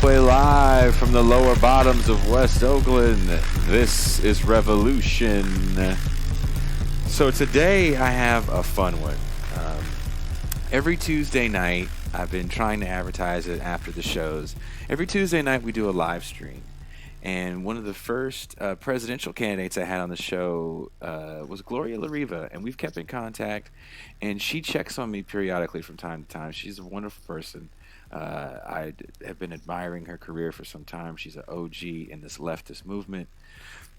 Way live from the lower bottoms of West Oakland. This is Revolution. So today I have a fun one. Every Tuesday night, I've been trying to advertise it after the shows. Every Tuesday night we do a live stream. And one of the first presidential candidates I had on the show was Gloria La Riva. And we've kept in contact. And she checks on me periodically from time to time. She's a wonderful person. I have been admiring her career for some time. She's an OG in this leftist movement.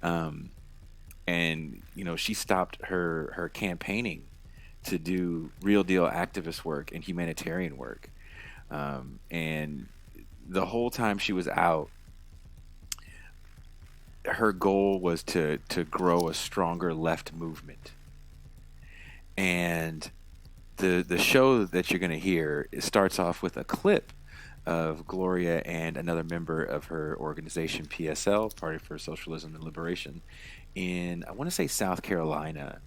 And, you know, she stopped her campaigning to do real deal activist work and humanitarian work. And the whole time she was out, her goal was to grow a stronger left movement. And the show that you're going to hear, it starts off with a clip of Gloria and another member of her organization, PSL, Party for Socialism and Liberation, in, I want to say, South Carolina.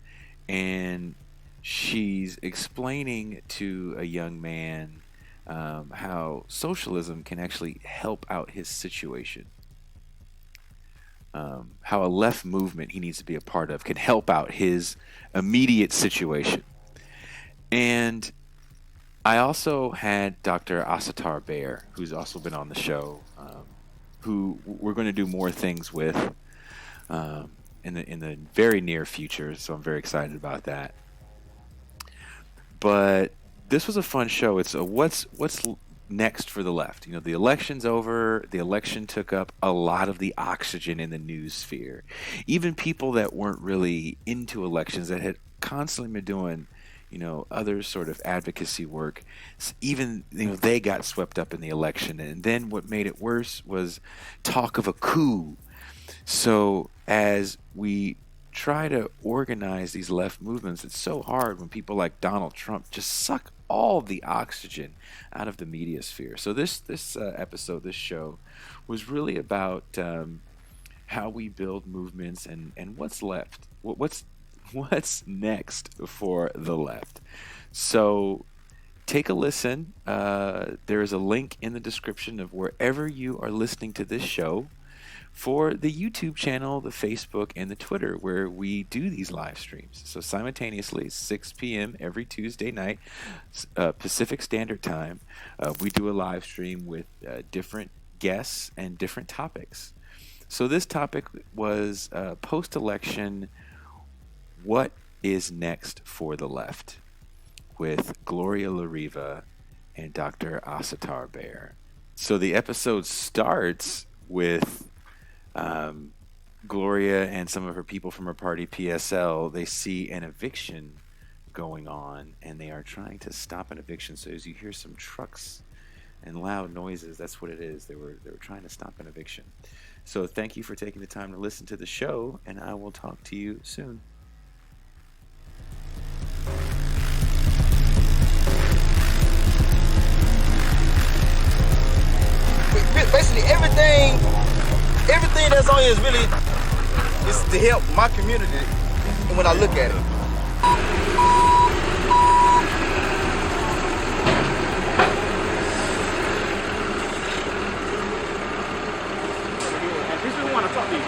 And she's explaining to a young man how socialism can actually help out his situation. How a left movement he needs to be a part of can help out his immediate situation. And I also had Dr. Asatar Bair, who's also been on the show, who we're going to do more things with in the very near future. So I'm very excited about that. But this was a fun show. It's a what's next for the left. You know, the election's over. The election took up a lot of the oxygen in the news sphere. Even people that weren't really into elections, that had constantly been doing, you know, other sort of advocacy work, even, you know, they got swept up in the election. And then what made it worse was talk of a coup. So as we try to organize these left movements, it's so hard when people like Donald Trump just suck all the oxygen out of the media sphere. So this episode, this show, was really about how we build movements and what's left. What's next for the left. So take a listen. There is a link in the description of wherever you are listening to this show for the YouTube channel, the Facebook, and the Twitter, where we do these live streams. So simultaneously, 6 p.m. every Tuesday night, Pacific Standard Time, we do a live stream with different guests and different topics. So this topic was post-election, what is next for the left, with Gloria La Riva and Dr. Asatar Bair. So the episode starts with Gloria and some of her people from her party, PSL. They see an eviction going on, and they are trying to stop an eviction. So as you hear some trucks and loud noises, that's what it is. They were trying to stop an eviction. So thank you for taking the time to listen to the show, and I will talk to you soon. Basically everything that's on here is really is to help my community when I look at it. We want to talk to you.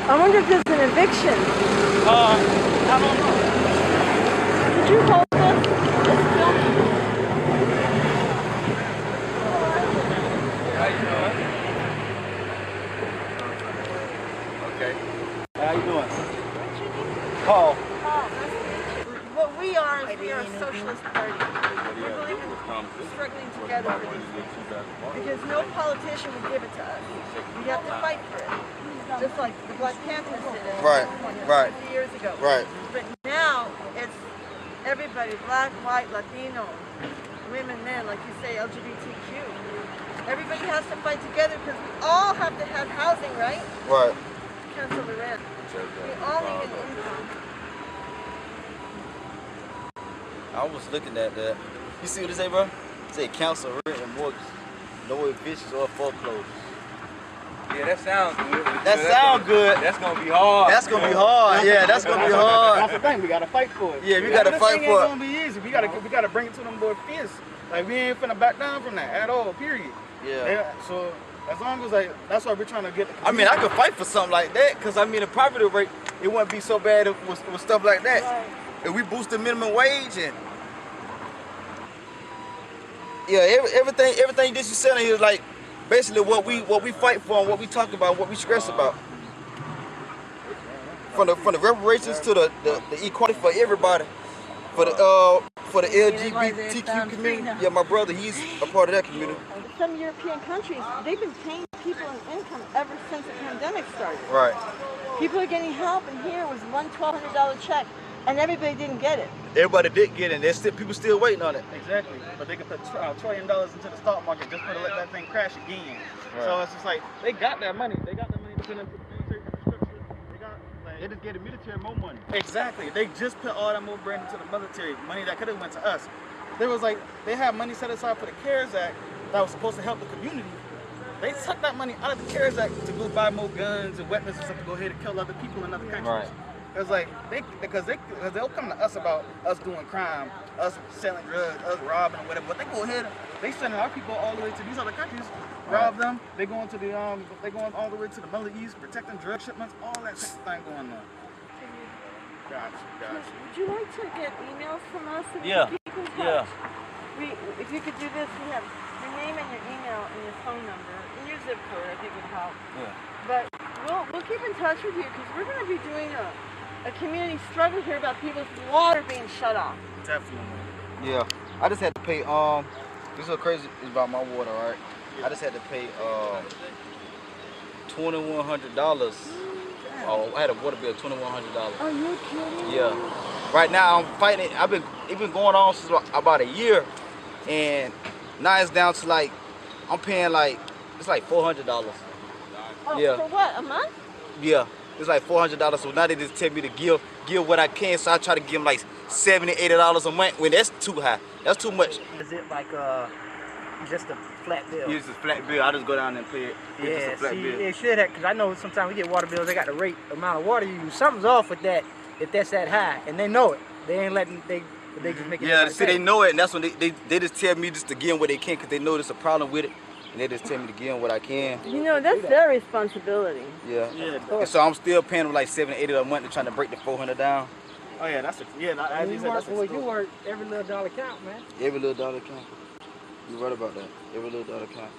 I wonder if there's an eviction. I don't know. Did you hold this? How you doing? Okay. How you doing? What's your name? Paul. Paul, nice to meet you. What we are is we are a socialist party. We believe in struggling together for these things. Because no politician will give it to us. We have to fight for it. Just like the Black Panthers did it Right. 50 years ago. Right. But now it's everybody, black, white, Latino, women, men, like you say, LGBTQ. Everybody has to fight together because we all have to have housing, right? Right. Cancel the rent. We all need an income. I was looking at that. You see what it say, bro? It say council rent and mortgage, no evictions or foreclosures. Yeah, that sounds good. That sounds good. That's gonna be hard. That's gonna be hard. Yeah, that's gonna be hard. That's the thing. We gotta fight for it. Yeah, we gotta fight This for ain't it. gonna be easy. We gotta bring it to them boy fierce. Like we ain't finna back down from that at all. Period. Yeah. So as long as that's why we're trying to get. I mean, I could fight for something like that, because I mean, the poverty rate, it wouldn't be so bad with stuff like that. Right. If we boost the minimum wage and everything that you said here is like basically what we fight for and what we talk about, what we stress about. From the reparations to the equality for everybody, for the LGBTQ community. Yeah, my brother, he's a part of that community. Some European countries, they've been paying people an income ever since the pandemic started. Right. People are getting help, and here was one $1,200 check, and everybody didn't get it. Everybody did get it, and people still waiting on it. Exactly, but they could put $1 trillion into the stock market just for to let that thing crash again. Right. So it's just like, they got that money. They got that money to put into the military infrastructure. They just gave the military more money. Exactly. They just put all that more bread into the military, money that could have went to us. There was like, they had money set aside for the CARES Act that was supposed to help the community. They took that money out of the CARES Act to go buy more guns and weapons and stuff to go ahead and kill other people in other countries. Right. It's like, because they'll come to us about us doing crime, us selling drugs, us robbing or whatever, but they go ahead, they sending our people all the way to these other countries, rob them, they going to the they going all the way to the Middle East, protecting drug shipments, all that type of thing going on. Gotcha. Would you like to get emails from us? If Yeah. we keep in touch? Yeah. If you could do this, we have your name and your email and your phone number and your zip code. I think would help. Yeah. But we'll keep in touch with you because we're going to be doing a community struggle here about people's water being shut off. Definitely. Yeah. I just had to pay this is so crazy about my water, right? I just had to pay $2,100. Oh, I had a water bill, $2,100. Are you kidding? Yeah. Right now I'm fighting it. It's been going on since about a year, and now it's down to like I'm paying like it's like $400. Oh, Yeah. For what? A month? Yeah. It's like $400. So now they just tell me to give what I can. So I try to give them like $70, $80 a month. When that's too high. That's too much. Is it like just a flat bill? It's a flat bill. I just go down and pay it. It's just Yeah, a flat see, bill. it should have, because I know sometimes we get water bills, they got the rate amount of water you use. Something's off with that if that's that high, and they know it. They ain't letting, they just make it. Yeah, see, they know it, and that's when they just tell me just to give them what they can, because they know there's a problem with it, and they just tell me to give them what I can. You know, that's their responsibility. Yeah. Yeah. And so I'm still paying them like $70, $80 a month to trying to break the $400 down. Oh yeah, as you said, that's you work, every little dollar count, man. Every little dollar count. You're right about that. Every little dollar count.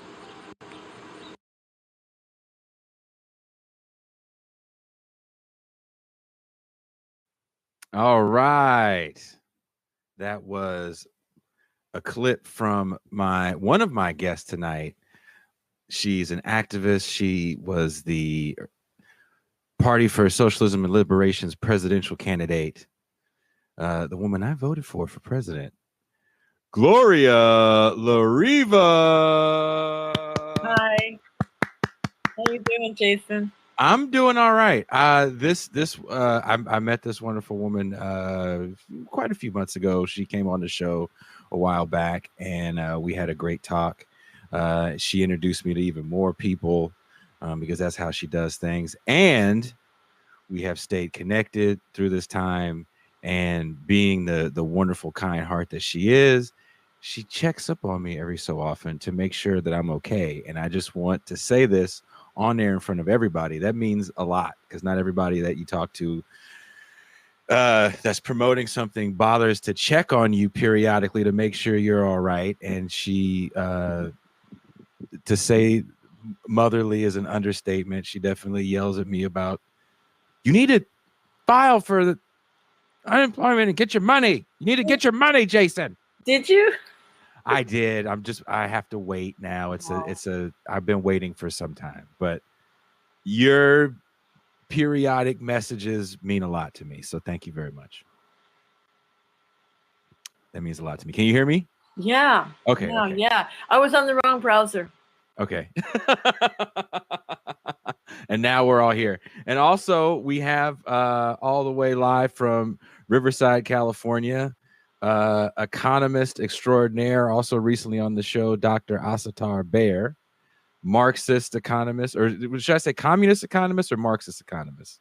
All right. That was a clip from one of my guests tonight. She's an activist. She was the Party for Socialism and Liberation's presidential candidate. The woman I voted for president. Gloria La Riva. Hi. How you doing, Jason? I'm doing all right. I met this wonderful woman quite a few months ago. She came on the show a while back, and we had a great talk. She introduced me to even more people because that's how she does things. And we have stayed connected through this time. And being the wonderful, kind heart that she is, she checks up on me every so often to make sure that I'm okay. And I just want to say this on there in front of everybody. That means a lot, because not everybody that you talk to that's promoting something bothers to check on you periodically to make sure you're all right. And she, to say motherly is an understatement. She definitely yells at me about, you need to file for the unemployment and get your money. You need to get your money, Jason. Did you? I did. I have to wait now. I've been waiting for some time, but your periodic messages mean a lot to me. So thank you very much. That means a lot to me. Can you hear me? Yeah. Okay. No, okay. yeah. I was on the wrong browser. Okay. And now we're all here. And also we have all the way live from Riverside, California, economist extraordinaire, also recently on the show, Dr. Asatar Bair, Marxist economist, or should I say communist economist or Marxist economist?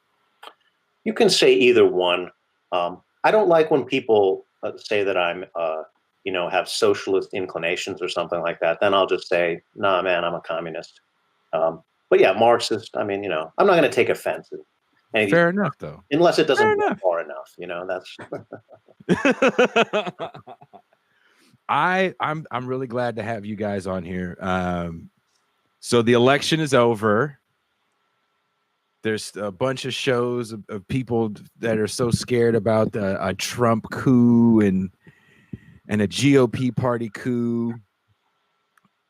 You can say either one. I don't like when people say that I'm have socialist inclinations or something like that, then I'll just say, nah, man, I'm a communist. But yeah, Marxist, I'm not going to take offense. Fair enough, though. Unless it doesn't go far enough, that's. I'm really glad to have you guys on here. So the election is over. There's a bunch of shows of people that are so scared about a Trump coup and a GOP party coup.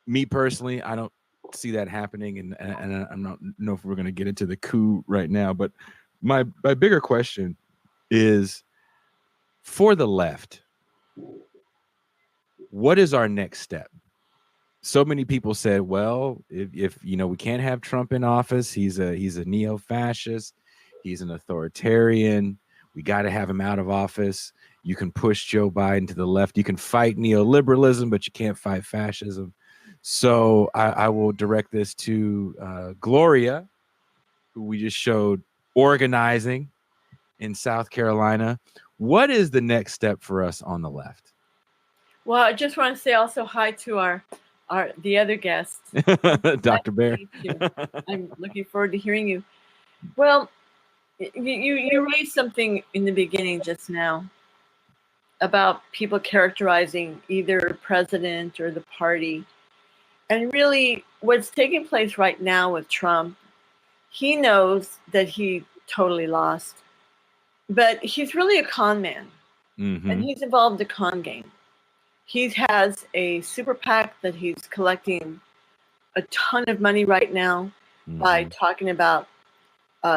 Me personally, I don't see that happening, and I don't know if we're going to get into the coup right now. But my bigger question is, for the left, what is our next step? So many people said, well, if we can't have Trump in office, he's a neo-fascist, he's an authoritarian, we got to have him out of office. You can push Joe Biden to the left, you can fight neoliberalism, but you can't fight fascism. So I will direct this to Gloria, who we just showed organizing in South Carolina. What is the next step for us on the left? Well, I just want to say also hi to the other guest, Dr. Bair. I'm looking forward to hearing you. Well, you raised something in the beginning just now about people characterizing either president or the party. And really, what's taking place right now with Trump, he knows that he totally lost, but he's really a con man, and he's involved in a con game. He has a super PAC that he's collecting a ton of money right now by talking about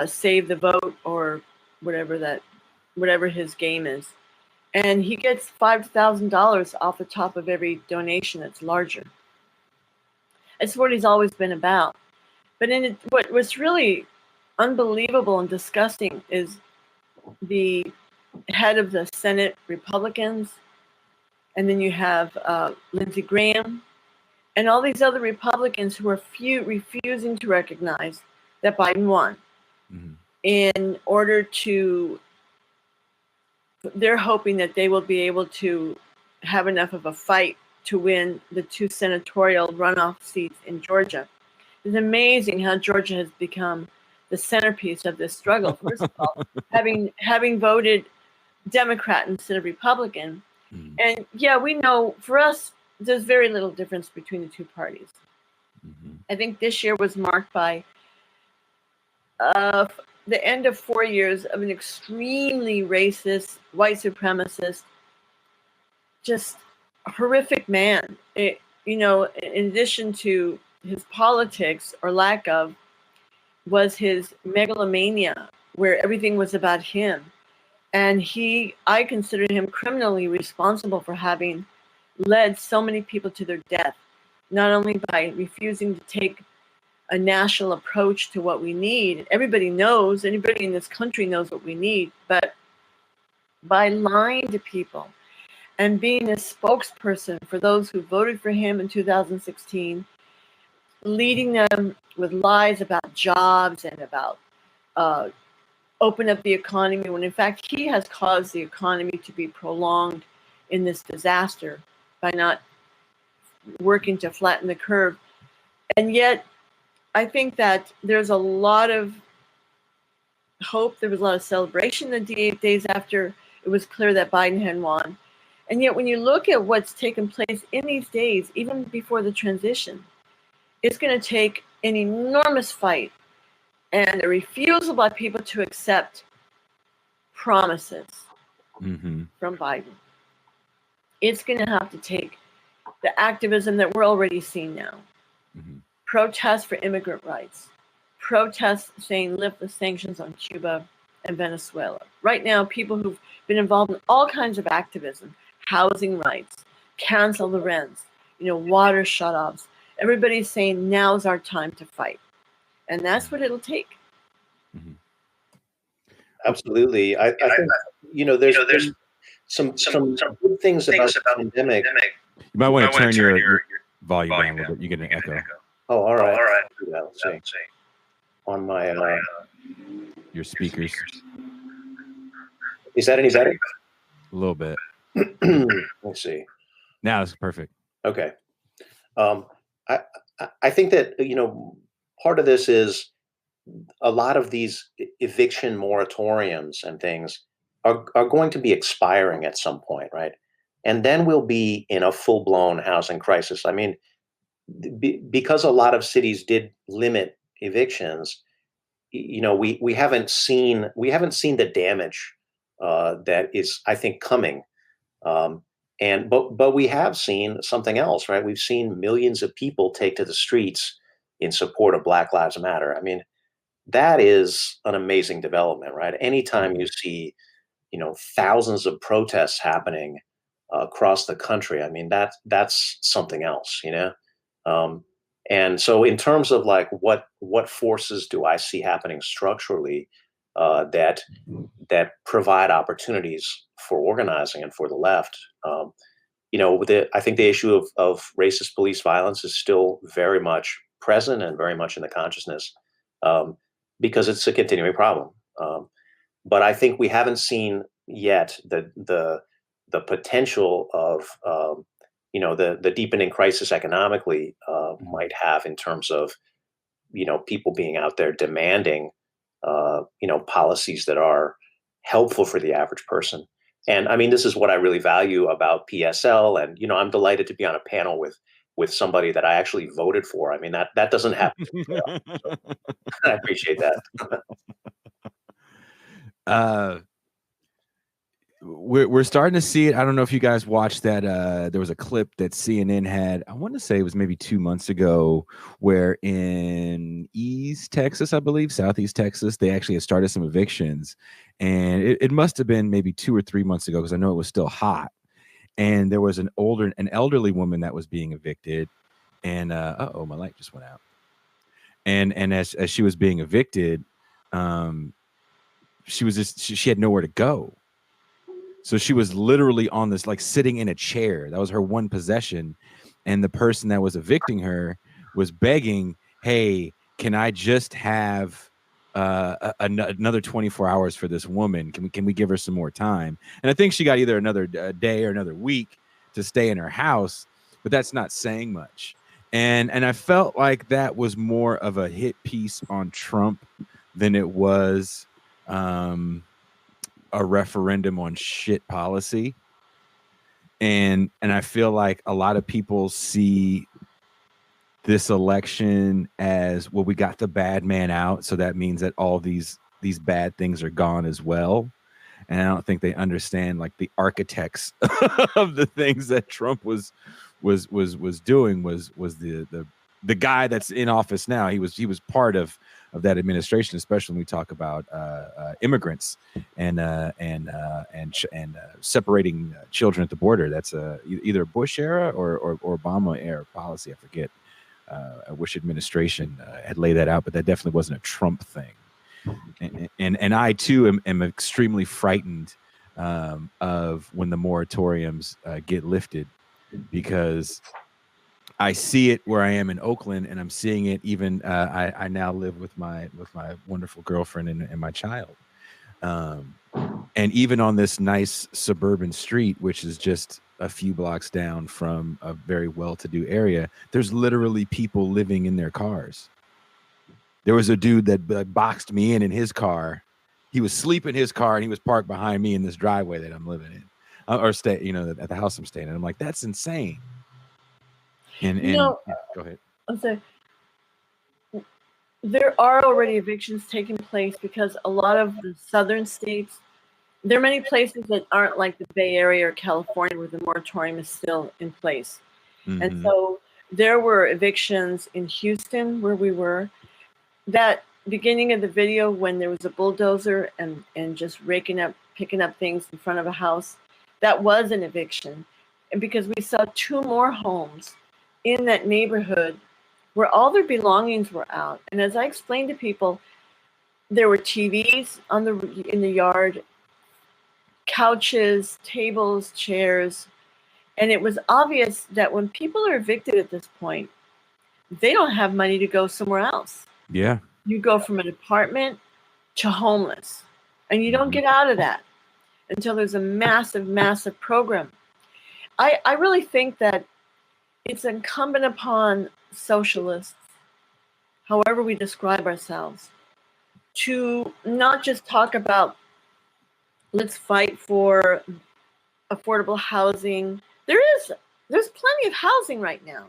save the vote or whatever his game is. And he gets $5,000 off the top of every donation that's larger. It's what he's always been about. But what's really unbelievable and disgusting is the head of the Senate Republicans, and then you have Lindsey Graham and all these other Republicans who are refusing to recognize that Biden won. In order to, they're hoping that they will be able to have enough of a fight to win the 2 senatorial runoff seats in Georgia. It's amazing how Georgia has become the centerpiece of this struggle. First of all, having voted Democrat instead of Republican. And yeah, we know for us, there's very little difference between the two parties. I think this year was marked by the end of 4 years of an extremely racist, white supremacist, just horrific man. In addition to his politics or lack of, was his megalomania, where everything was about him. And I consider him criminally responsible for having led so many people to their death, not only by refusing to take a national approach to what we need. Anybody in this country knows what we need, but by lying to people and being a spokesperson for those who voted for him in 2016, leading them with lies about jobs and about open up the economy, when in fact he has caused the economy to be prolonged in this disaster by not working to flatten the curve. And yet, I think that there's a lot of hope. There was a lot of celebration the 8 days after it was clear that Biden had won. And yet, when you look at what's taken place in these days, even before the transition, it's going to take an enormous fight and a refusal by people to accept promises from Biden. It's going to have to take the activism that we're already seeing now. Protests for immigrant rights. Protests saying lift the sanctions on Cuba and Venezuela. Right now, people who've been involved in all kinds of activism, housing rights, cancel the rents, water shutoffs. Everybody's saying now's our time to fight. And that's what it'll take. Absolutely. I think, there's some good things about the pandemic. You might want to turn your volume down a little bit. You get an echo. Oh, all right. Let's see. On my your speakers. Is that any better? A little bit. Let's see. Now it's perfect. Okay. I think that, part of this is a lot of these eviction moratoriums and things are going to be expiring at some point, right? And then we'll be in a full-blown housing crisis. I mean, because a lot of cities did limit evictions, we haven't seen the damage that is, I think, coming. But we have seen something else, right? We've seen millions of people take to the streets in support of Black Lives Matter. I mean, that is an amazing development, right? Anytime you see, thousands of protests happening across the country, I mean, that's something else, and so in terms of like what forces do I see happening structurally that provide opportunities for organizing and for the left? I think the issue of racist police violence is still very much present and very much in the consciousness, because it's a continuing problem. But I think we haven't seen yet the potential of the deepening crisis economically might have in terms of people being out there demanding policies that are helpful for the average person. And I mean, this is what I really value about PSL. And I'm delighted to be on a panel with somebody that I actually voted for. I mean, that doesn't happen. So I appreciate that. We're starting to see it. I don't know if you guys watched that. There was a clip that CNN had. I want to say it was maybe 2 months ago, where in East Texas, I believe, Southeast Texas, they actually had started some evictions, and it must have been maybe 2 or 3 months ago, because I know it was still hot. And there was an elderly woman that was being evicted, and my light just went out. And as she was being evicted, she had nowhere to go. So she was literally on this, like sitting in a chair. That was her one possession. And the person that was evicting her was begging, hey, can I just have another 24 hours for this woman? Can we give her some more time? And I think she got either another day or another week to stay in her house, but that's not saying much. And I felt like that was more of a hit piece on Trump than it was a referendum on shit policy. And I feel like a lot of people see this election as, well, we got the bad man out, so that means that all these bad things are gone as well. And I don't think they understand like the architects of the things that Trump was doing was the guy that's in office now. He was part of that administration, especially when we talk about immigrants and separating children at the border. That's either Bush era or Obama era policy. I forget which administration had laid that out, but that definitely wasn't a Trump thing. And I too am extremely frightened of when the moratoriums get lifted, because I see it where I am in Oakland, and I'm seeing it even. I now live with my wonderful girlfriend and my child, and even on this nice suburban street, which is just a few blocks down from a very well-to-do area, there's literally people living in their cars. There was a dude that boxed me in his car. He was sleeping in his car, and he was parked behind me in this driveway that I'm living in, or stay, at the house I'm staying in. I'm like, that's insane. And yeah, go ahead. I'm sorry. There are already evictions taking place because a lot of the southern states, there are many places that aren't like the Bay Area or California where the moratorium is still in place. Mm-hmm. And so there were evictions in Houston where we were. That beginning of the video when there was a bulldozer and just picking up things in front of a house, that was an eviction. And because we saw 2 more homes in that neighborhood where all their belongings were out. And as I explained to people, there were TVs in the yard, couches, tables, chairs. And it was obvious that when people are evicted at this point, they don't have money to go somewhere else. Yeah. You go from an apartment to homeless, and you don't get out of that until there's a massive, massive program. I really think that it's incumbent upon socialists, however we describe ourselves, to not just talk about let's fight for affordable housing. There's plenty of housing right now.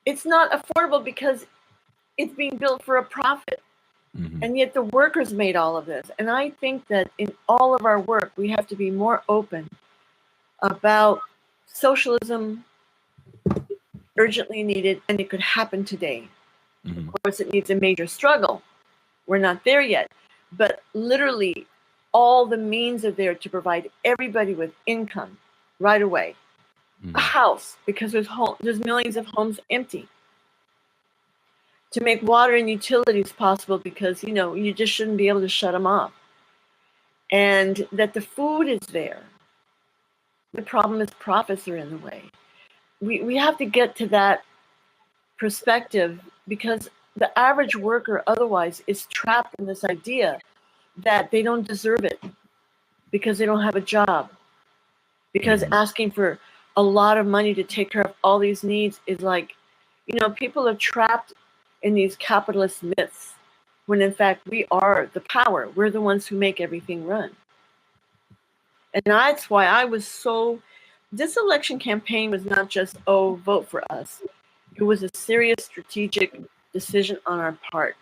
It's not affordable because it's being built for a profit. Mm-hmm. And yet the workers made all of this. And I think that in all of our work, we have to be more open about socialism urgently needed, and it could happen today. Mm-hmm. Of course, it needs a major struggle. We're not there yet. But literally, all the means are there to provide everybody with income right away. Mm-hmm. A house, because there's millions of homes empty. To make water and utilities possible, because you just shouldn't be able to shut them off. And that the food is there. The problem is profits are in the way. We have to get to that perspective, because the average worker otherwise is trapped in this idea that they don't deserve it because they don't have a job. Because asking for a lot of money to take care of all these needs is like, people are trapped in these capitalist myths, when in fact we are the power. We're the ones who make everything run. And that's why this election campaign was not just, vote for us. It was a serious strategic decision on our part,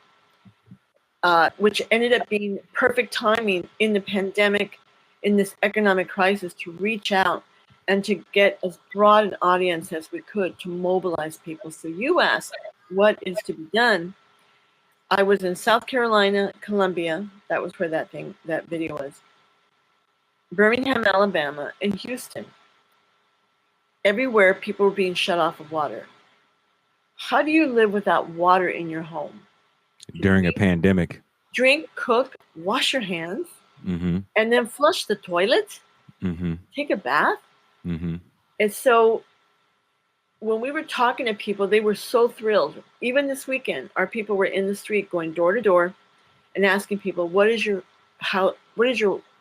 which ended up being perfect timing in the pandemic, in this economic crisis, to reach out and to get as broad an audience as we could to mobilize people. So you asked, what is to be done? I was in South Carolina, Columbia. That was where that video was. Birmingham, Alabama, and Houston. Everywhere people were being shut off of water. How do you live without water in your home? During a pandemic. Drink, cook, wash your hands, mm-hmm. and then flush the toilet, mm-hmm. take a bath. Mm-hmm. And so when we were talking to people, they were so thrilled. Even this weekend, our people were in the street going door to door and asking people, what is your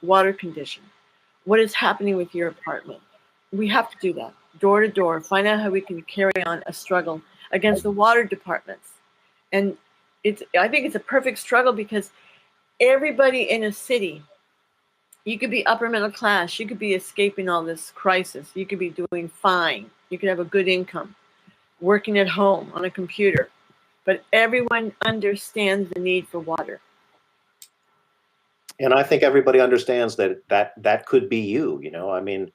water condition? What is happening with your apartment? We have to do that, door to door, find out how we can carry on a struggle against the water departments. And I think it's a perfect struggle, because everybody in a city, you could be upper middle class, you could be escaping all this crisis, you could be doing fine, you could have a good income, working at home on a computer, but everyone understands the need for water. And I think everybody understands that could be you. I mean,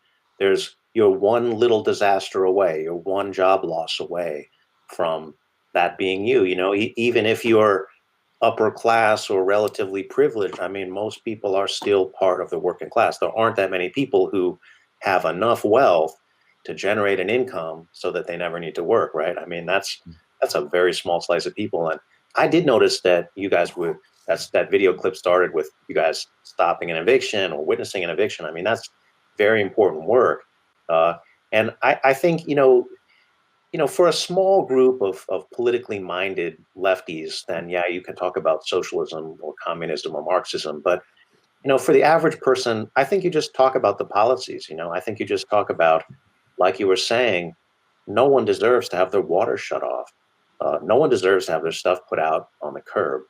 you're one little disaster away, you're one job loss away from that being you. Even if you're upper class or relatively privileged, I mean, most people are still part of the working class. There aren't that many people who have enough wealth to generate an income so that they never need to work, right? I mean, that's a very small slice of people. And I did notice that you guys that video clip started with you guys stopping an eviction or witnessing an eviction. I mean, that's very important work. And I think, for a small group of politically minded lefties, then yeah, you can talk about socialism or communism or Marxism. But, for the average person, I think you just talk about the policies. I think you just talk about, like you were saying, no one deserves to have their water shut off. No one deserves to have their stuff put out on the curb.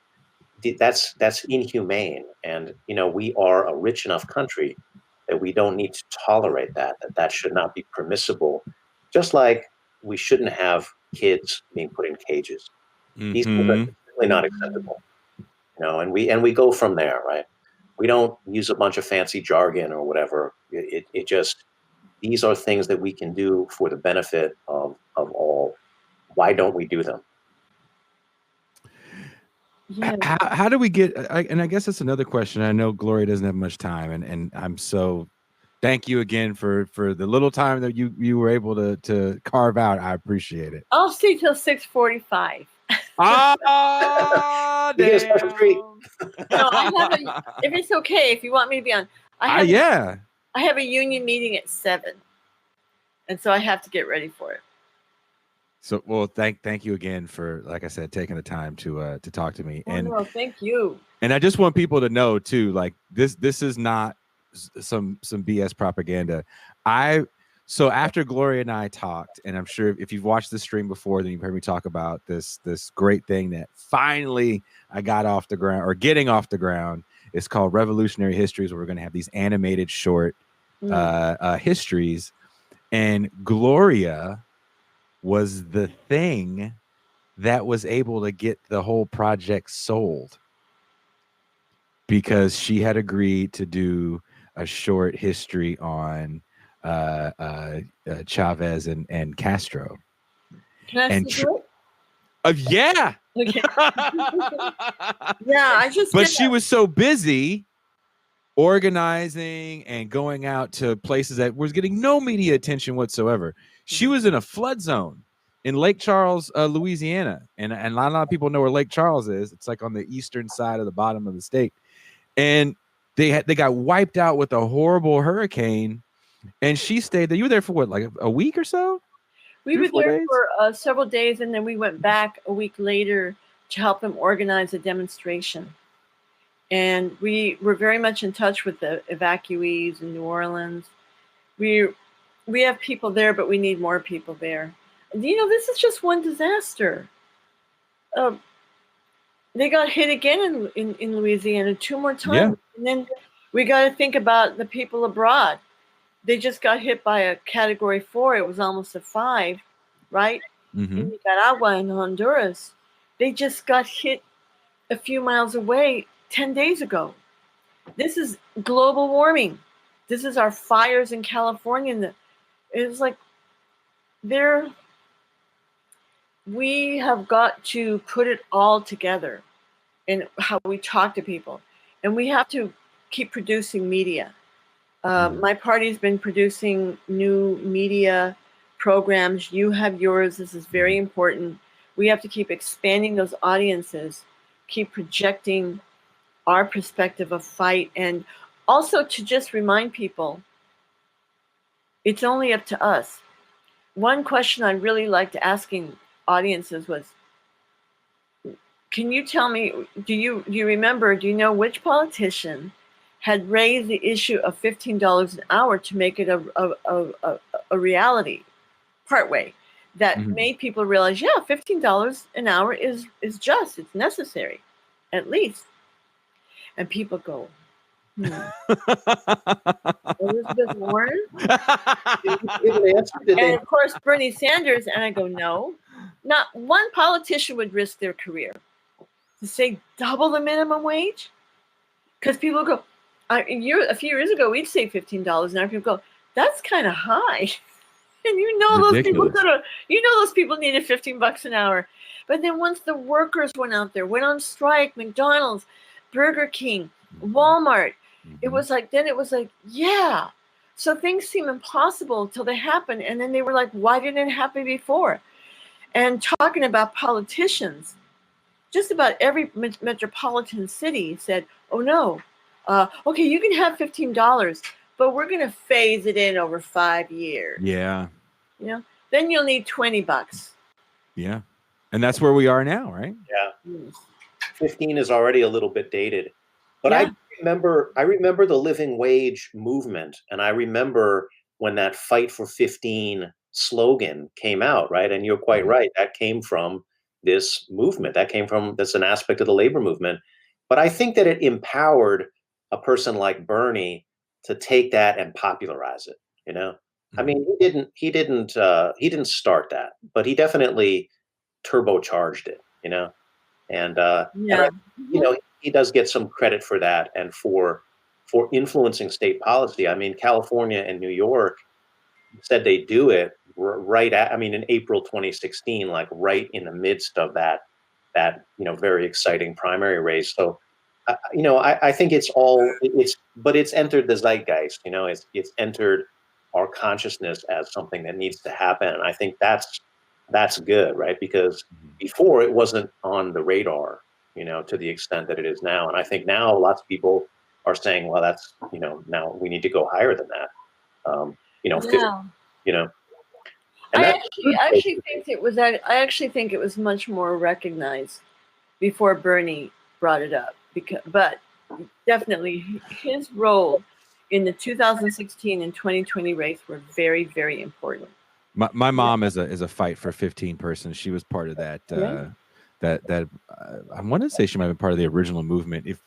That's inhumane. And, we are a rich enough country that we don't need to tolerate that should not be permissible. Just like we shouldn't have kids being put in cages. Mm-hmm. These things are simply not acceptable. And we go from there, right? We don't use a bunch of fancy jargon or whatever. It just, these are things that we can do for the benefit of all. Why don't we do them? Yeah. How do we get, and I guess that's another question. I know Gloria doesn't have much time, and I'm so, thank you again for the little time that you were able to carve out. I appreciate it. I'll stay till 6:45. Ah, You get a special treat. No, if it's okay, if you want me to be on, I have a union meeting at 7, and so I have to get ready for it. So, well, thank you again for, like I said, taking the time to talk to me. No, thank you. And I just want people to know too, like this is not some BS propaganda. So after Gloria and I talked, and I'm sure if you've watched the stream before, then you've heard me talk about this great thing that finally I got off the ground, or getting off the ground. It's called Revolutionary Histories, where we're going to have these animated short histories. And Gloria was the thing that was able to get the whole project sold, because she had agreed to do a short history on Chavez and Castro. Can I see it? Yeah. Okay. Yeah, I just. But she was so busy organizing and going out to places that was getting no media attention whatsoever. She was in a flood zone in Lake Charles, Louisiana, and a lot of people know where Lake Charles is. It's like on the eastern side of the bottom of the state, and they got wiped out with a horrible hurricane. And she stayed there. You were there for what, like a week or so? We were there for several days, and then we went back a week later to help them organize a demonstration. And we were very much in touch with the evacuees in New Orleans. We have people there, but we need more people there. You know, this is just one disaster. They got hit again in Louisiana 2 more times. Yeah. And then we got to think about the people abroad. They just got hit by a Category 4. It was almost a 5, right? Mm-hmm. In Nicaragua and Honduras. They just got hit a few miles away 10 days ago. This is global warming. This is our fires in California. It's like we have got to put it all together in how we talk to people. And we have to keep producing media. My party's been producing new media programs. You have yours. This is very important. We have to keep expanding those audiences, keep projecting our perspective of fight, and also to just remind people it's only up to us. One question I really liked asking audiences was, can you tell me, do you know which politician had raised the issue of $15 an hour to make it a reality partway that made people realize, yeah, $15 an hour is just, it's necessary, at least. And people go, Elizabeth Warren? And of course, Bernie Sanders. And I go, no, not one politician would risk their career to say double the minimum wage. Because people go, a few years ago, we'd say $15 an hour. People go, that's kind of high. And those people needed $15 an hour. But then once the workers went out there, went on strike, McDonald's, Burger King, Walmart, it was like, yeah. So things seem impossible until they happen. And then they were like, why didn't it happen before? And talking about politicians, just about every metropolitan city said, oh no, okay, you can have $15, but we're going to phase it in over 5 years. Yeah. Then you'll need $20. Yeah. And that's where we are now, right? Yeah. 15 is already a little bit dated. But yeah. I remember the living wage movement, and I remember when that Fight for 15 slogan came out, right? And you're quite right. That came from this movement. That's an aspect of the labor movement. But I think that it empowered a person like Bernie to take that and popularize it, I mean, he didn't start that, but he definitely turbocharged it, and he does get some credit for that and for influencing state policy. I mean, California and New York said they do it in April 2016, like right in the midst of that very exciting primary race. So, I think it's entered the zeitgeist, it's entered our consciousness as something that needs to happen. And I think that's good, right? Because before it wasn't on the radar, to the extent that it is now. And I think now lots of people are saying, well, that's, now we need to go higher than that. I actually think it was much more recognized before Bernie brought it up, but definitely his role in the 2016 and 2020 race were very, very important. My mom is a fight for 15 person. She was part of that. I want to say she might have been part of the original movement. If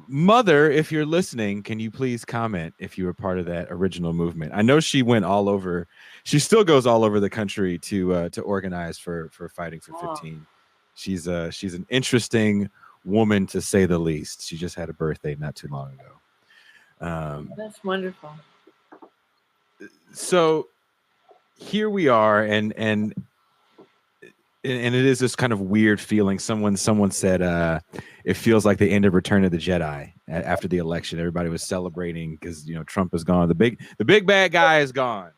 Mother, if you're listening, can you please comment if you were part of that original movement? I know she went all over. She still goes all over the country to organize for fighting for 15. She's an interesting woman, to say the least. She just had a birthday not too long ago. That's wonderful. So here we are, and it is this kind of weird feeling. Someone said it feels like the end of Return of the Jedi after the election. Everybody was celebrating because Trump is gone. The big bad guy is gone.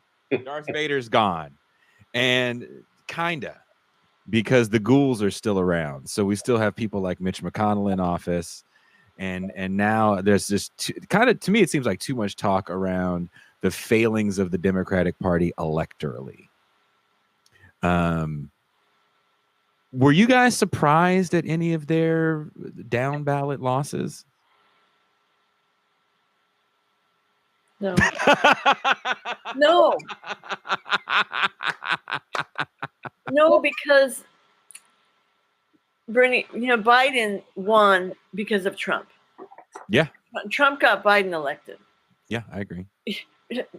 Darth Vader's gone, and kinda, because the ghouls are still around. So we still have people like Mitch McConnell in office, and now there's this kind of, to me, it seems like too much talk around the failings of the Democratic Party electorally. Were you guys surprised at any of their down ballot losses? No. No. No, because Biden won because of Trump. Yeah. Trump got Biden elected. Yeah, I agree.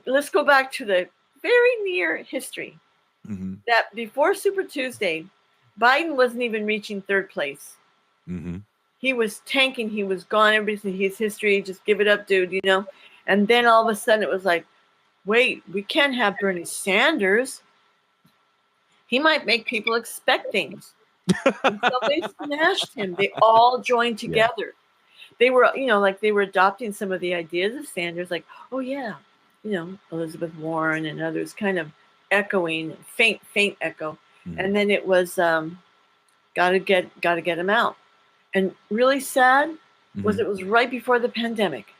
Let's go back to the very near history. Mm-hmm. That before Super Tuesday, Biden wasn't even reaching third place. Mm-hmm. He was tanking. He was gone. Everybody said his history. Just give it up, dude, And then all of a sudden it was like, wait, we can't have Bernie Sanders. He might make people expect things. And so they smashed him. They all joined together. Yeah. They were, they were adopting some of the ideas of Sanders, like, oh yeah, Elizabeth Warren and others, kind of echoing, faint echo. Mm-hmm. And then it was gotta get him out. And really sad was it was right before the pandemic.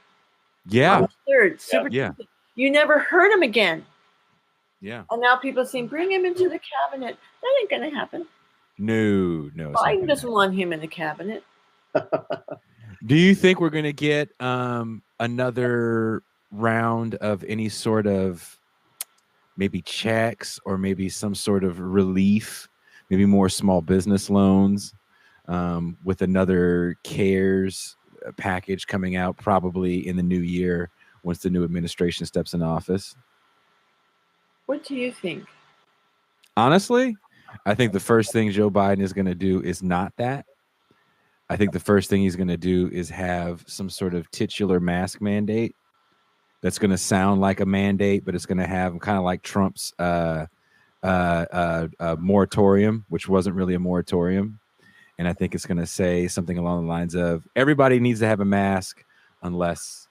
Yeah. On the 3rd, Super Tuesday. You never heard him again. Yeah. And now people are saying, bring him into the cabinet. That ain't gonna happen. No. Biden doesn't want him in the cabinet. Do you think we're gonna get another round of any sort of maybe checks or maybe some sort of relief, maybe more small business loans, with another CARES package coming out probably in the new year once the new administration steps in office? What do you think? Honestly, I think the first thing Joe Biden is going to do is not that. I think the first thing he's going to do is have some sort of titular mask mandate that's going to sound like a mandate, but it's going to have kind of like Trump's moratorium, which wasn't really a moratorium. And I think it's going to say something along the lines of everybody needs to have a mask unless,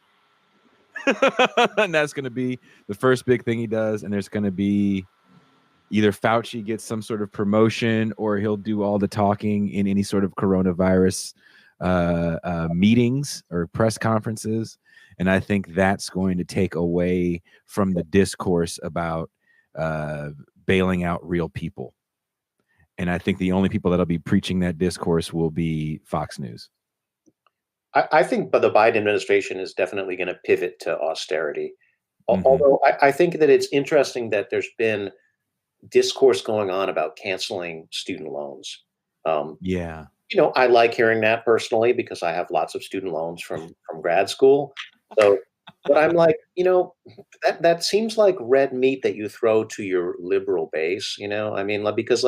and that's going to be the first big thing he does. And there's going to be either Fauci gets some sort of promotion or he'll do all the talking in any sort of coronavirus meetings or press conferences. And I think that's going to take away from the discourse about bailing out real people. And I think the only people that'll be preaching that discourse will be Fox News. I think the Biden administration is definitely going to pivot to austerity. Mm-hmm. Although I think that it's interesting that there's been discourse going on about canceling student loans. Yeah. I like hearing that personally because I have lots of student loans from grad school. So, but I'm like, that seems like red meat that you throw to your liberal base, I mean, because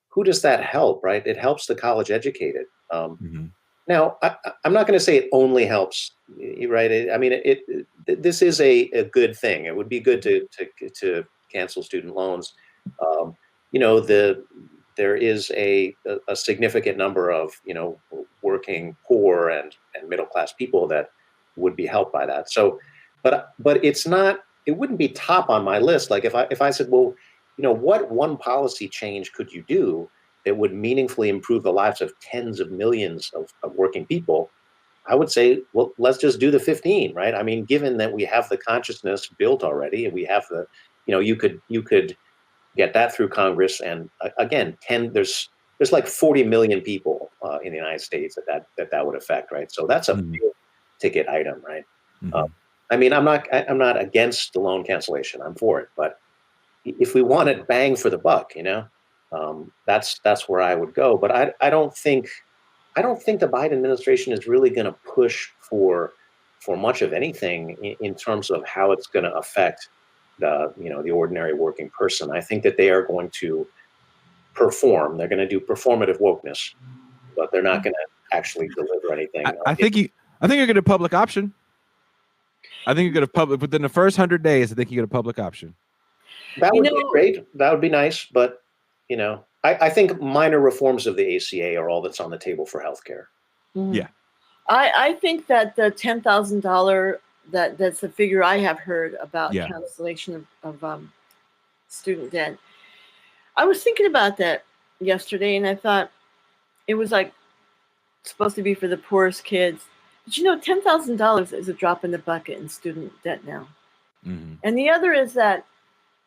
who does that help, right? It helps the college educated. Mm-hmm. Now, I'm not going to say it only helps, right? This is a good thing. It would be good to cancel student loans. There is a significant number of working poor and middle class people that would be helped by that. So, but it's not. It wouldn't be top on my list. Like if I said, well, what one policy change could you do that would meaningfully improve the lives of tens of millions of working people? I would say, well, let's just do the 15, right? I mean, given that we have the consciousness built already, and we have the, you could get that through Congress, and again, there's like 40 million people in the United States that would affect, right? So that's a big ticket item, right? Mm-hmm. I mean, I'm not against the loan cancellation. I'm for it, but if we wanted bang for the buck, that's where I would go. But I don't think the Biden administration is really going to push for much of anything in terms of how it's going to affect the ordinary working person. I think that they are going to perform. They're going to do performative wokeness, but they're not going to actually deliver anything. I think you get a public option. I think you get a public within the first 100 days. I think you get a public option. That would be great. That would be nice, but I think minor reforms of the ACA are all that's on the table for healthcare. Mm-hmm. Yeah, I think that the $10,000 that's the figure I have heard about cancellation of student debt. I was thinking about that yesterday, and I thought it was like supposed to be for the poorest kids. But $10,000 is a drop in the bucket in student debt now. Mm-hmm. And the other is that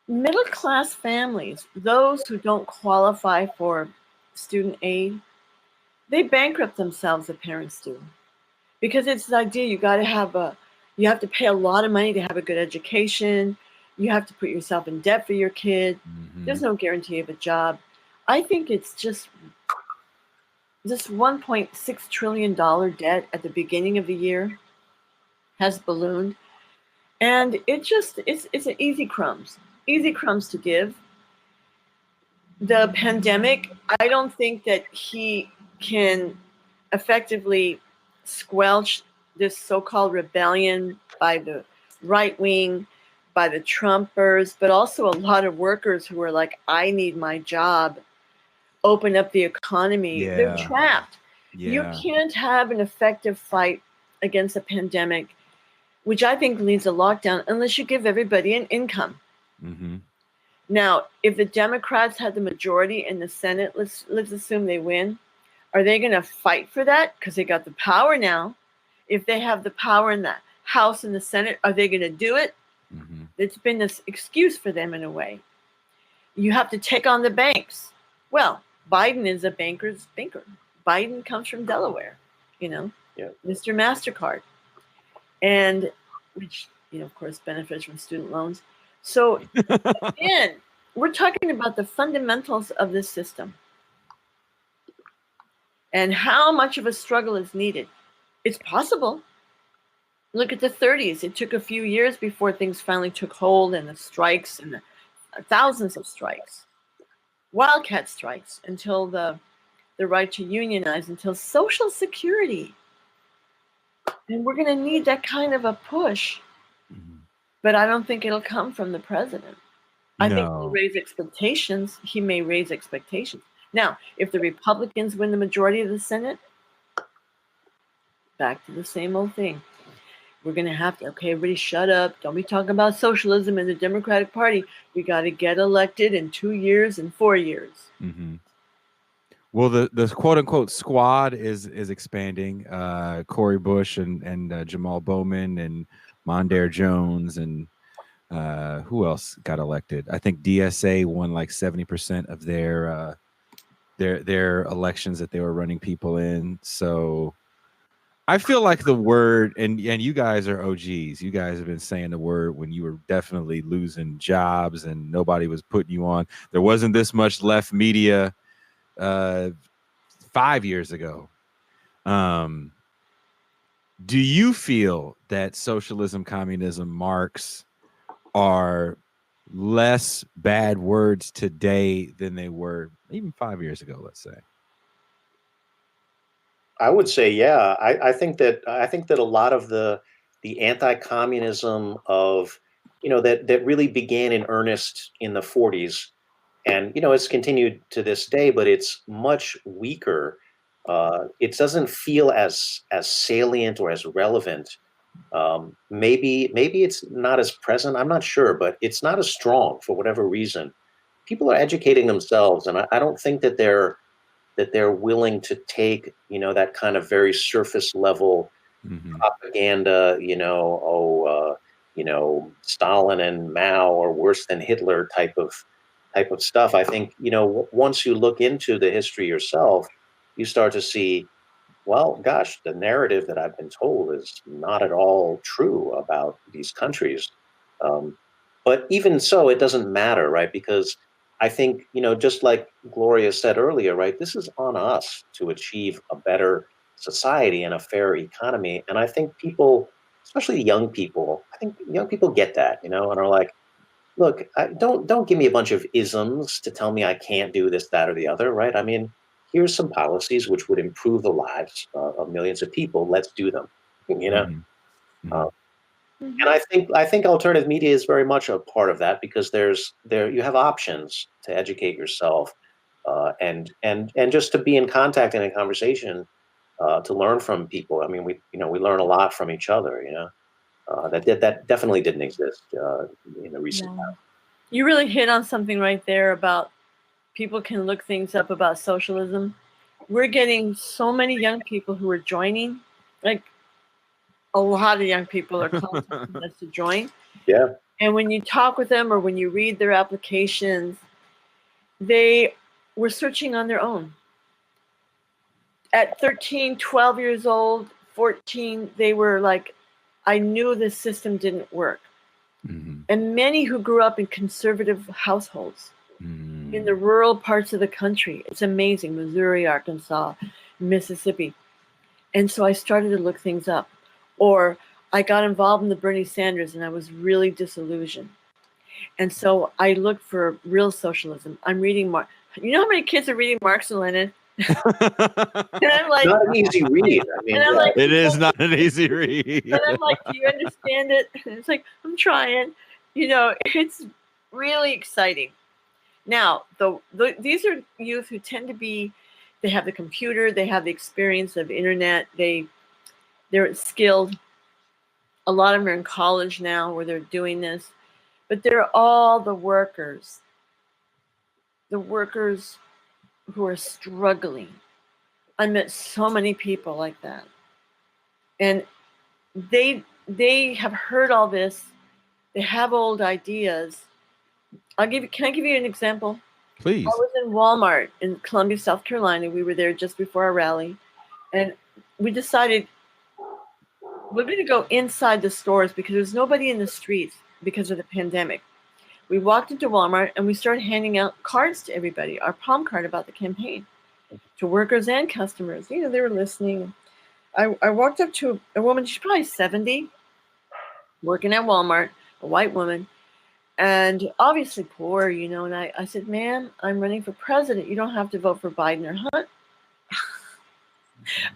middle-class families, those who don't qualify for student aid, they bankrupt themselves, the parents do. Because it's the idea you have to pay a lot of money to have a good education. You have to put yourself in debt for your kid. Mm-hmm. There's no guarantee of a job. I think it's just this $1.6 trillion debt at the beginning of the year has ballooned. And it's an easy crumbs to give. The pandemic, I don't think that he can effectively squelch this so-called rebellion by the right wing, by the Trumpers, but also a lot of workers who are like, I need my job, open up the economy. Yeah. They're trapped. Yeah. You can't have an effective fight against a pandemic, which I think leads a lockdown, unless you give everybody an income. Mm-hmm. Now, if the Democrats had the majority in the Senate, let's assume they win, are they going to fight for that? Because they got the power now. If they have the power in the House and the Senate, are they going to do it? Mm-hmm. It's been this excuse for them in a way. You have to take on the banks. Well, Biden is a banker's banker. Biden comes from Delaware, Mr. MasterCard. And which, of course, benefits from student loans. So, again, we're talking about the fundamentals of this system and how much of a struggle is needed. It's possible. Look at the 30s. It took a few years before things finally took hold, and the strikes and the thousands of strikes, wildcat strikes, until the right to unionize, until Social Security. And we're going to need that kind of a push. But I don't think it'll come from the president. I think he'll raise expectations. He may raise expectations. Now, if the Republicans win the majority of the Senate, back to the same old thing. We're going to have to, everybody shut up. Don't be talking about socialism in the Democratic Party. We got to get elected in 2 years and 4 years. Mm-hmm. Well, the quote unquote squad is expanding. Cori Bush and Jamal Bowman and Mondaire Jones and who else got elected? I think DSA won like 70% of their elections that they were running people in. So I feel like the word, and you guys are OGs. You guys have been saying the word when you were definitely losing jobs and nobody was putting you on. There wasn't this much left media 5 years ago. Do you feel that socialism, communism, Marx are less bad words today than they were even 5 years ago, let's say? I would say, yeah. I think that a lot of the anti-communism of that really began in earnest in the 40s, and it's continued to this day, but it's much weaker. It doesn't feel as salient or as relevant. Maybe it's not as present. I'm not sure, but it's not as strong for whatever reason. People are educating themselves, and I don't think that they're willing to take that kind of very surface level propaganda. Stalin and Mao or worse than Hitler type of stuff. I think once you look into the history yourself, you start to see well, gosh, the narrative that I've been told is not at all true about these countries. Um, but even so, it doesn't matter, right? Because I think, just like Gloria said earlier, right, this is on us to achieve a better society and a fair economy. And I think people, especially young people, I think young people get that, and are like, look, don't give me a bunch of isms to tell me I can't do this, that, or the other, right? I mean, here's some policies which would improve the lives of millions of people. Let's do them, Uh, and I think alternative media is very much a part of that, because you have options to educate yourself, and just to be in contact and in conversation, to learn from people. I mean, we learn a lot from each other. That definitely didn't exist in the recent past. You really hit on something right there about people can look things up about socialism. We're getting so many young people who are joining, like a lot of young people are contacting us to join. Yeah. And when you talk with them or when you read their applications, they were searching on their own. At 13, 12 years old, 14, they were like, I knew the system didn't work. And many who grew up in conservative households in the rural parts of the country. It's amazing. Missouri, Arkansas, Mississippi. And so I started to look things up. Or I got involved in the Bernie Sanders and I was really disillusioned. And so I looked for real socialism. I'm reading you know how many kids are reading Marx and Lenin? And I'm like, not an easy read. I mean, it is not an easy read. And I'm like, do you understand it? And it's like, I'm trying. It's really exciting. Now, these are youth who tend to be, they have the computer, they have the experience of internet, they're skilled. A lot of them are in college now where they're doing this, but they're all the workers who are struggling. I met so many people like that. And they have heard all this. They have old ideas. Can I give you an example? Please. I was in Walmart in Columbia, South Carolina. We were there just before our rally. And we decided we're going to go inside the stores because there's nobody in the streets because of the pandemic. We walked into Walmart and we started handing out cards to everybody, our palm card about the campaign, to workers and customers. They were listening. I walked up to a woman, she's probably 70, working at Walmart, a white woman, and obviously poor, and I said, ma'am, I'm running for president. You don't have to vote for Biden or Hunt.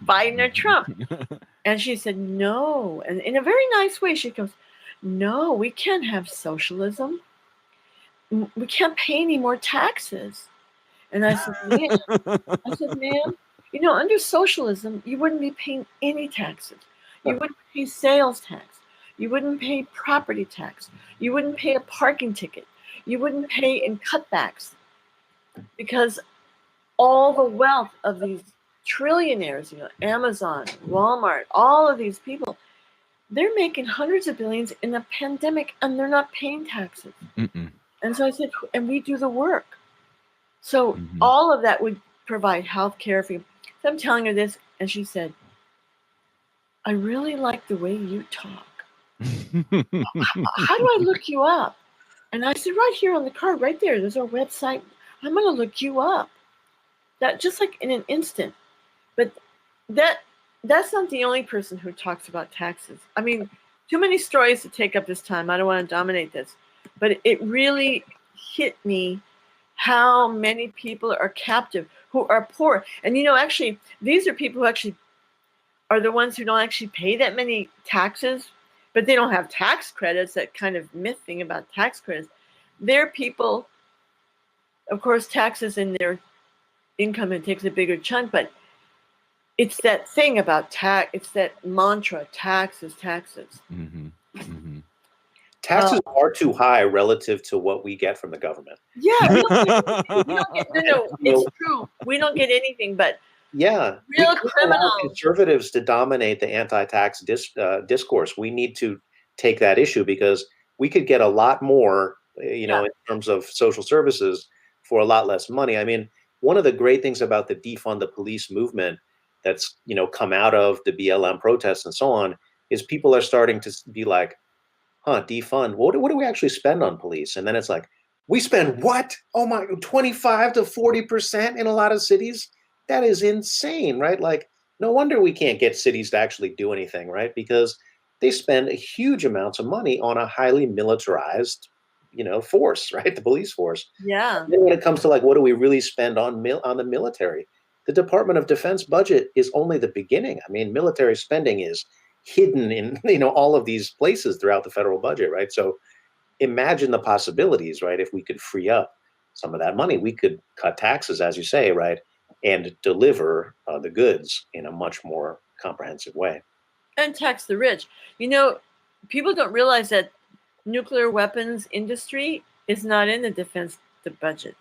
Biden or Trump. And she said, no. And in a very nice way, she goes, no, we can't have socialism. We can't pay any more taxes. And I said, ma'am, under socialism, you wouldn't be paying any taxes. You wouldn't pay sales tax. You wouldn't pay property tax. You wouldn't pay a parking ticket. You wouldn't pay in cutbacks, because all the wealth of these trillionaires, Amazon, Walmart, all of these people, they're making hundreds of billions in a pandemic and they're not paying taxes. And so I said, and we do the work. So all of that would provide health care for you. So I'm telling her this, and she said, I really like the way you talk. How do I look you up? And I said, right here on the card, right there, there's our website. I'm going to look you up. That just like in an instant. But that's not the only person who talks about taxes. I mean, too many stories to take up this time. I don't want to dominate this. But it really hit me how many people are captive, who are poor. And, actually, these are people who actually are the ones who don't actually pay that many taxes, but they don't have tax credits, that kind of myth thing about tax credits. They're people, of course, taxes in their income, it takes a bigger chunk, but it's that thing about tax. It's that mantra, taxes. Taxes are too high relative to what we get from the government. Yeah, we don't get, no, it's true. We don't get anything, but real criminals. Conservatives to dominate the anti-tax discourse. We need to take that issue, because we could get a lot more, in terms of social services for a lot less money. I mean, one of the great things about the defund the police movement that's come out of the BLM protests and so on is people are starting to be like, defund. What do we actually spend on police? And then it's like, we spend what? Oh my, 25 to 40% in a lot of cities. That is insane, right? Like, no wonder we can't get cities to actually do anything, right? Because they spend a huge amounts of money on a highly militarized, force, right? The police force. Yeah. And then when it comes to like, what do we really spend on the military? The Department of Defense budget is only the beginning. I mean, military spending is hidden in all of these places throughout the federal budget, right? So imagine the possibilities, right? If we could free up some of that money, we could cut taxes, as you say, right, and deliver the goods in a much more comprehensive way. And tax the rich. People don't realize that nuclear weapons industry is not in the defense budget.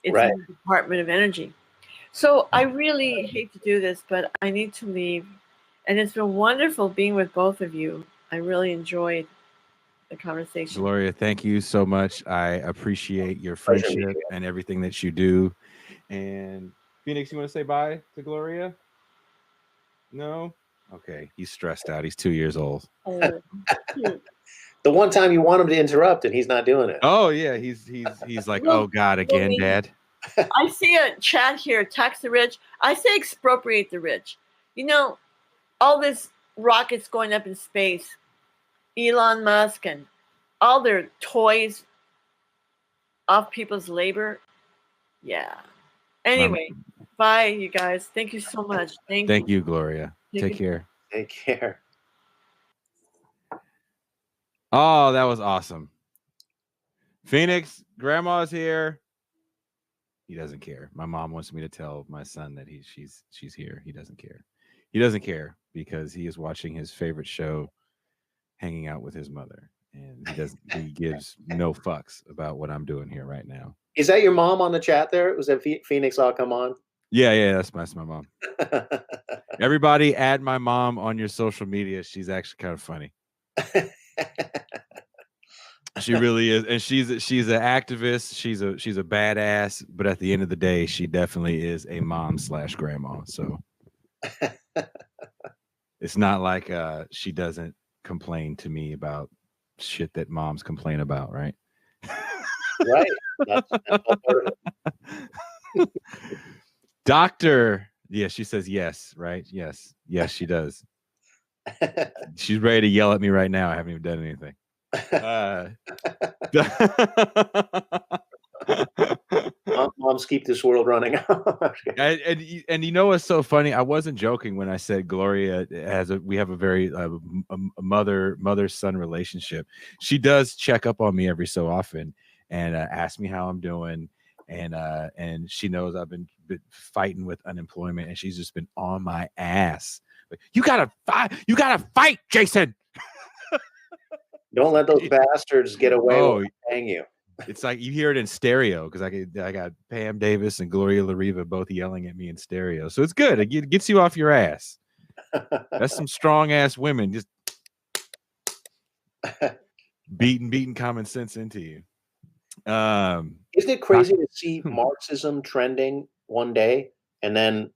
It's right. in the Department of Energy. So I really hate to do this, but I need to leave. And it's been wonderful being with both of you. I really enjoyed the conversation. Gloria, thank you so much. I appreciate your friendship and everything that you do. And Phoenix, you want to say bye to Gloria? No? Okay. He's stressed out. He's 2 years old. The one time you want him to interrupt and he's not doing it. Oh yeah. He's like, oh God, again, Dad. I see a chat here, tax the rich. I say expropriate the rich. All this rockets going up in space, Elon Musk and all their toys off people's labor. Yeah. Anyway, bye, you guys. Thank you so much. Thank you, Gloria. Take care. Take care. Oh, that was awesome. Phoenix, Grandma's here. He doesn't care. My mom wants me to tell my son that she's here. He doesn't care. He doesn't care because he is watching his favorite show, hanging out with his mother, and he gives no fucks about what I'm doing here right now. Is that your mom on the chat there? Was that Phoenix? I'll come on. Yeah, that's my mom. Everybody add my mom on your social media. She's actually kind of funny. She really is, and she's an activist. She's a badass, but at the end of the day, she definitely is a mom / grandma. So it's not like she doesn't complain to me about shit that moms complain about, right? Right. That's all part of it. Doctor, yeah, she says yes, right? Yes, she does. She's ready to yell at me right now. I haven't even done anything. Moms keep this world running. and you know what's so funny? I wasn't joking when I said Gloria we have a very a mother-son relationship. She does check up on me every so often and ask me how I'm doing, and she knows I've been fighting with unemployment, and she's just been on my ass. Like, you gotta fight, Jason. Don't let those bastards get away with paying you. It's like you hear it in stereo because I got Pam Davis and Gloria La Riva both yelling at me in stereo. So it's good. It gets you off your ass. That's some strong ass women just beating common sense into you. Isn't it crazy to see Marxism trending one day and then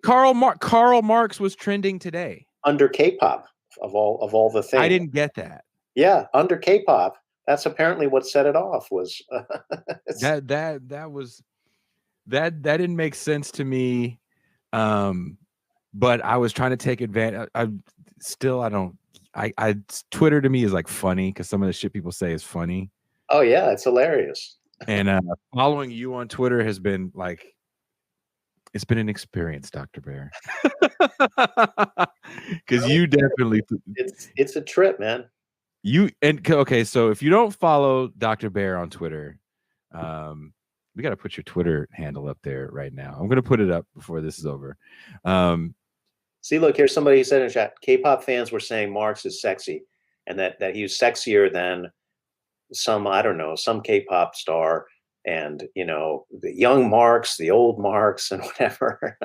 Karl Marx was trending today under K-pop of all the things. I didn't get that. Yeah, under K-pop. That's apparently what set it off. Was that didn't make sense to me. But I was trying to take advantage. Twitter to me is like funny because some of the shit people say is funny. Oh yeah, it's hilarious. And following you on Twitter has been like, it's been an experience, Dr. Bair. Because you definitely, it's a trip, man. So if you don't follow Dr. Bair on Twitter, we got to put your Twitter handle up there right now. I'm going to put it up before this is over. See, look, here's somebody who said in chat, K-pop fans were saying Marx is sexy and that he was sexier than some K-pop star and, the young Marx, the old Marx and whatever.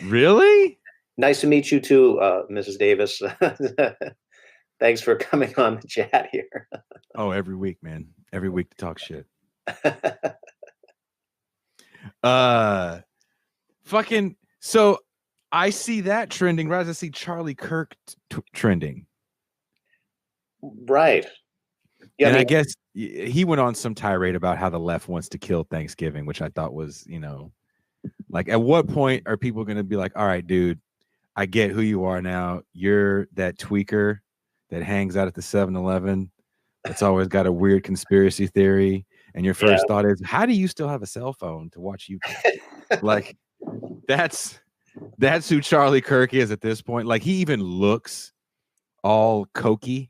Really? Nice to meet you too, Mrs. Davis. Thanks for coming on the chat here. Oh, every week, man. Every week to talk shit. So I see that trending, right as I see Charlie Kirk trending. Right. Yeah, and I guess he went on some tirade about how the left wants to kill Thanksgiving, which I thought was, like, at what point are people going to be like, all right, dude, I get who you are now. You're that tweaker that hangs out at the 7-Eleven. That's always got a weird conspiracy theory. And your first thought is, how do you still have a cell phone to watch YouTube? Like, that's who Charlie Kirk is at this point. Like, he even looks all cokey.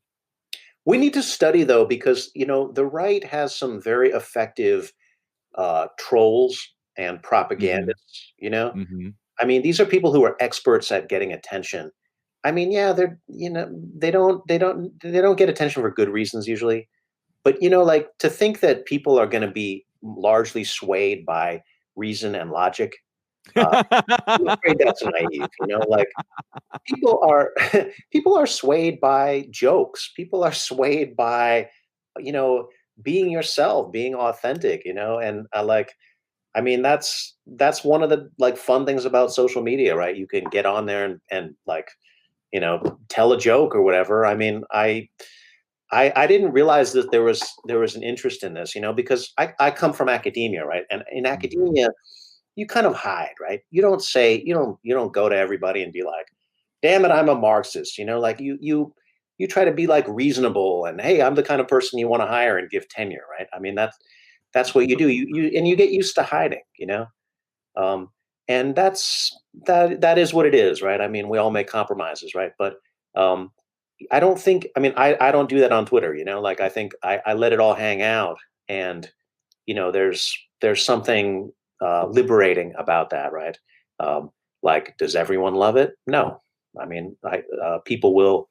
We need to study, though, because, the right has some very effective trolls and propagandists, Mm-hmm. I mean, these are people who are experts at getting attention. I mean, yeah, they don't get attention for good reasons usually. But, like, to think that people are going to be largely swayed by reason and logic, I'm afraid that's naive. Like, people are swayed by jokes. People are swayed by, being yourself, being authentic. And I mean, that's one of the like fun things about social media, right? You can get on there and like, tell a joke or whatever. I mean, I didn't realize that there was an interest in this, because I come from academia, right? And in academia, you kind of hide, right? You don't go to everybody and be like, damn it, I'm a Marxist, like you try to be like reasonable and, hey, I'm the kind of person you want to hire and give tenure, right? I mean, that's what you do. You get used to hiding, and that is what it is, right? I mean, we all make compromises, right? But I don't think, I don't do that on Twitter, like, I think I let it all hang out, and there's something liberating about that, right? Like, does everyone love it? No. I mean, people will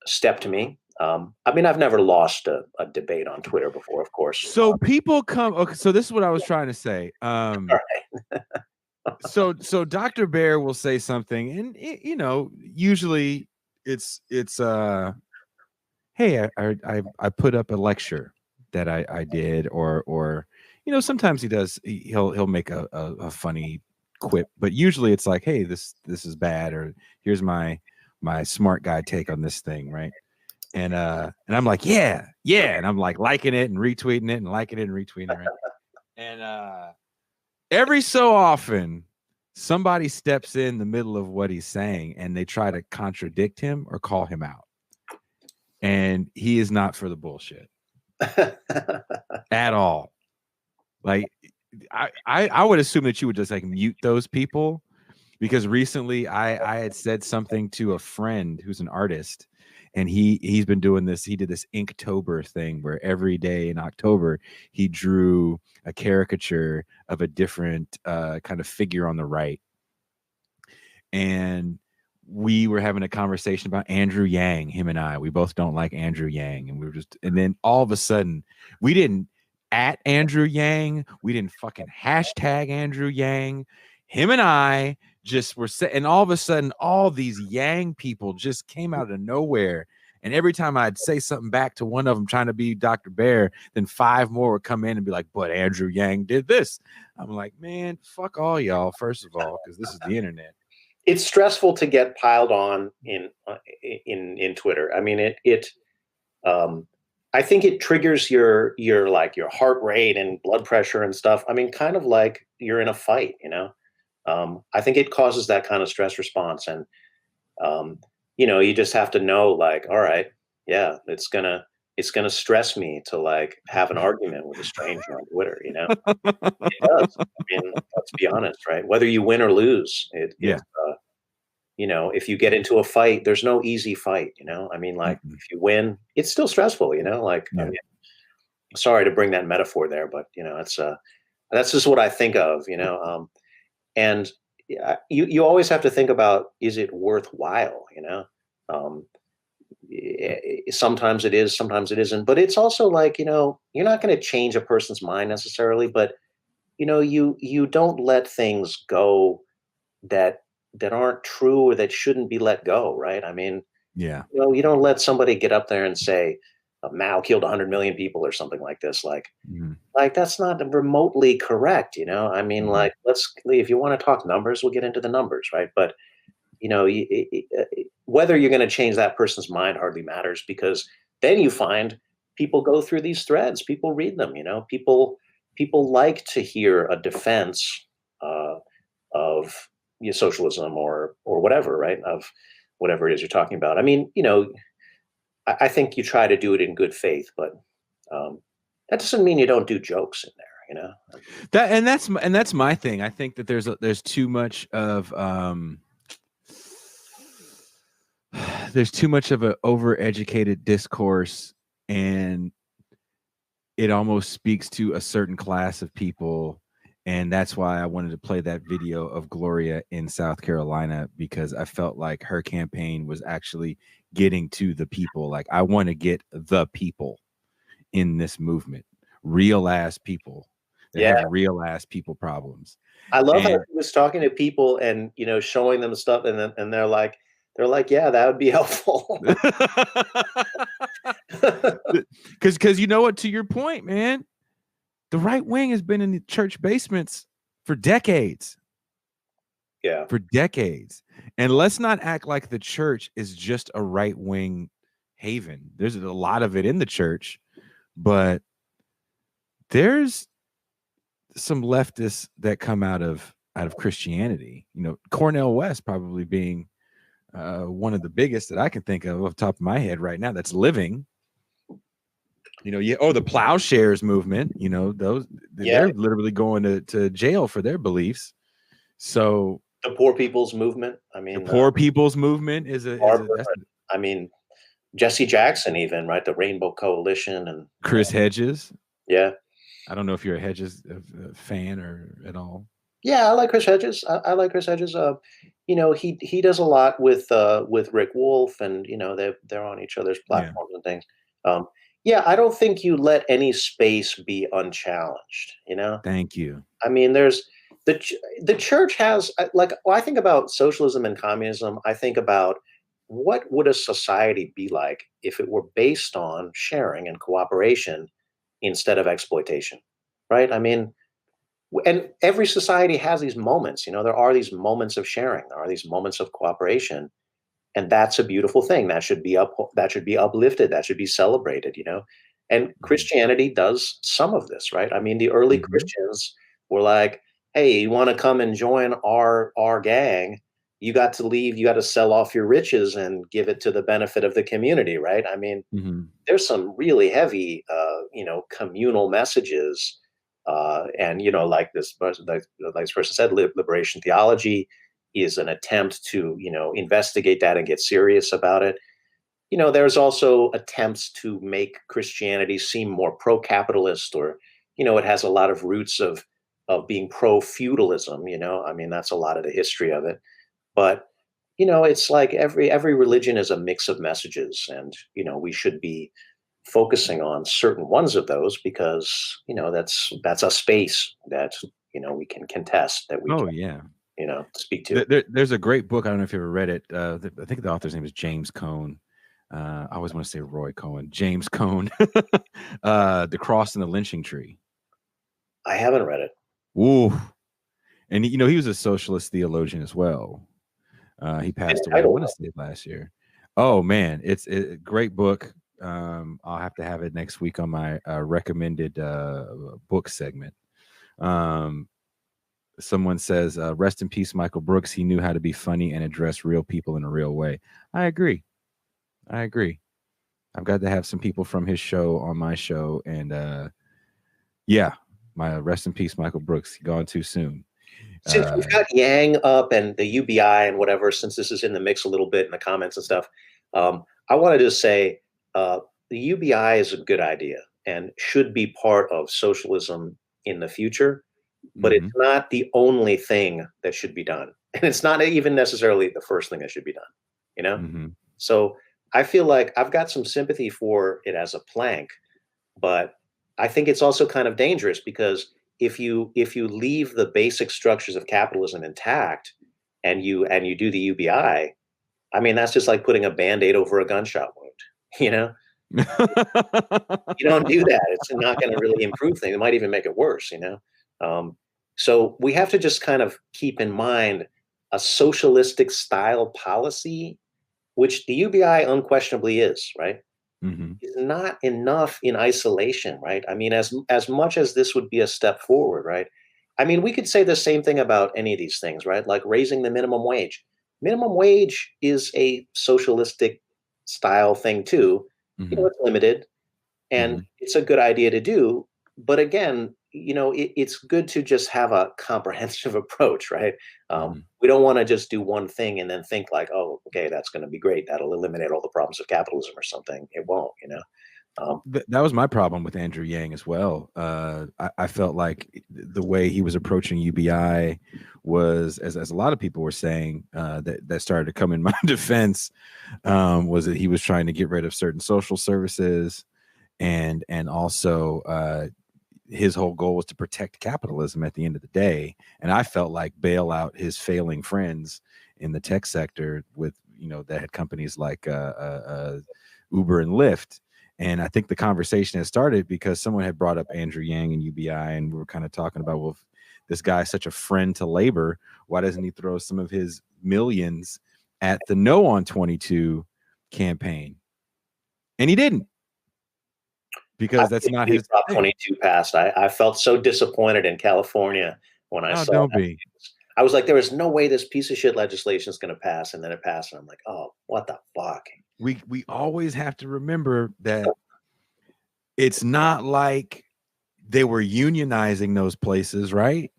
step to me. I've never lost a debate on Twitter before, of course. So people come. Okay, so this is what I was trying to say. All right. So Dr. Bair will say something, and usually it's hey, I put up a lecture that I did, or sometimes he'll make a funny quip, but usually it's like, hey, this is bad, or here's my smart guy take on this thing, right? And I'm like, yeah, and I'm like liking it and retweeting it and liking it and retweeting it, right? And every so often somebody steps in the middle of what he's saying and they try to contradict him or call him out, and he is not for the bullshit at all. Like, I would assume that you would just like mute those people, because recently I had said something to a friend who's an artist, and he's been doing this. He did this Inktober thing where every day in October he drew a caricature of a different kind of figure on the right. And we were having a conversation about Andrew Yang. Him and I, we both don't like Andrew Yang, and then all of a sudden we didn't at Andrew Yang. We didn't fucking hashtag Andrew Yang. Him and I just were set, and all of a sudden, all these Yang people just came out of nowhere. And every time I'd say something back to one of them, trying to be Dr. Bair, then 5 more would come in and be like, "But Andrew Yang did this." I'm like, man, fuck all y'all. First of all, because this is the internet. It's stressful to get piled on in Twitter. I mean, I think it triggers your heart rate and blood pressure and stuff. I mean, kind of like you're in a fight, I think it causes that kind of stress response. And, you just have to know, like, all right, yeah, it's gonna stress me to like have an argument with a stranger on Twitter, It does. I mean, let's be honest, right? Whether you win or lose, if you get into a fight, there's no easy fight, I mean, like, if you win, it's still stressful, like, I mean, sorry to bring that metaphor there, but that's just what I think of, and you always have to think about, is it worthwhile? Sometimes it is, sometimes it isn't, but it's also like, you're not going to change a person's mind necessarily, but you don't let things go that aren't true or that shouldn't be let go, right? I mean, yeah, you don't let somebody get up there and say, Mao killed 100 million people or something like this. Mhm. Like that's not remotely correct, you know. I mean, Mhm. like, if you want to talk numbers, we'll get into the numbers, right? But you know, whether you're going to change that person's mind hardly matters, because then you find people go through these threads, people read them, you know, people like to hear a defense of socialism or whatever, right? Of whatever it is you're talking about. I mean, you know, I think you try to do it in good faith, but um, that doesn't mean you don't do jokes in there, you know. That's my thing. I think that there's too much of there's too much of an overeducated discourse, and it almost speaks to a certain class of people. And that's why I wanted to play that video of Gloria in South Carolina, because I felt like her campaign was actually getting to the people. Like, I want to get the people in this movement, real ass people that have real ass people problems. I love how he was talking to people and, you know, showing them stuff, and they're like, yeah, that would be helpful. Because you know what, to your point, man, the right wing has been in the church basements for decades. Yeah. For decades. And let's not act like the church is just a right wing haven. There's a lot of it in the church, but there's some leftists that come out of Christianity. You know, Cornel West probably being one of the biggest that I can think of off the top of my head right now that's living. You know, the plowshares movement, you know, they're literally going to jail for their beliefs. So the poor people's movement, I mean, the poor people's movement I mean, Jesse Jackson, even, right? The Rainbow Coalition and Chris Hedges. Yeah. I don't know if you're a Hedges fan or at all. Yeah, I like Chris Hedges. I like Chris Hedges. You know, he does a lot with Rick Wolf, and you know, they're on each other's platforms and things. Yeah, I don't think you let any space be unchallenged, you know? Thank you. I mean, there's the church has, like, when I think about socialism and communism, I think about what would a society be like if it were based on sharing and cooperation instead of exploitation, right? I mean, and every society has these moments, you know, there are these moments of sharing, there are these moments of cooperation. And that's a beautiful thing. That should be uplifted. That should be celebrated, you know. And Christianity does some of this, right? I mean, the early Christians were like, "Hey, you want to come and join our gang? You got to leave. You got to sell off your riches and give it to the benefit of the community," right? I mean, there's some really heavy, you know, communal messages, and you know, like this person said, liberation theology is an attempt to, you know, investigate that and get serious about it. You know, there's also attempts to make Christianity seem more pro-capitalist, or, you know, it has a lot of roots of being pro-feudalism, you know. I mean, that's a lot of the history of it. But, you know, it's like every religion is a mix of messages, and, you know, we should be focusing on certain ones of those because, you know, that's a space that, you know, we can contest, that we can, you know, speak to. There's a great book. I don't know if you ever read it. I think the author's name is James Cone. I always want to say Roy Cohen. James Cone. The Cross and the Lynching Tree. I haven't read it. Ooh. And, you know, he was a socialist theologian as well. He passed away, I want to say, last year. Oh, man. It's a great book. I'll have to have it next week on my recommended book segment. Someone says, rest in peace, Michael Brooks. He knew how to be funny and address real people in a real way. I agree. I've got to have some people from his show on my show. And yeah, my rest in peace, Michael Brooks. Gone too soon. Since we've got Yang up and the UBI and whatever, since this is in the mix a little bit in the comments and stuff, I wanted to say the UBI is a good idea and should be part of socialism in the future. But it's not the only thing that should be done. And it's not even necessarily the first thing that should be done, you know? So I feel like I've got some sympathy for it as a plank, but I think it's also kind of dangerous because if you leave the basic structures of capitalism intact and you do the UBI, I mean, that's just like putting a Band-Aid over a gunshot wound, you know? You don't do that. It's not going to really improve things. It might even make it worse, So we have to just kind of keep in mind a socialistic style policy, which the UBI unquestionably is, right? Mm-hmm. Is not enough in isolation, right? I mean, as much as this would be a step forward, right? I mean, we could say the same thing about any of these things, right? Like raising the minimum wage. Minimum wage is a socialistic style thing too. Mm-hmm. It's limited and Mm-hmm. it's a good idea to do. But again, it's good to just have a comprehensive approach, right? We don't want to just do one thing and then think like, oh, okay, that's going to be great. That'll eliminate all the problems of capitalism or something. It won't, That was my problem with Andrew Yang as well. I felt like the way he was approaching UBI was, as a lot of people were saying, that started to come in my defense, was that he was trying to get rid of certain social services, and also his whole goal was to protect capitalism at the end of the day. And I felt like bail out his failing friends in the tech sector with, that had companies like Uber and Lyft. And I think the conversation had started because someone had brought up Andrew Yang and UBI, and we were kind of talking about, well, if this guy's such a friend to labor, why doesn't he throw some of his millions at the No on 22 campaign? And he didn't. Because that's not his Prop 22 passed. I felt so disappointed in California when I saw that. I was like, there is no way this piece of shit legislation is going to pass. And then it passed. And I'm like, oh, what the fuck? We always have to remember that it's not like they were unionizing those places, right?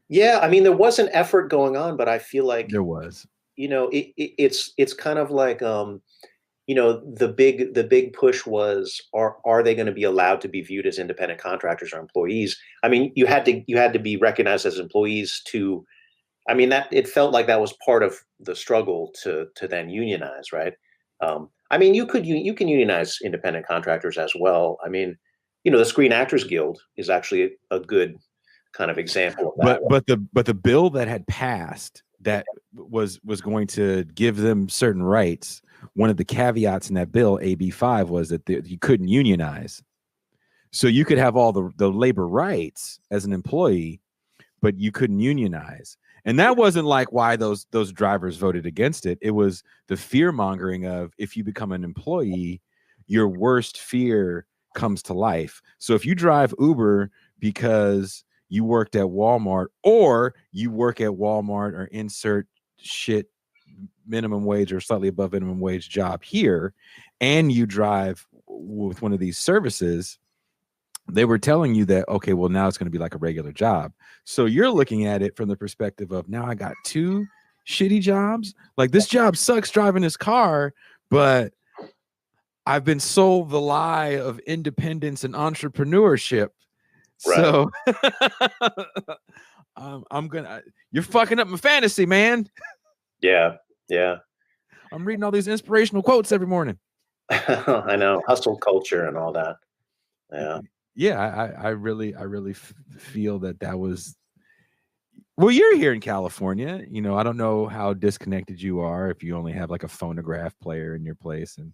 Yeah, I mean, there was an effort going on, but I feel like there was. It's kind of like the big push was, are they going to be allowed to be viewed as independent contractors or employees? I mean, you had to be recognized as employees to, I mean, that it felt like that was part of the struggle to then unionize, right? I mean, you can unionize independent contractors as well. I mean, the Screen Actors Guild is actually a good kind of example of that. But the bill that had passed that was going to give them certain rights, one of the caveats in that bill, AB 5, was that you couldn't unionize. So you could have all the labor rights as an employee, but you couldn't unionize. And that wasn't like why those drivers voted against it. It was the fear mongering of, if you become an employee, your worst fear comes to life. So if you drive Uber because you worked at Walmart, or you work at Walmart, or insert shit minimum wage or slightly above minimum wage job here, and you drive with one of these services, they were telling you that, okay, well, now it's going to be like a regular job. So you're looking at it from the perspective of, now I got two shitty jobs. Like, this job sucks driving this car, but I've been sold the lie of independence and entrepreneurship. Right. So you're fucking up my fantasy, man. Yeah. I'm reading all these inspirational quotes every morning. I know, hustle culture and all that. Yeah, I really feel that was. Well, you're here in California. I don't know how disconnected you are, if you only have like a phonograph player in your place. And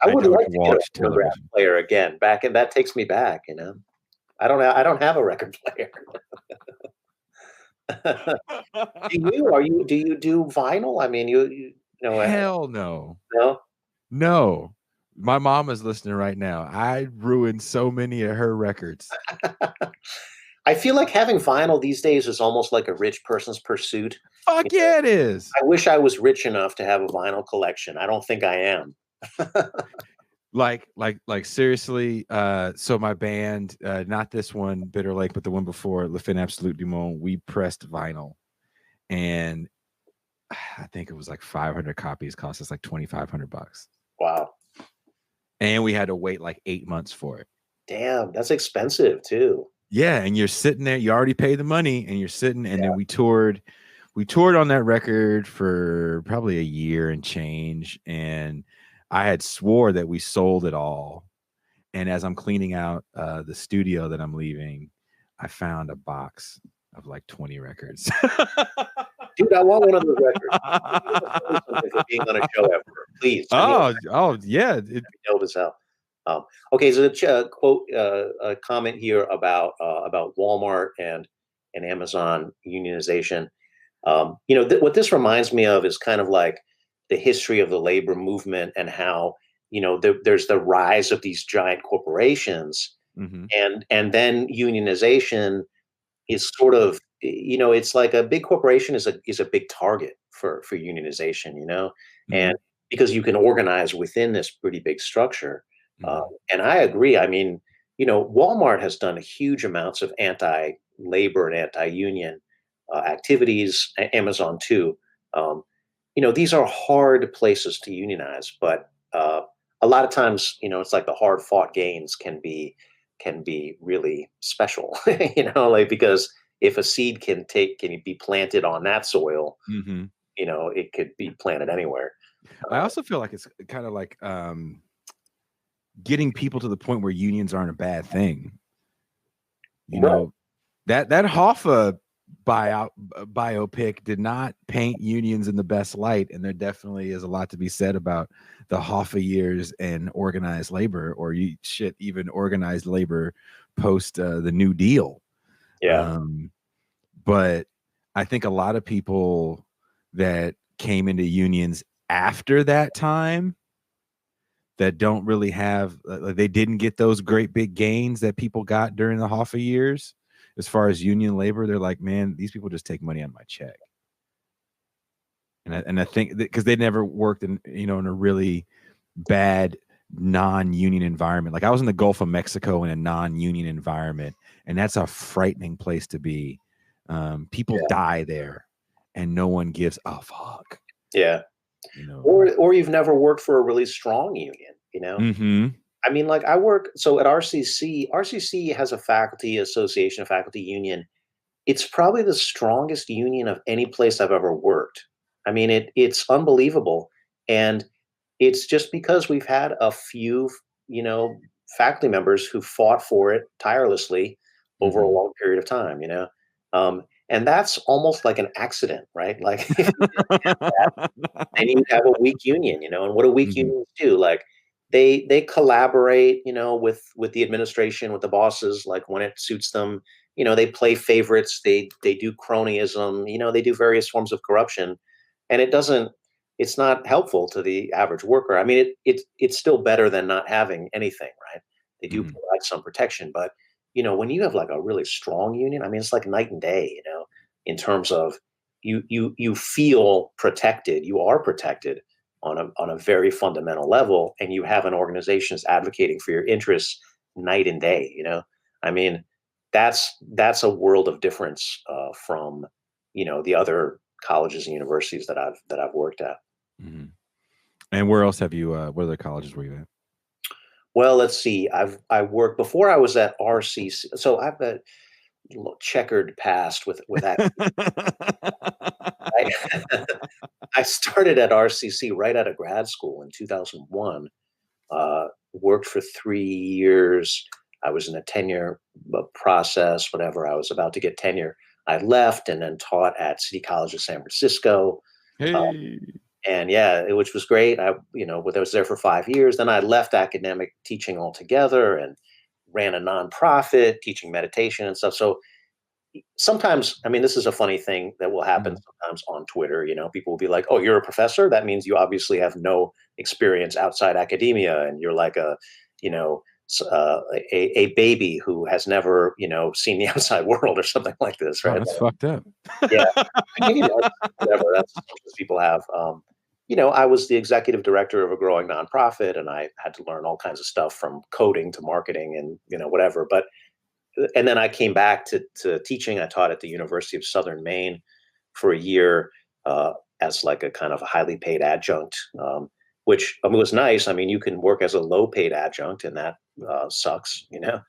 I would like to get a phonograph player again. That takes me back. I don't have a record player. Do you do vinyl? I mean, you know. Hell no. No. My mom is listening right now. I ruined so many of her records. I feel like having vinyl these days is almost like a rich person's pursuit. Fuck yeah, it is. I wish I was rich enough to have a vinyl collection. I don't think I am. Like seriously. So my band, not this one, Bitter Lake, but the one before, Le Fin Absolute du Monde, we pressed vinyl, and I think it was like 500 copies, cost us like $2,500. Wow. And we had to wait like 8 months for it. Damn, that's expensive too. Yeah, and you're sitting there, you already paid the money, and you're sitting, and then we toured on that record for probably a year and change, and I had swore that we sold it all. And as I'm cleaning out the studio that I'm leaving, I found a box of like 20 records. Dude, I want one of those records. Something for being on a show ever. Please. Yeah. Dope as hell. Okay, so a quote, a comment here about Walmart and Amazon unionization. What this reminds me of is kind of like the history of the labor movement and how there's the rise of these giant corporations, and then unionization is sort of it's like a big corporation is a big target for unionization, and because you can organize within this pretty big structure. And I agree. I mean, Walmart has done huge amounts of anti-labor and anti-union activities. Amazon too. These are hard places to unionize, but a lot of times, it's like the hard-fought gains can be really special. Like because if a seed can be planted on that soil, it could be planted anywhere. I also feel like it's kind of like getting people to the point where unions aren't a bad thing. That Hoffa biopic did not paint unions in the best light, and there definitely is a lot to be said about the Hoffa years and organized labor, or even organized labor post the New Deal. Yeah. But I think a lot of people that came into unions after that time that don't really have, they didn't get those great big gains that people got during the Hoffa years. As far as union labor, they're like, man, these people just take money on my check. And I think because they never worked in a really bad non-union environment. Like I was in the Gulf of Mexico in a non-union environment, and that's a frightening place to be. People die there, and no one gives a fuck. Yeah. Or you've never worked for a really strong union. I mean, like at RCC. RCC has a faculty association, a faculty union. It's probably the strongest union of any place I've ever worked. I mean, it's unbelievable. And it's just because we've had a few, faculty members who fought for it tirelessly over a long period of time, and that's almost like an accident, right? Like if you didn't have that, then you have a weak union, and what do weak unions do? Like they collaborate, with the administration, with the bosses, like when it suits them, they play favorites, they do cronyism, they do various forms of corruption, and it's not helpful to the average worker. I mean, it's still better than not having anything, right? They do provide some protection, but when you have like a really strong union, I mean, it's like night and day, in terms of you feel protected, you are protected on a very fundamental level, and you have an organization that's advocating for your interests night and day. I mean, that's a world of difference from the other colleges and universities that I've worked at. And where else have you? What other colleges were you at? Well, let's see. I worked before I was at RCC, so I've got a little checkered past with that. I started at RCC right out of grad school in 2001. Worked for 3 years. I was in a tenure process, whatever. I was about to get tenure. I left and then taught at City College of San Francisco. Hey. And which was great. I was there for 5 years. Then I left academic teaching altogether and ran a nonprofit teaching meditation and stuff. So sometimes, I mean, this is a funny thing that will happen sometimes on Twitter. People will be like, "Oh, you're a professor? That means you obviously have no experience outside academia, and you're like a baby who has never, seen the outside world or something like this," right? Oh, that's fucked up. Yeah, whatever. That's what people have. I was the executive director of a growing nonprofit, and I had to learn all kinds of stuff from coding to marketing and whatever. And then I came back to teaching. I taught at the University of Southern Maine for a year as like a kind of a highly paid adjunct, which was nice. I mean, you can work as a low paid adjunct, and that sucks, Yeah.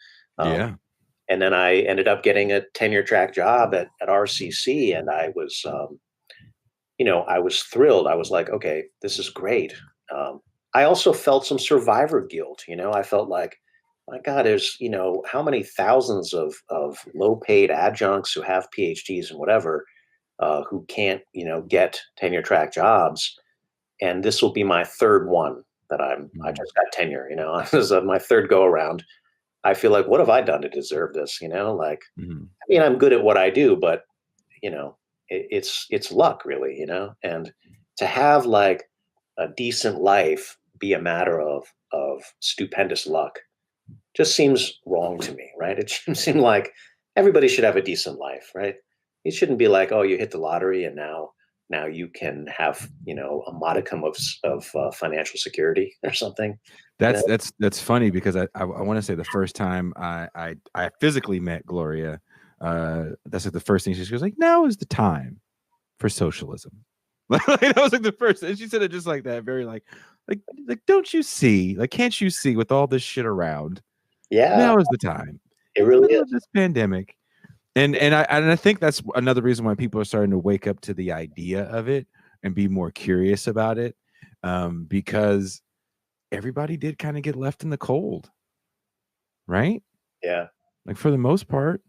And then I ended up getting a tenure track job at RCC, and I was, I was thrilled. I was like, okay, this is great. I also felt some survivor guilt. I felt like, my God, there's, how many thousands of low paid adjuncts who have PhDs and whatever, who can't, get tenure track jobs. And this will be my third one that I just got tenure, This is my third go around. I feel like, what have I done to deserve this? Like, I mean, I'm good at what I do, but it's luck really, and to have like a decent life be a matter of stupendous luck just seems wrong to me, right? It should seem like everybody should have a decent life, right? It shouldn't be like, oh, you hit the lottery and now you can have, a modicum of financial security or something. That's funny because I want to say the first time I physically met Gloria, that's like the first thing she was like, now is the time for socialism. That was like the first, and she said it just like that, very like don't you see, like can't you see with all this shit around? Yeah, now is the time. It really is. This pandemic, and I think that's another reason why people are starting to wake up to the idea of it and be more curious about it, because everybody did kind of get left in the cold, right? Yeah, like for the most part.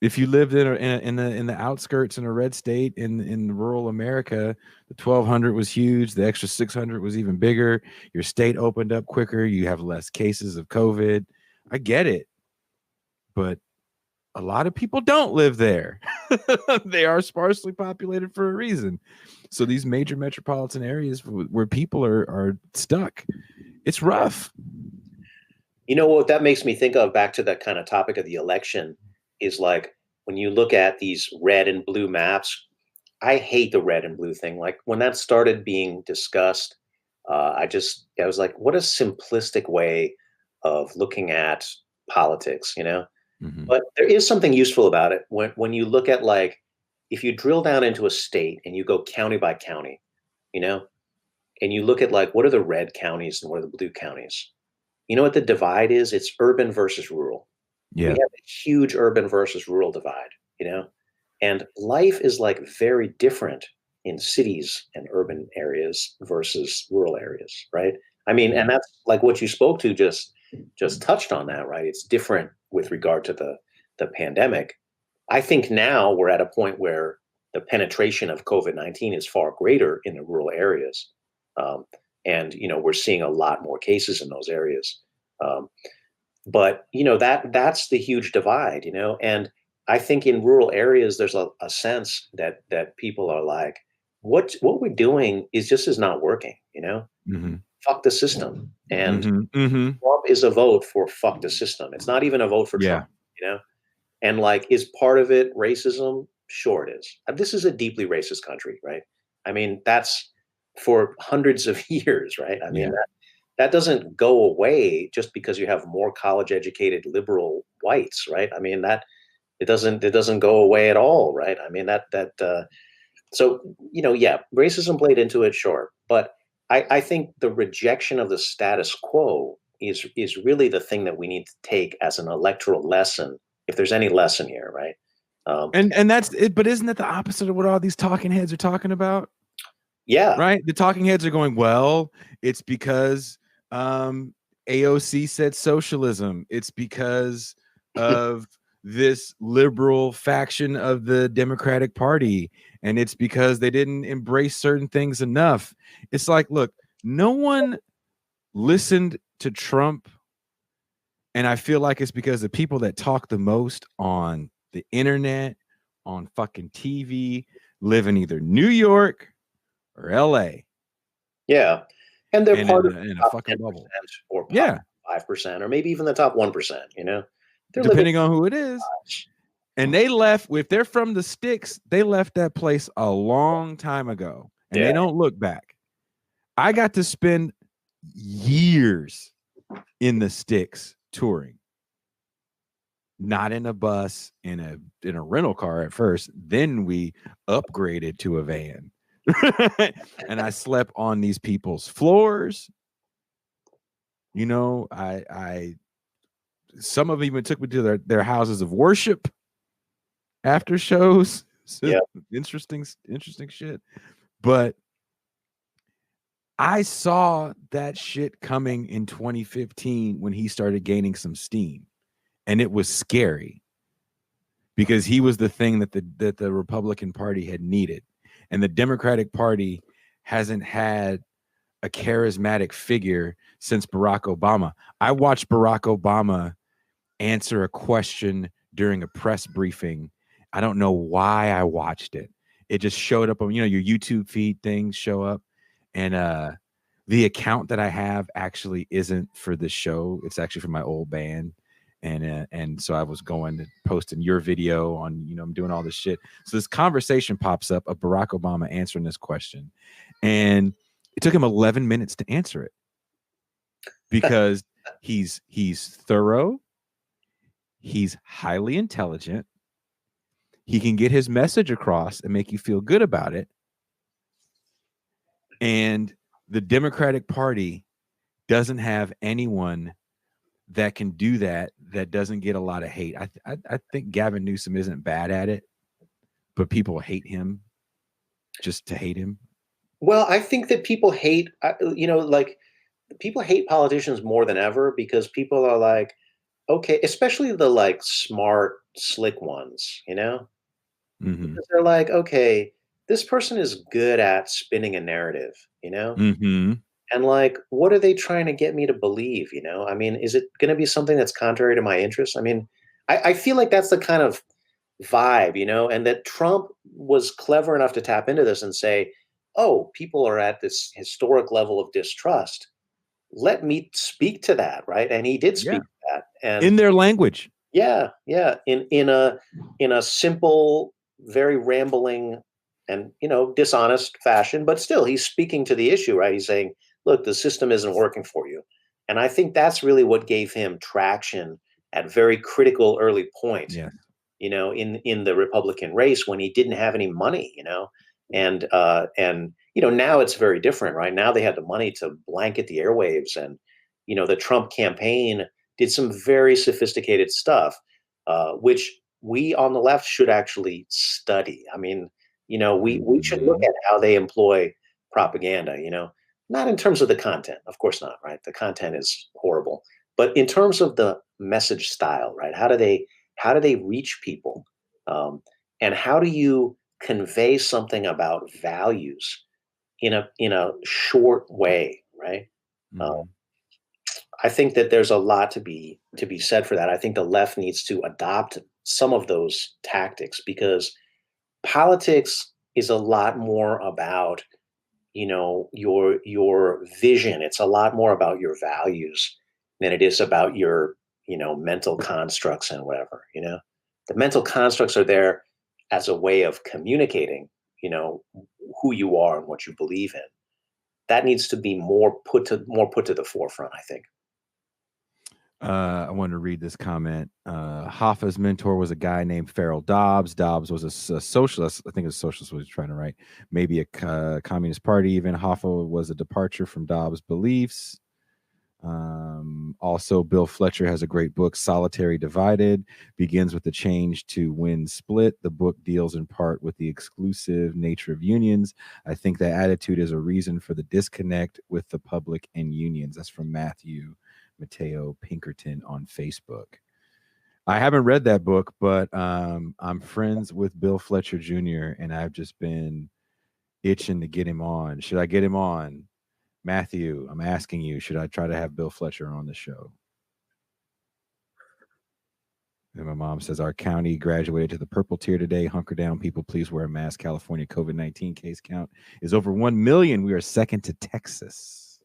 If you lived in the outskirts in a red state in rural America, the 1,200 was huge. The extra 600 was even bigger. Your state opened up quicker. You have less cases of COVID. I get it, but a lot of people don't live there. They are sparsely populated for a reason. So these major metropolitan areas where people are stuck, it's rough. You know what that makes me think of, back to that kind of topic of the election, is like when you look at these red and blue maps. I hate the red and blue thing. Like when that started being discussed, I was like, what a simplistic way of looking at politics, But there is something useful about it when you look at, like, if you drill down into a state and you go county by county, and you look at like, what are the red counties and what are the blue counties? You know what the divide is? It's urban versus rural. Yeah. We have a huge urban versus rural divide, and life is like very different in cities and urban areas versus rural areas, right? I mean, and that's like what you spoke to, just touched on that, right? It's different with regard to the pandemic. I think now we're at a point where the penetration of COVID-19 is far greater in the rural areas. And, we're seeing a lot more cases in those areas. But that's the huge divide, and I think in rural areas there's a sense that people are like, what we're doing is not working, Fuck the system. And Trump is a vote for fuck the system. It's not even a vote for Trump, and like, is part of it racism? Sure it is. This is a deeply racist country, right? I mean, that's for hundreds of years, right? I mean, that doesn't go away just because you have more college educated liberal whites, right? I mean, that it doesn't go away at all, right? I mean, so, racism played into it, sure. But I think the rejection of the status quo is really the thing that we need to take as an electoral lesson, if there's any lesson here, right? And that's it. But isn't that the opposite of what all these talking heads are talking about? Yeah. Right. The talking heads are going, well, it's because AOC said socialism. It's because of this liberal faction of the Democratic Party. And it's because they didn't embrace certain things enough. It's like, look, no one listened to Trump. And I feel like it's because the people that talk the most on the internet, on fucking TV, live in either New York or LA. Yeah. And they're part of in a fucking bubble. Or 5%, or maybe even the top 1%, depending on who it is. And they left, if they're from the sticks, they left that place a long time ago. And they don't look back. I got to spend years in the sticks touring. Not in a bus, in a rental car at first. Then we upgraded to a van. And I slept on these people's floors. I some of them even took me to their houses of worship after shows. So interesting shit. But I saw that shit coming in 2015 when he started gaining some steam, and it was scary because he was the thing that the Republican Party had needed, and the Democratic Party hasn't had a charismatic figure since Barack Obama. I watched Barack Obama answer a question during a press briefing. I don't know why I watched it. It just showed up on, your YouTube feed, things show up. And the account that I have actually isn't for this show. It's actually for my old band. And so I was going to posting your video on, I'm doing all this shit. So this conversation pops up of Barack Obama answering this question. And it took him 11 minutes to answer it because he's thorough. He's highly intelligent. He can get his message across and make you feel good about it. And the Democratic Party doesn't have anyone that can do that doesn't get a lot of hate. I think Gavin Newsom isn't bad at it, but people hate him just to hate him. Well, I think that people hate, people hate politicians more than ever because people are like, okay, especially the like smart, slick ones, Mm-hmm. Because they're like, okay, this person is good at spinning a narrative, Mm-hmm. And like, what are they trying to get me to believe? I mean, is it going to be something that's contrary to my interests? I mean, I feel like that's the kind of vibe, and that Trump was clever enough to tap into this and say, oh, people are at this historic level of distrust. Let me speak to that, right? And he did speak to that, and in their language. Yeah. In a simple, very rambling and dishonest fashion, but still he's speaking to the issue, right? He's saying, look, the system isn't working for you. And I think that's really what gave him traction at very critical early points. Yeah. In the Republican race when he didn't have any money, and now it's very different, right? Now they had the money to blanket the airwaves, and the Trump campaign did some very sophisticated stuff, which we on the left should actually study. I mean, we should look at how they employ propaganda, not in terms of the content, of course not, right? The content is horrible, but in terms of the message style, right? How do they reach people? And how do you convey something about values in a short way, right? Mm-hmm. I think that there's a lot to be said for that. I think the left needs to adopt some of those tactics because politics is a lot more about, your vision. It's a lot more about your values than it is about your, mental constructs and whatever, The mental constructs are there as a way of communicating, who you are and what you believe in. That needs to be more put to the forefront, I think. I wanted to read this comment. Hoffa's mentor was a guy named Farrell Dobbs. Dobbs was a socialist. I think it was socialist was trying to write. Maybe a communist party. Even Hoffa was a departure from Dobbs' beliefs. Also, Bill Fletcher has a great book, Solitary Divided, begins with the change to win split. The book deals in part with the exclusive nature of unions. I think that attitude is a reason for the disconnect with the public and unions. That's from Mateo Pinkerton on Facebook. I haven't read that book, but I'm friends with Bill Fletcher Jr. and I've just been itching to get him on. Should I get him on? Matthew, I'm asking you, should I try to have Bill Fletcher on the show? And my mom says, our county graduated to the purple tier today. Hunker down, people, please wear a mask. California COVID-19 case count is over 1 million. We are second to Texas.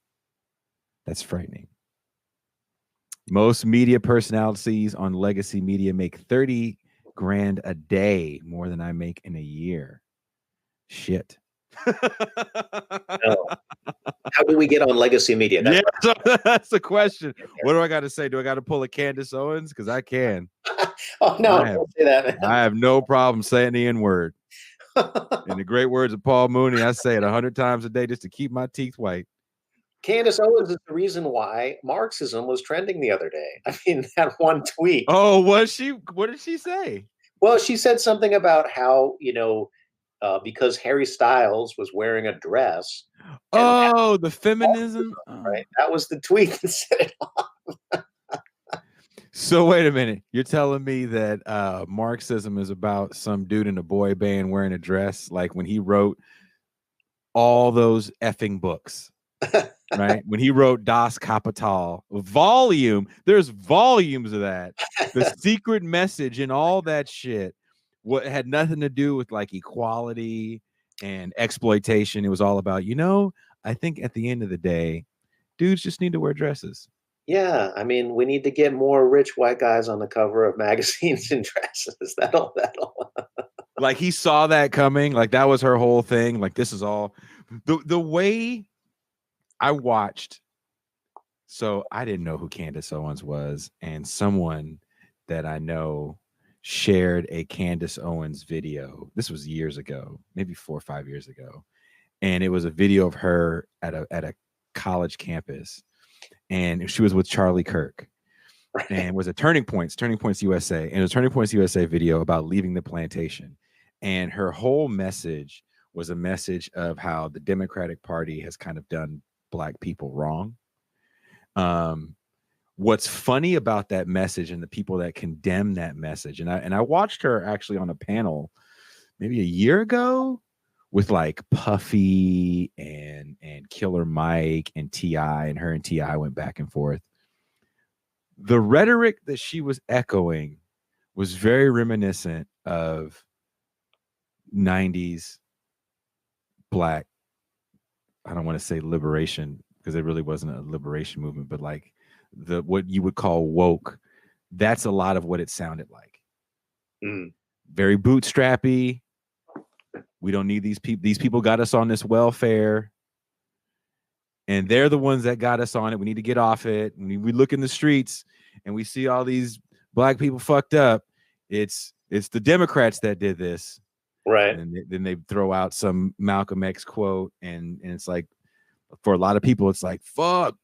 That's frightening. Most media personalities on legacy media make 30 grand a day, more than I make in a year. Shit. No. How do we get on legacy media? That's the question. What do I got to say? Do I got to pull a Candace Owens? Because I can. Oh, no, don't say that, man. I have no problem saying the N-word. In the great words of Paul Mooney, I say it 100 times a day just to keep my teeth white. Candace Owens is the reason why Marxism was trending the other day. I mean, that one tweet. Oh, was she? What did she say? Well, she said something about how, because Harry Styles was wearing a dress. Oh, the feminism. Right. That was the tweet that set it off. So wait a minute. You're telling me that Marxism is about some dude in a boy band wearing a dress, like when he wrote all those effing books, right? When he wrote Das Kapital, there's volumes of that. The secret message and all that shit, what had nothing to do with like equality and exploitation. It was all about, I think at the end of the day, dudes just need to wear dresses. Yeah, I mean, we need to get more rich white guys on the cover of magazines in dresses. That'll. Like he saw that coming. Like that was her whole thing. Like this is all the way I watched. So I didn't know who Candace Owens was, and someone that I know shared a Candace Owens video. This was years ago, maybe 4 or 5 years ago, and it was a video of her at a college campus. And she was with Charlie Kirk, and it was a Turning Points USA, and it was Turning Points USA video about leaving the plantation. And her whole message was a message of how the Democratic Party has kind of done Black people wrong. What's funny about that message and the people that condemn that message, and I watched her actually on a panel maybe a year ago with like Puffy and Killer Mike and T.I., and her and T.I. went back and forth. The rhetoric that she was echoing was very reminiscent of 90s Black, I don't want to say liberation, because it really wasn't a liberation movement, but like what you would call woke. That's a lot of what it sounded like. Very bootstrappy. We don't need these people. These people got us on this welfare, and they're the ones that got us on it. We need to get off it. When we look in the streets and we see all these Black people fucked up, it's the Democrats that did this, right? And then they throw out some Malcolm X quote, and it's like, for a lot of people, it's like, fuck.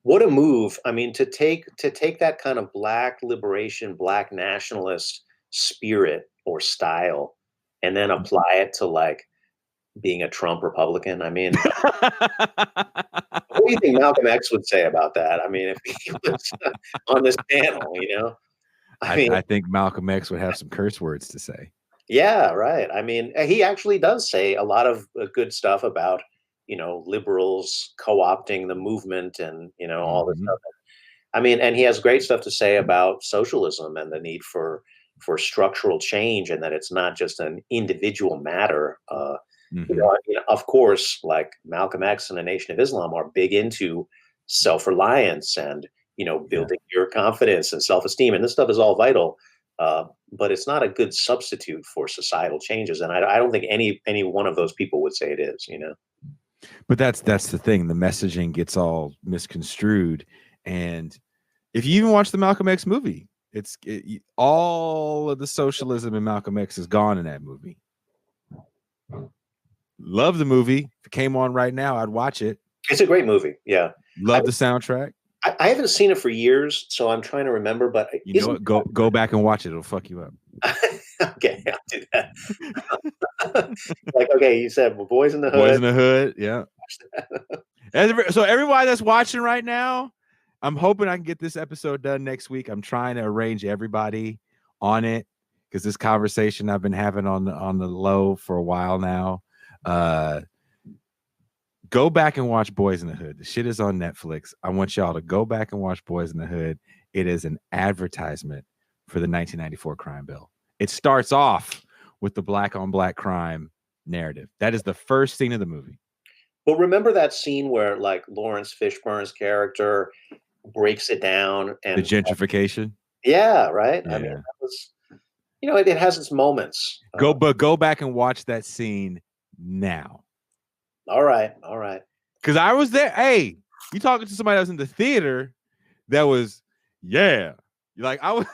What a move! I mean, to take that kind of Black liberation, Black nationalist spirit or style, and then apply it to like being a Trump Republican. I mean, what do you think Malcolm X would say about that? I mean, if he was on this panel, I think Malcolm X would have some curse words to say. Yeah, right. I mean, he actually does say a lot of good stuff about, liberals co-opting the movement and, all this stuff. I mean, and he has great stuff to say about socialism and the need for structural change, and that it's not just an individual matter. Of course, like Malcolm X and the Nation of Islam are big into self-reliance and, building your confidence and self-esteem. And this stuff is all vital. But it's not a good substitute for societal changes. And I don't think any one of those people would say it is, But that's the thing. The messaging gets all misconstrued. And if you even watch the Malcolm X movie, all of the socialism in Malcolm X is gone in that movie. Love the movie. If it came on right now, I'd watch it. It's a great movie. Yeah. Love the soundtrack. I haven't seen it for years, so I'm trying to remember, but you know what? Go back and watch it. It'll fuck you up. Okay, I'll do that. Like, okay, you said Boys in the Hood. Boys in the Hood, yeah. So everybody that's watching right now, I'm hoping I can get this episode done next week. I'm trying to arrange everybody on it, because this conversation I've been having on the low for a while now. Go back and watch Boys in the Hood. The shit is on Netflix. I want y'all to go back and watch Boys in the Hood. It is an advertisement for the 1994 crime bill. It starts off with the Black on Black crime narrative. That is the first scene of the movie. Well, remember that scene where like Lawrence Fishburne's character breaks it down and the gentrification? Yeah, right. Yeah. I mean, that was, it has its moments. Go back and watch that scene now. All right. Because I was there. Hey, you talking to somebody that was in the theater that was, yeah. Like I was,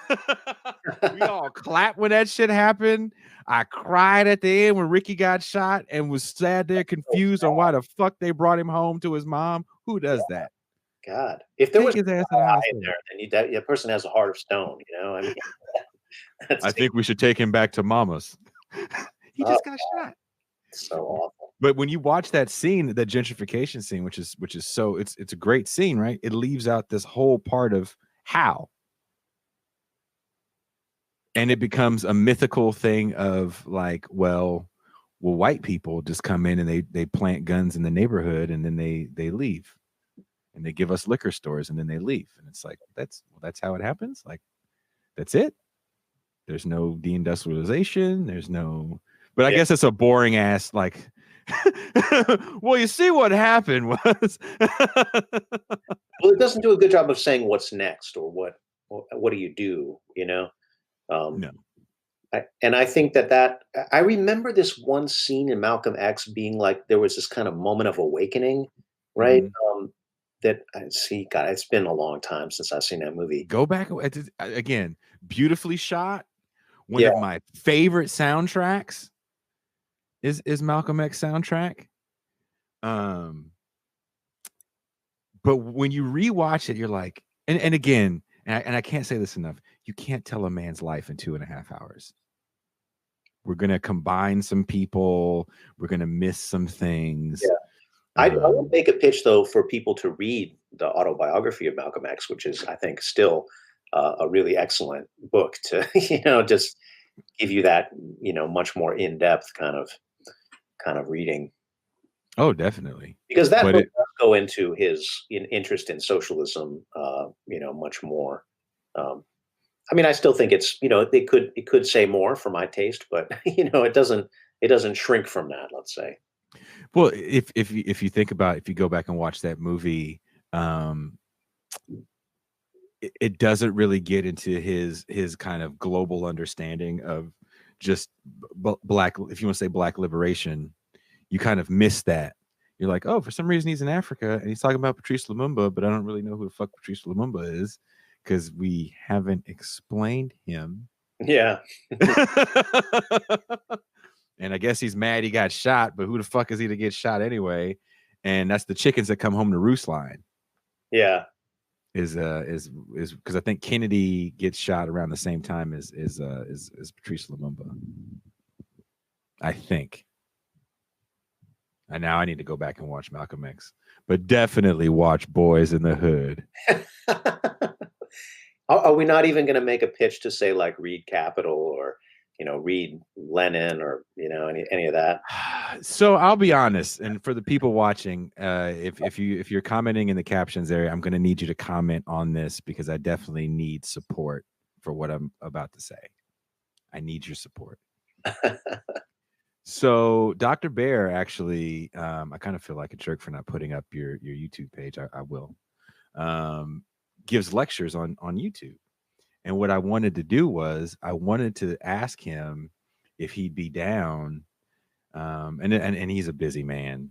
we all clapped when that shit happened. I cried at the end when Ricky got shot and was sad there, confused on why the fuck they brought him home to his mom. Who does that? God, if there was his ass in there, then that person has a heart of stone. I mean, I think we should take him back to mama's. He just got shot. So awful. But when you watch that scene, that gentrification scene, which is so it's a great scene, right? It leaves out this whole part of how. And it becomes a mythical thing of like, well, white people just come in and they plant guns in the neighborhood and then they leave. And they give us liquor stores and then they leave. And it's like, that's how it happens. Like, that's it. There's no deindustrialization. There's no, but I guess it's a boring ass, like, well, you see what happened was. Well, it doesn't do a good job of saying what's next or what do you do, you know? No. I think that I remember this one scene in Malcolm X being like, there was this kind of moment of awakening, right? Mm-hmm. That I see, God, it's been a long time since I've seen that movie. Go back again, beautifully shot. One of my favorite soundtracks is Malcolm X soundtrack. But when you rewatch it, you're like, and again, and I can't say this enough, you can't tell a man's life in 2.5 hours. We're gonna combine some people, we're gonna miss some things. Yeah. I would make a pitch, though, for people to read the autobiography of Malcolm X, which is, I think, still a really excellent book to, just give you that, much more in-depth kind of reading. Oh, definitely. Because that book does go into his interest in socialism, much more. I mean, I still think it's, it could say more for my taste, but it doesn't shrink from that, let's say. Well, if you think about, if you go back and watch that movie, it doesn't really get into his kind of global understanding of just black, if you want to say black liberation, you kind of miss that. You're like, oh, for some reason he's in Africa and he's talking about Patrice Lumumba, but I don't really know who the fuck Patrice Lumumba is because we haven't explained him. Yeah. And I guess he's mad he got shot, but who the fuck is he to get shot anyway? And that's the chickens that come home to roost line. Yeah. Is because I think Kennedy gets shot around the same time as Patrice Lumumba. I think. And now I need to go back and watch Malcolm X, but definitely watch Boys in the Hood. Are we not even going to make a pitch to say like read Capital or read Lenin or any of that? So I'll be honest, and for the people watching, if you're commenting in the captions area, I'm going to need you to comment on this because I definitely need support for what I'm about to say. I need your support. So Dr. Bair actually, I kind of feel like a jerk for not putting up your YouTube page. I will. Gives lectures on YouTube. And what I wanted to do was I wanted to ask him if he'd be down. And he's a busy man,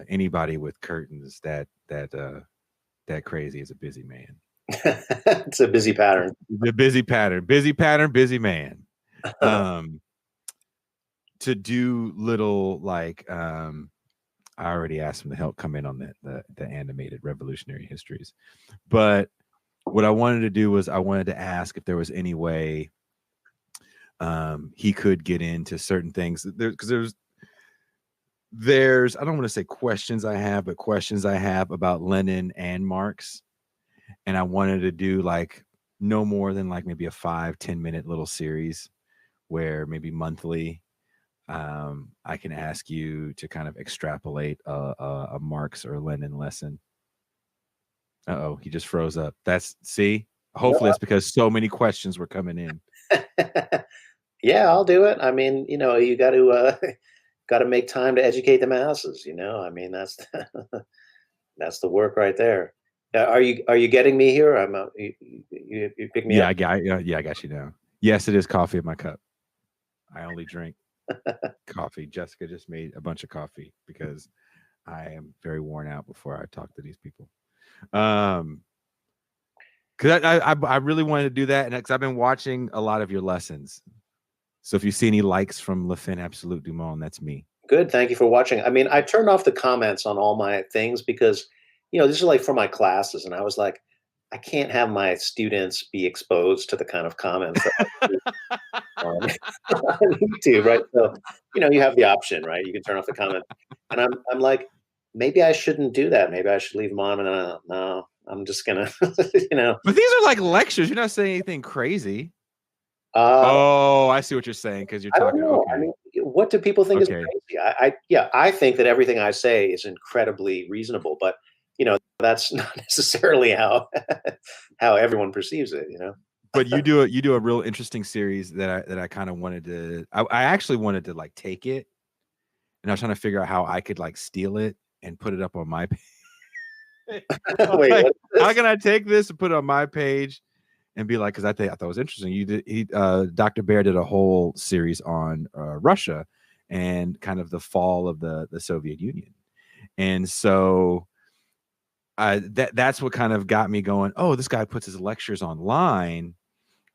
anybody with curtains that crazy is a busy man. It's a busy pattern. The busy pattern, busy man. To do little like, I already asked him to help come in on the animated revolutionary histories, but what I wanted to do was I wanted to ask if there was any way he could get into certain things because there's I don't want to say questions I have, but questions I have about Lenin and Marx, and I wanted to do like no more than like maybe a 5-10 minute little series where maybe monthly I can ask you to kind of extrapolate a Marx or Lenin lesson. Uh-oh, he just froze up. Hopefully it's because so many questions were coming in. Yeah, I'll do it. I mean, you got to make time to educate the masses. I mean, that's the work right there. Are you getting me here? You pick me up. I got you now. Yes, it is coffee in my cup. I only drink coffee. Jessica just made a bunch of coffee because I am very worn out before I talk to these people. Because I really wanted to do that, and because I've been watching a lot of your lessons. So if you see any likes from Le Fin Absolute du Monde, that's me. Good, thank you for watching. I mean, I turned off the comments on all my things because, this is like for my classes, and I was like, I can't have my students be exposed to the kind of comments that I do on exposed to the kind of comments that I do on on YouTube, right? So, you have the option, right? You can turn off the comment. And I'm like, maybe I shouldn't do that. Maybe I should leave them on. And no, I'm just gonna, But these are like lectures. You're not saying anything crazy. Uh, Oh, I see what you're saying because you're I don't talking. know. Okay. I mean, what do people think is Okay. crazy? I think that everything I say is incredibly reasonable, but that's not necessarily how how everyone perceives it. But you do a real interesting series that I kind of wanted to. I actually wanted to like take it, and I was trying to figure out how I could like steal it and put it up on my page. Wait, Like, what is this? how can I take this and put it on my page and be like, because I thought it was interesting. Dr. Bair did a whole series on Russia and kind of the fall of the Soviet Union, and so that's what kind of got me going. Oh, this guy puts his lectures online.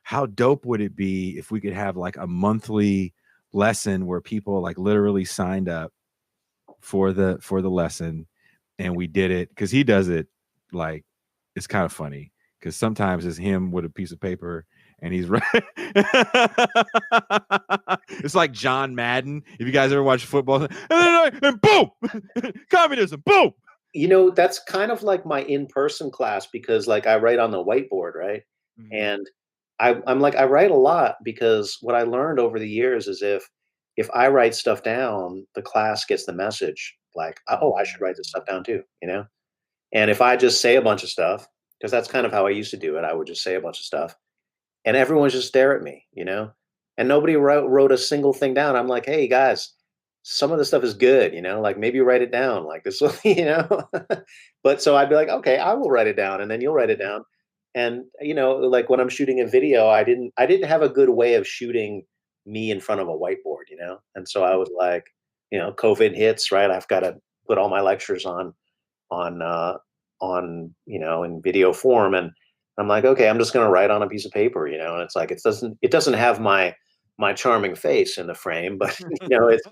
How dope would it be if we could have like a monthly lesson where people like literally signed up for the lesson, and we did it because he does it like it's kind of funny because sometimes it's him with a piece of paper and he's right. It's like John Madden. If you guys ever watch football, and boom, communism, boom. That's kind of like my in-person class because like I write on the whiteboard, right? Mhm. And I'm like, I write a lot because what I learned over the years is if I write stuff down, the class gets the message like, oh, I should write this stuff down too, And if I just say a bunch of stuff, because that's kind of how I used to do it, I would just say a bunch of stuff and everyone's just stare at me, and nobody wrote a single thing down. I'm like, hey guys, some of the stuff is good, like maybe write it down like this, But so I'd be like, okay, I will write it down and then you'll write it down. And like when I'm shooting a video, I didn't have a good way of shooting me in front of a whiteboard, And so I was like, COVID hits, right? I've got to put all my lectures on in video form, and I'm like, okay, I'm just going to write on a piece of paper, and it's like it doesn't have my charming face in the frame, but it's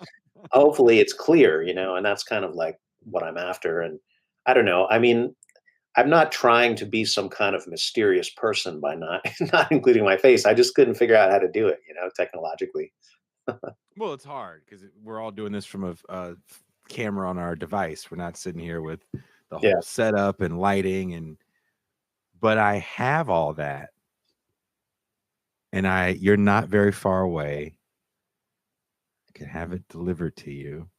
hopefully it's clear, and that's kind of like what I'm after. And I don't know. I mean, I'm not trying to be some kind of mysterious person by not not including my face. I just couldn't figure out how to do it, technologically. Well, it's hard because we're all doing this from a camera on our device. We're not sitting here with the whole setup and lighting, but I have all that, and you're not very far away. I can have it delivered to you.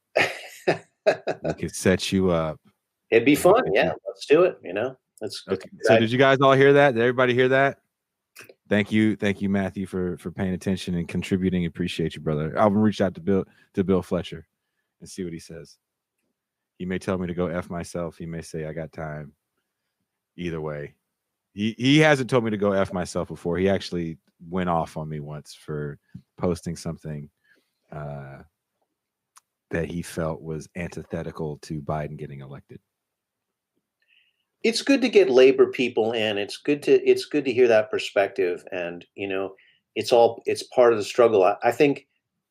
We could set you up. It'd be fun. Yeah, let's do it. That's okay. So did you guys all hear that? Did everybody hear that? Thank you, Matthew, for paying attention and contributing. Appreciate you, brother. I'll reach out to Bill Fletcher and see what he says. He may tell me to go F myself. He may say I got time. Either way, he hasn't told me to go F myself before. He actually went off on me once for posting something that he felt was antithetical to Biden getting elected. It's good to get labor people in. It's good to hear that perspective, and it's part of the struggle. I think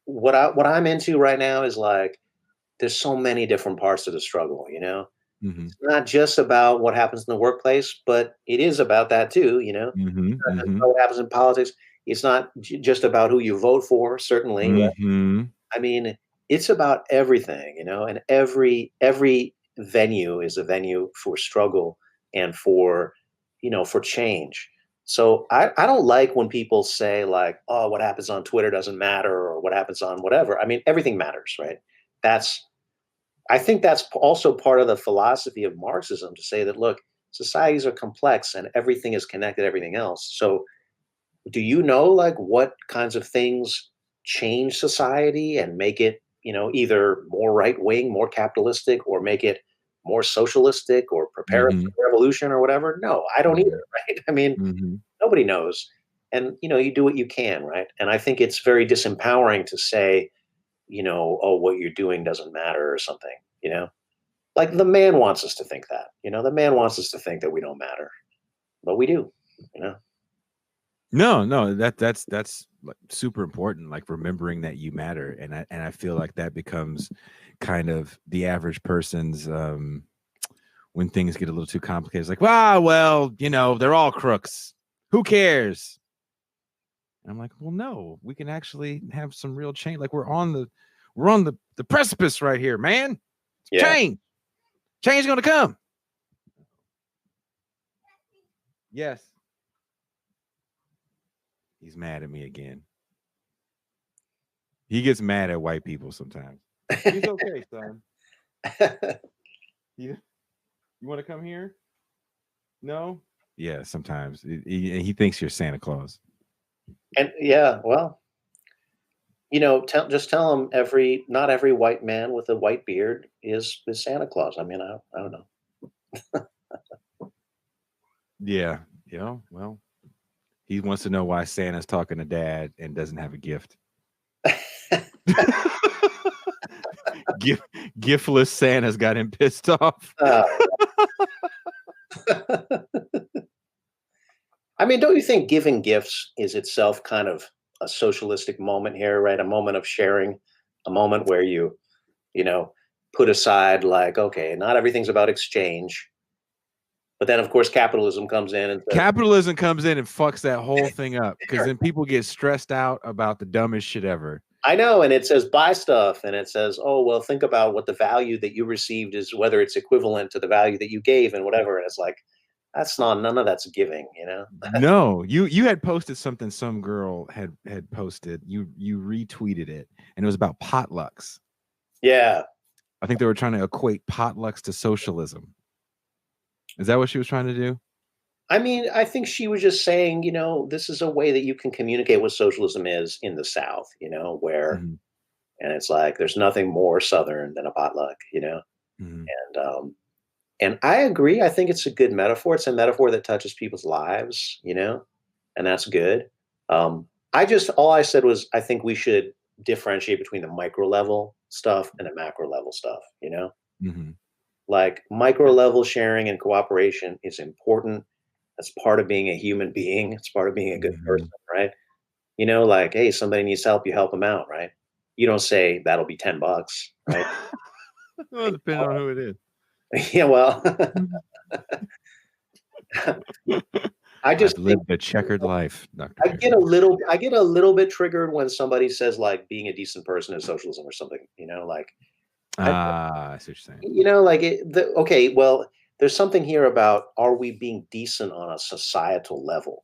what I'm into right now is like there's so many different parts of the struggle. Mm-hmm. It's not just about what happens in the workplace, but it is about that too. Mm-hmm. Mm-hmm. What happens in politics. It's not just about who you vote for. Certainly, mm-hmm. Right? I mean, it's about everything. And every venue is a venue for struggle and for change. So I don't like when people say like, oh, what happens on Twitter doesn't matter or what happens on whatever. I mean, everything matters, right? I think that's also part of the philosophy of Marxism, to say that, look, societies are complex and everything is connected to everything else. So do you know like what kinds of things change society and make it, either more right-wing, more capitalistic, or make it more socialistic, or prepare us for revolution or whatever? No, I don't either, right? I mean, nobody knows. And, you do what you can, right? And I think it's very disempowering to say, oh, what you're doing doesn't matter or something, like the man wants us to think that, the man wants us to think that we don't matter, but we do, No, that's like super important, like remembering that you matter. And I feel like that becomes kind of the average person's when things get a little too complicated. It's like, well, they're all crooks. Who cares? And I'm like, well, no, we can actually have some real change. Like we're on the precipice right here, man. Yeah. Change is going to come. Yes. He's mad at me again. He gets mad at white people sometimes. He's okay, son. You want to come here? No? Yeah, sometimes. He thinks you're Santa Claus. And yeah, well, just tell him not every white man with a white beard is Santa Claus. I mean, I don't know. Yeah, well, he wants to know why Santa's talking to Dad and doesn't have a gift. Giftless Santa's got him pissed off. I mean, don't you think giving gifts is itself kind of a socialistic moment here, right? A moment of sharing, a moment where you put aside like, okay, not everything's about exchange. But then, of course, capitalism comes in and fucks that whole thing up, because then people get stressed out about the dumbest shit ever. I know, and it says buy stuff, and it says, oh, well, think about what the value that you received is, whether it's equivalent to the value that you gave, and whatever. And it's like, none of that's giving, No, you had posted something. Some girl had posted. You retweeted it, and it was about potlucks. Yeah, I think they were trying to equate potlucks to socialism. Is that what she was trying to do? I mean, I think she was just saying, this is a way that you can communicate what socialism is in the South, where, and it's like, there's nothing more Southern than a potluck, and I agree. I think it's a good metaphor. It's a metaphor that touches people's lives, and that's good. All I said was, I think we should differentiate between the micro level stuff and the macro level stuff, Like micro level sharing and cooperation is important. That's part of being a human being. It's part of being a good person, right? Like, hey, somebody needs help, you help them out, right? You don't say that'll be $10, right? Well, depending on who it is. Yeah, well, I just lived a checkered life, Dr. I get a little bit triggered when somebody says like being a decent person is socialism or something, like. I see what you're saying. Like okay, well, there's something here about, are we being decent on a societal level?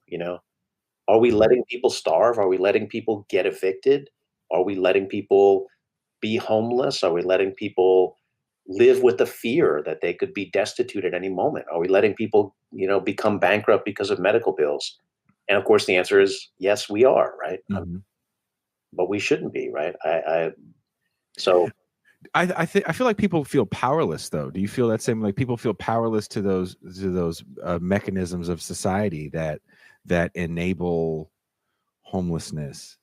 Are we letting people starve? Are we letting people get evicted? Are we letting people be homeless? Are we letting people live with the fear that they could be destitute at any moment? Are we letting people, become bankrupt because of medical bills? And of course, the answer is yes, we are, right? But we shouldn't be, right? I feel like people feel powerless, though. Do you feel that same? Like people feel powerless to those mechanisms of society that enable homelessness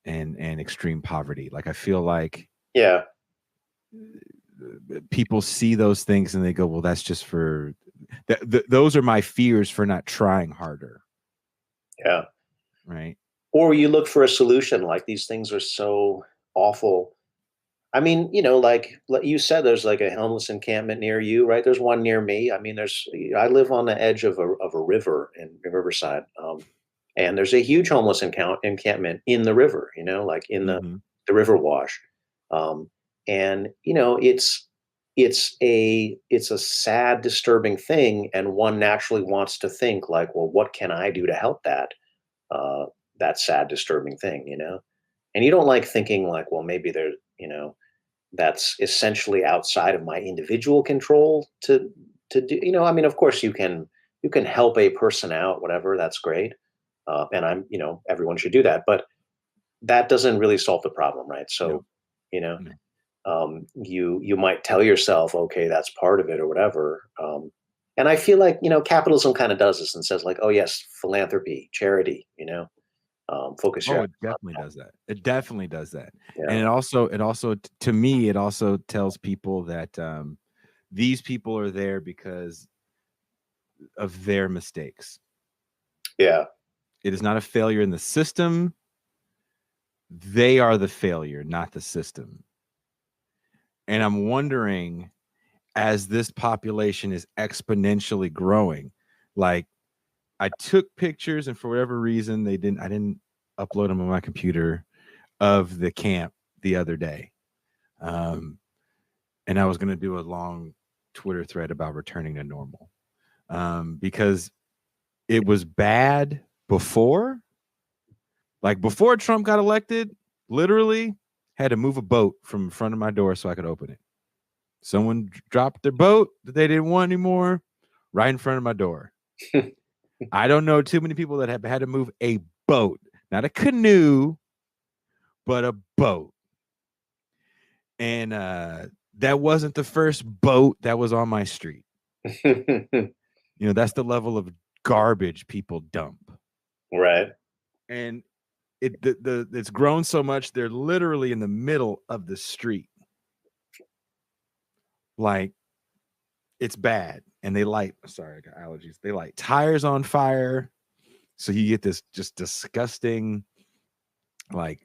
and extreme poverty. Like I feel like people see those things and they go, well, that's just for those are my fears for not trying harder. Yeah. Right. Or you look for a solution. Like these things are so awful. I mean, like you said, there's like a homeless encampment near you, right? There's one near me. I mean, I live on the edge of a river in Riverside. And there's a huge homeless encampment in the river, like in the river wash. And, it's a sad, disturbing thing. And one naturally wants to think like, well, what can I do to help that sad, disturbing thing, And you don't like thinking like, well, maybe there, that's essentially outside of my individual control to do, I mean, of course you can help a person out, whatever, that's great. And I'm, everyone should do that, but that doesn't really solve the problem. Right. So, you might tell yourself, okay, that's part of it or whatever. And I feel like, capitalism kind of does this and says like, oh yes, philanthropy, charity, focus. Oh, it definitely does that. It definitely does that. Yeah. And it also, to me, it also tells people that these people are there because of their mistakes. Yeah. It is not a failure in the system. They are the failure, not the system. And I'm wondering, as this population is exponentially growing. Like, I took pictures, and for whatever reason, I didn't upload them on my computer of the camp the other day. And I was going to do a long Twitter thread about returning to normal, because it was bad before. Like, before Trump got elected, literally had to move a boat from in front of my door so I could open it. Someone dropped their boat that they didn't want anymore right in front of my door. I don't know too many people that have had to move a boat, not a canoe, but a boat. And that wasn't the first boat that was on my street. That's the level of garbage people dump. Right. And it's grown so much, they're literally in the middle of the street. Like, it's bad. And they light, sorry, I got allergies. They light tires on fire. So you get this just disgusting, like,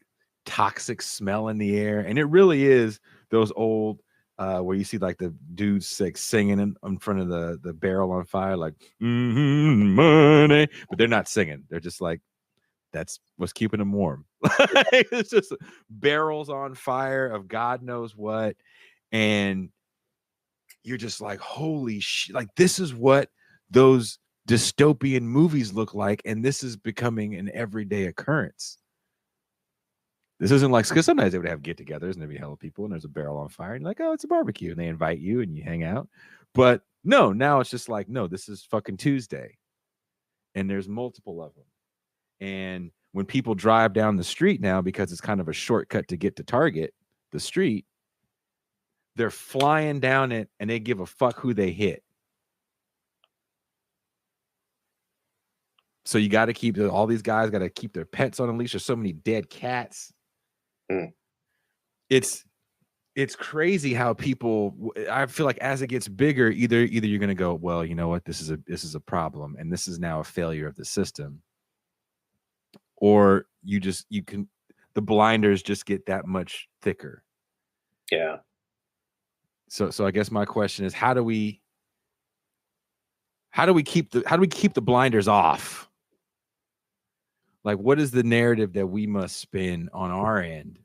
toxic smell in the air. And it really is those old, where you see like the dudes like singing in front of the barrel on fire, like, money. But they're not singing. They're just like, that's what's keeping them warm. It's just barrels on fire of God knows what. And you're just like, holy shit. Like, this is what those dystopian movies look like. And this is becoming an everyday occurrence. This isn't like, because sometimes they would have get-togethers and there'd be hella people and there's a barrel on fire and you're like, oh, it's a barbecue, and they invite you and you hang out. But no, now it's just like, no, this is fucking Tuesday, and there's multiple of them. And when people drive down the street now, because it's kind of a shortcut to get to Target, the street, they're flying down it and they give a fuck who they hit. So you got to keep all these guys got to keep their pets on a leash. There's so many dead cats. It's crazy how people, I feel like as it gets bigger, either you're going to go, well, you know what, this is a problem and this is now a failure of the system, or the blinders just get that much thicker. Yeah. So I guess my question is, how do we keep the blinders off? Like, what is the narrative that we must spin on our end?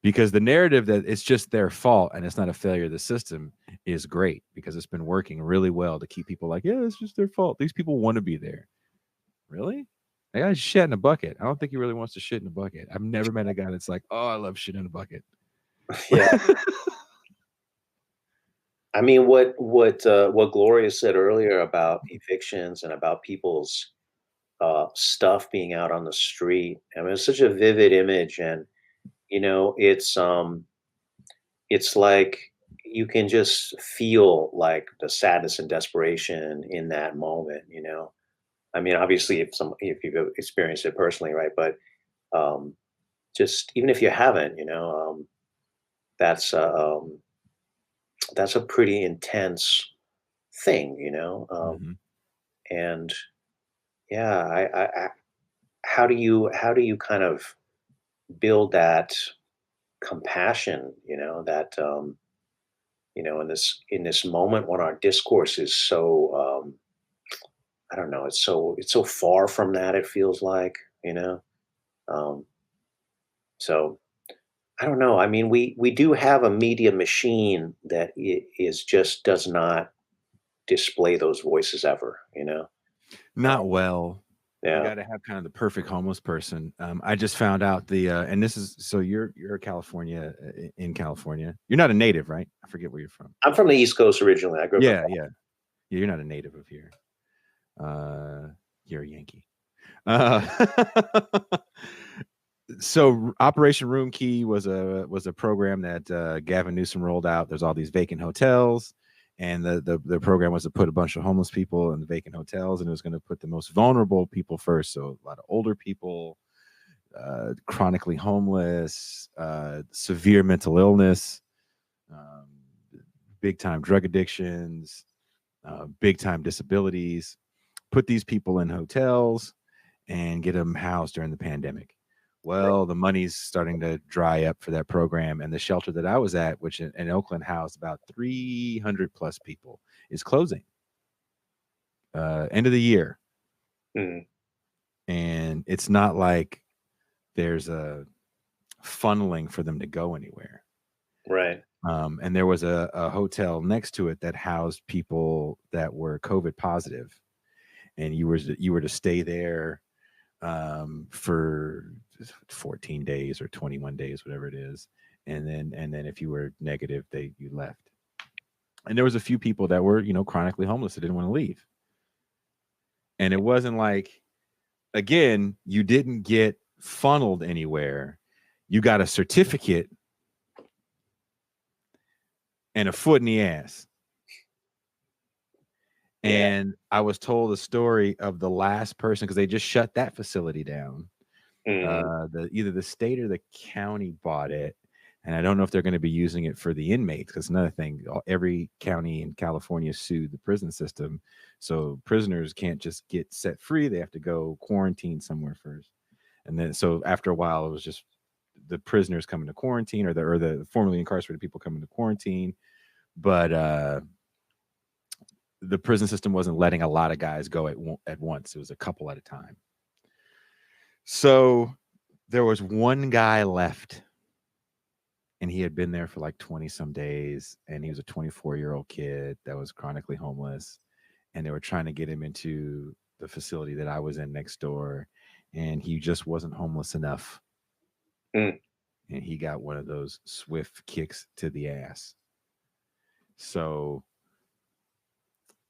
Because the narrative that it's just their fault and it's not a failure of the system is great, because it's been working really well to keep people like, yeah, it's just their fault. These people want to be there. Really? That guy's shit in a bucket. I don't think he really wants to shit in a bucket. I've never met a guy that's like, oh, I love shit in a bucket. Yeah. I mean, what Gloria said earlier about evictions and about people's stuff being out on the street. I mean, it's such a vivid image, and it's like you can just feel like the sadness and desperation in that moment. I mean, obviously, if you've experienced it personally, right? But just even if you haven't, that's a pretty intense thing, and yeah, I how do you kind of build that compassion, that in this moment when our discourse is so I don't know, it's so far from that, it feels like, so I don't know. I mean, we do have a media machine that does not display those voices ever, Not well. Yeah. You got to have kind of the perfect homeless person. I just found out and this is, so you're in California. You're not a native, right? I forget where you're from. I'm from the East Coast originally. I grew up. Yeah. You're not a native of here. You're a Yankee. So Operation Room Key was a program that Gavin Newsom rolled out. There's all these vacant hotels, and the program was to put a bunch of homeless people in the vacant hotels, and it was going to put the most vulnerable people first. So a lot of older people, chronically homeless, severe mental illness, big time drug addictions, big time disabilities. Put these people in hotels and get them housed during the pandemic. Well, the money's starting to dry up for that program, and the shelter that I was at, which in Oakland housed about 300 plus people, is closing. End of the year. And it's not like there's a funneling for them to go anywhere. Right. And there was a hotel next to it that housed people that were COVID positive, and you were to stay there for 14 days or 21 days, whatever it is, and then if you were negative, you left. And there was a few people that were chronically homeless that didn't want to leave, and it wasn't like, again, you didn't get funneled anywhere. You got a certificate and a foot in the ass. And I was told the story of the last person, because they just shut that facility down. Either the state or the county bought it, and I don't know if they're going to be using it for the inmates, because another thing, every county in California sued the prison system, so prisoners can't just get set free. They have to go quarantine somewhere first, and then so after a while, it was just the prisoners coming to quarantine, or the formerly incarcerated people coming to quarantine. But the prison system wasn't letting a lot of guys go at once. It was a couple at a time. So there was one guy left, and he had been there for like 20 some days, and he was a 24-year-old kid that was chronically homeless, and they were trying to get him into the facility that I was in next door, and he just wasn't homeless enough. And he got one of those swift kicks to the ass. So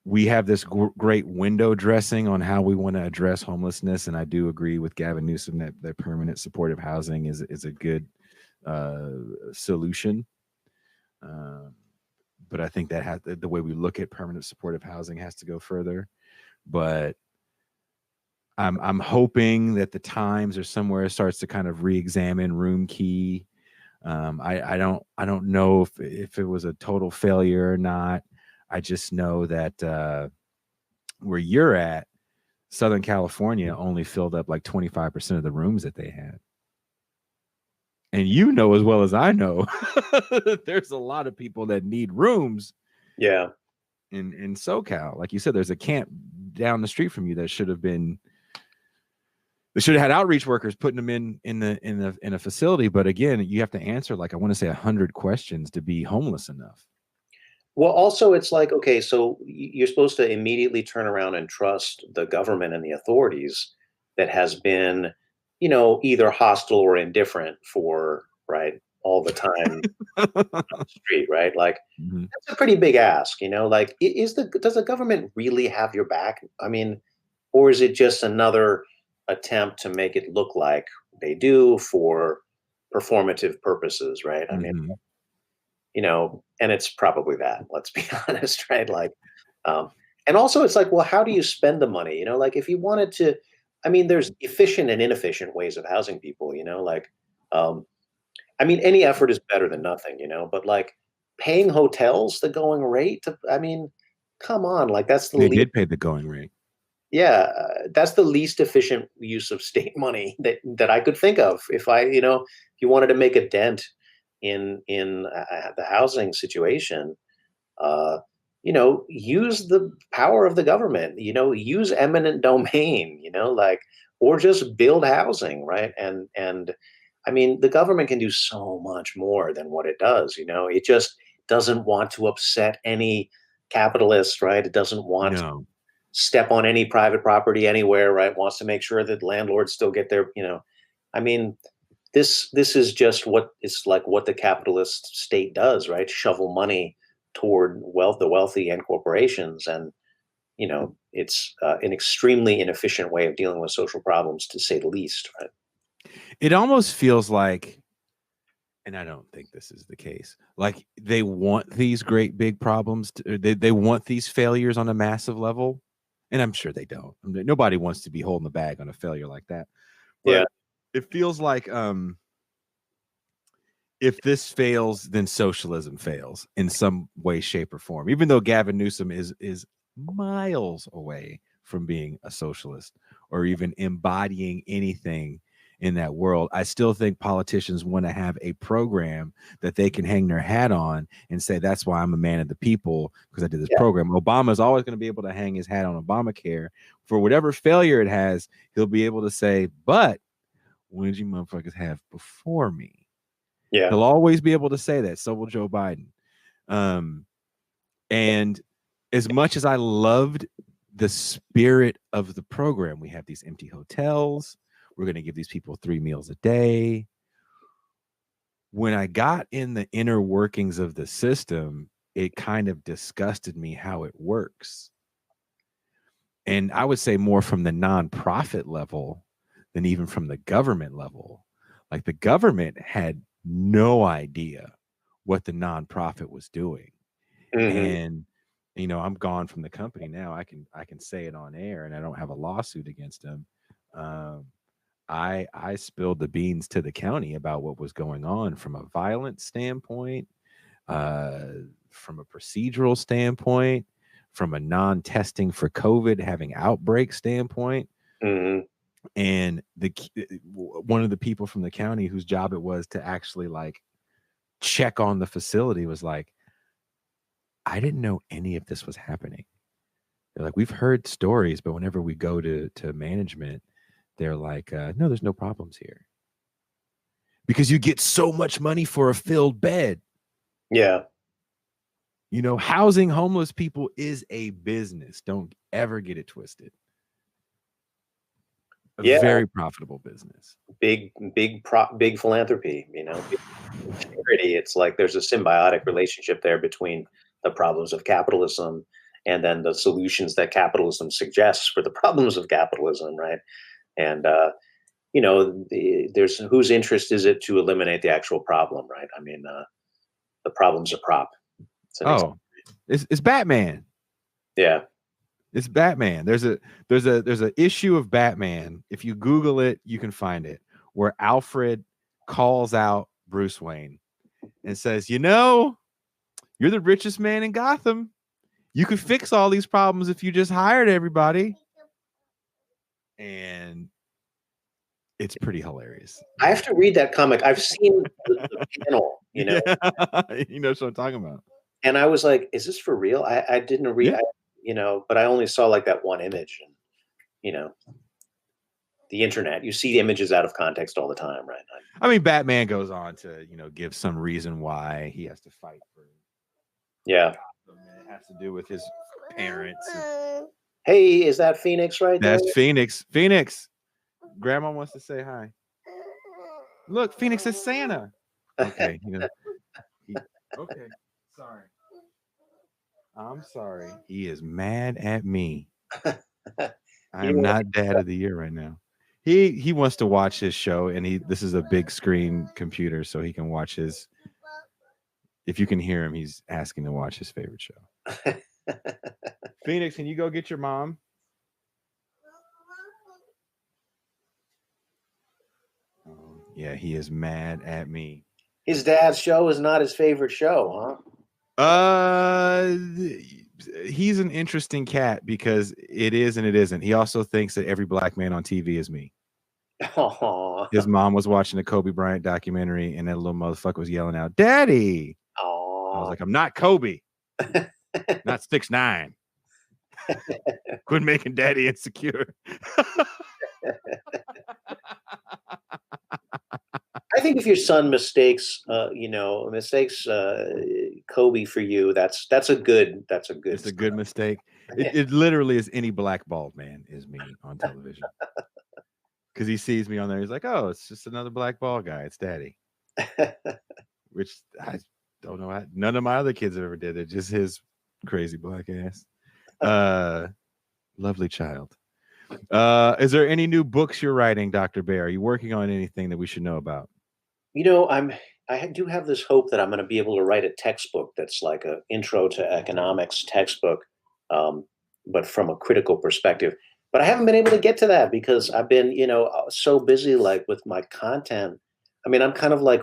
we have this great window dressing on how we want to address homelessness, and I do agree with Gavin Newsom that permanent supportive housing is a good solution. But I think that the way we look at permanent supportive housing has to go further. But I'm hoping that the Times or somewhere starts to kind of re-examine room key. I don't know if it was a total failure or not. I just know that where you're at, Southern California only filled up like 25% of the rooms that they had. And you know as well as I know, there's a lot of people that need rooms. Yeah. In SoCal, like you said, there's a camp down the street from you that should have had outreach workers putting them in a facility. But again, you have to answer like, I want to say 100 questions to be homeless enough. Well, also, it's like, okay, so you're supposed to immediately turn around and trust the government and the authorities that has been, either hostile or indifferent for, right, all the time on the street, right? Like, that's a pretty big ask, like, does the government really have your back? I mean, or is it just another attempt to make it look like they do for performative purposes, right? I mean, and it's probably that, let's be honest, right? Like, and also it's like, well, how do you spend the money? Like if you wanted to, I mean, there's efficient and inefficient ways of housing people, like, I mean, any effort is better than nothing, but like paying hotels the going rate, I mean, come on, like that's they did pay the going rate. Yeah, that's the least efficient use of state money that I could think of. If if you wanted to make a dent in the housing situation, use the power of the government, use eminent domain, like, or just build housing, right? And I mean, the government can do so much more than what it does, it just doesn't want to upset any capitalist, right? It doesn't want to step on any private property anywhere, right? Wants to make sure that landlords still get their, I mean, this is just what it's like what the capitalist state does, right? Shovel money toward the wealthy and corporations. And, it's an extremely inefficient way of dealing with social problems, to say the least, right? It almost feels like, and I don't think this is the case, like they want these great big problems. They want these failures on a massive level. And I'm sure they don't. I mean, nobody wants to be holding the bag on a failure like that. But yeah, it feels like if this fails, then socialism fails in some way, shape, or form. Even though Gavin Newsom is miles away from being a socialist or even embodying anything in that world. I still think politicians want to have a program that they can hang their hat on and say, that's why I'm a man of the people, because I did this program. Obama's always going to be able to hang his hat on Obamacare. For whatever failure it has, he'll be able to say, but what did you motherfuckers have before me? Yeah. He'll always be able to say that. So will Joe Biden. And as much as I loved the spirit of the program, we have these empty hotels. We're going to give these people 3 meals a day. When I got in the inner workings of the system, it kind of disgusted me how it works. And I would say more from the nonprofit level than even from the government level. Like the government had no idea what the nonprofit was doing. And you know, I'm gone from the company now. I can say it on air, and I don't have a lawsuit against them. I spilled the beans to the county about what was going on from a violence standpoint, from a procedural standpoint, from a non-testing for COVID having outbreak standpoint. And one of the people from the county whose job it was to actually like check on the facility was like, I didn't know any of this was happening. They're like, we've heard stories, but whenever we go to management, they're like, no, there's no problems here. Because you get so much money for a filled bed. Yeah. You know, housing homeless people is a business. Don't ever get it twisted. A very profitable business. Big philanthropy, you know, charity. It's like there's a symbiotic relationship there between the problems of capitalism and then the solutions that capitalism suggests for the problems of capitalism, right? And you know, there's whose interest is it to eliminate the actual problem, right? I mean, the problem's a prop. It's Batman. Yeah, it's Batman. There's a issue of Batman. If you Google it, you can find it, where Alfred calls out Bruce Wayne and says, you know, you're the richest man in Gotham. You could fix all these problems if you just hired everybody. And it's pretty hilarious. I have to read that comic. I've seen the panel, you know. You know what I'm talking about. And I was like, is this for real? I didn't read, you know, but I only saw like that one image. And, you know, the internet, you see images out of context all the time, right? I mean, Batman goes on to, you know, give some reason why he has to fight for. Yeah. It has to do with his parents. Hey, is that Phoenix right there? That's Phoenix. Phoenix. Grandma wants to say hi. Look, Phoenix is Santa. Okay. You know, okay. Sorry. I'm sorry. He is mad at me. I am not dad of the year right now. He wants to watch his show, and this is a big screen computer, so he can watch his. If you can hear him, he's asking to watch his favorite show. Phoenix, can you go get your mom? Oh, yeah, he is mad at me. His dad's show is not his favorite show, huh? He's an interesting cat because it is and it isn't. He also thinks that every black man on TV is me. Aww. His mom was watching a Kobe Bryant documentary, and that little motherfucker was yelling out, "Daddy!" I was like, "I'm not Kobe, not 6'9". Quit making Daddy insecure. I think if your son mistakes, Kobe for you, that's a good. It's a good mistake. It literally is any black bald man is me on television. Because he sees me on there, he's like, "Oh, it's just another black bald guy. It's Daddy." Which I don't know. None of my other kids ever did it. Just his crazy black ass. Lovely child. Is there any new books you're writing, Dr. Bair? Are you working on anything that we should know about? You know, I do have this hope that I'm going to be able to write a textbook that's like an intro to economics textbook, but from a critical perspective. But I haven't been able to get to that because I've been, you know, so busy like with my content. I mean, I'm kind of like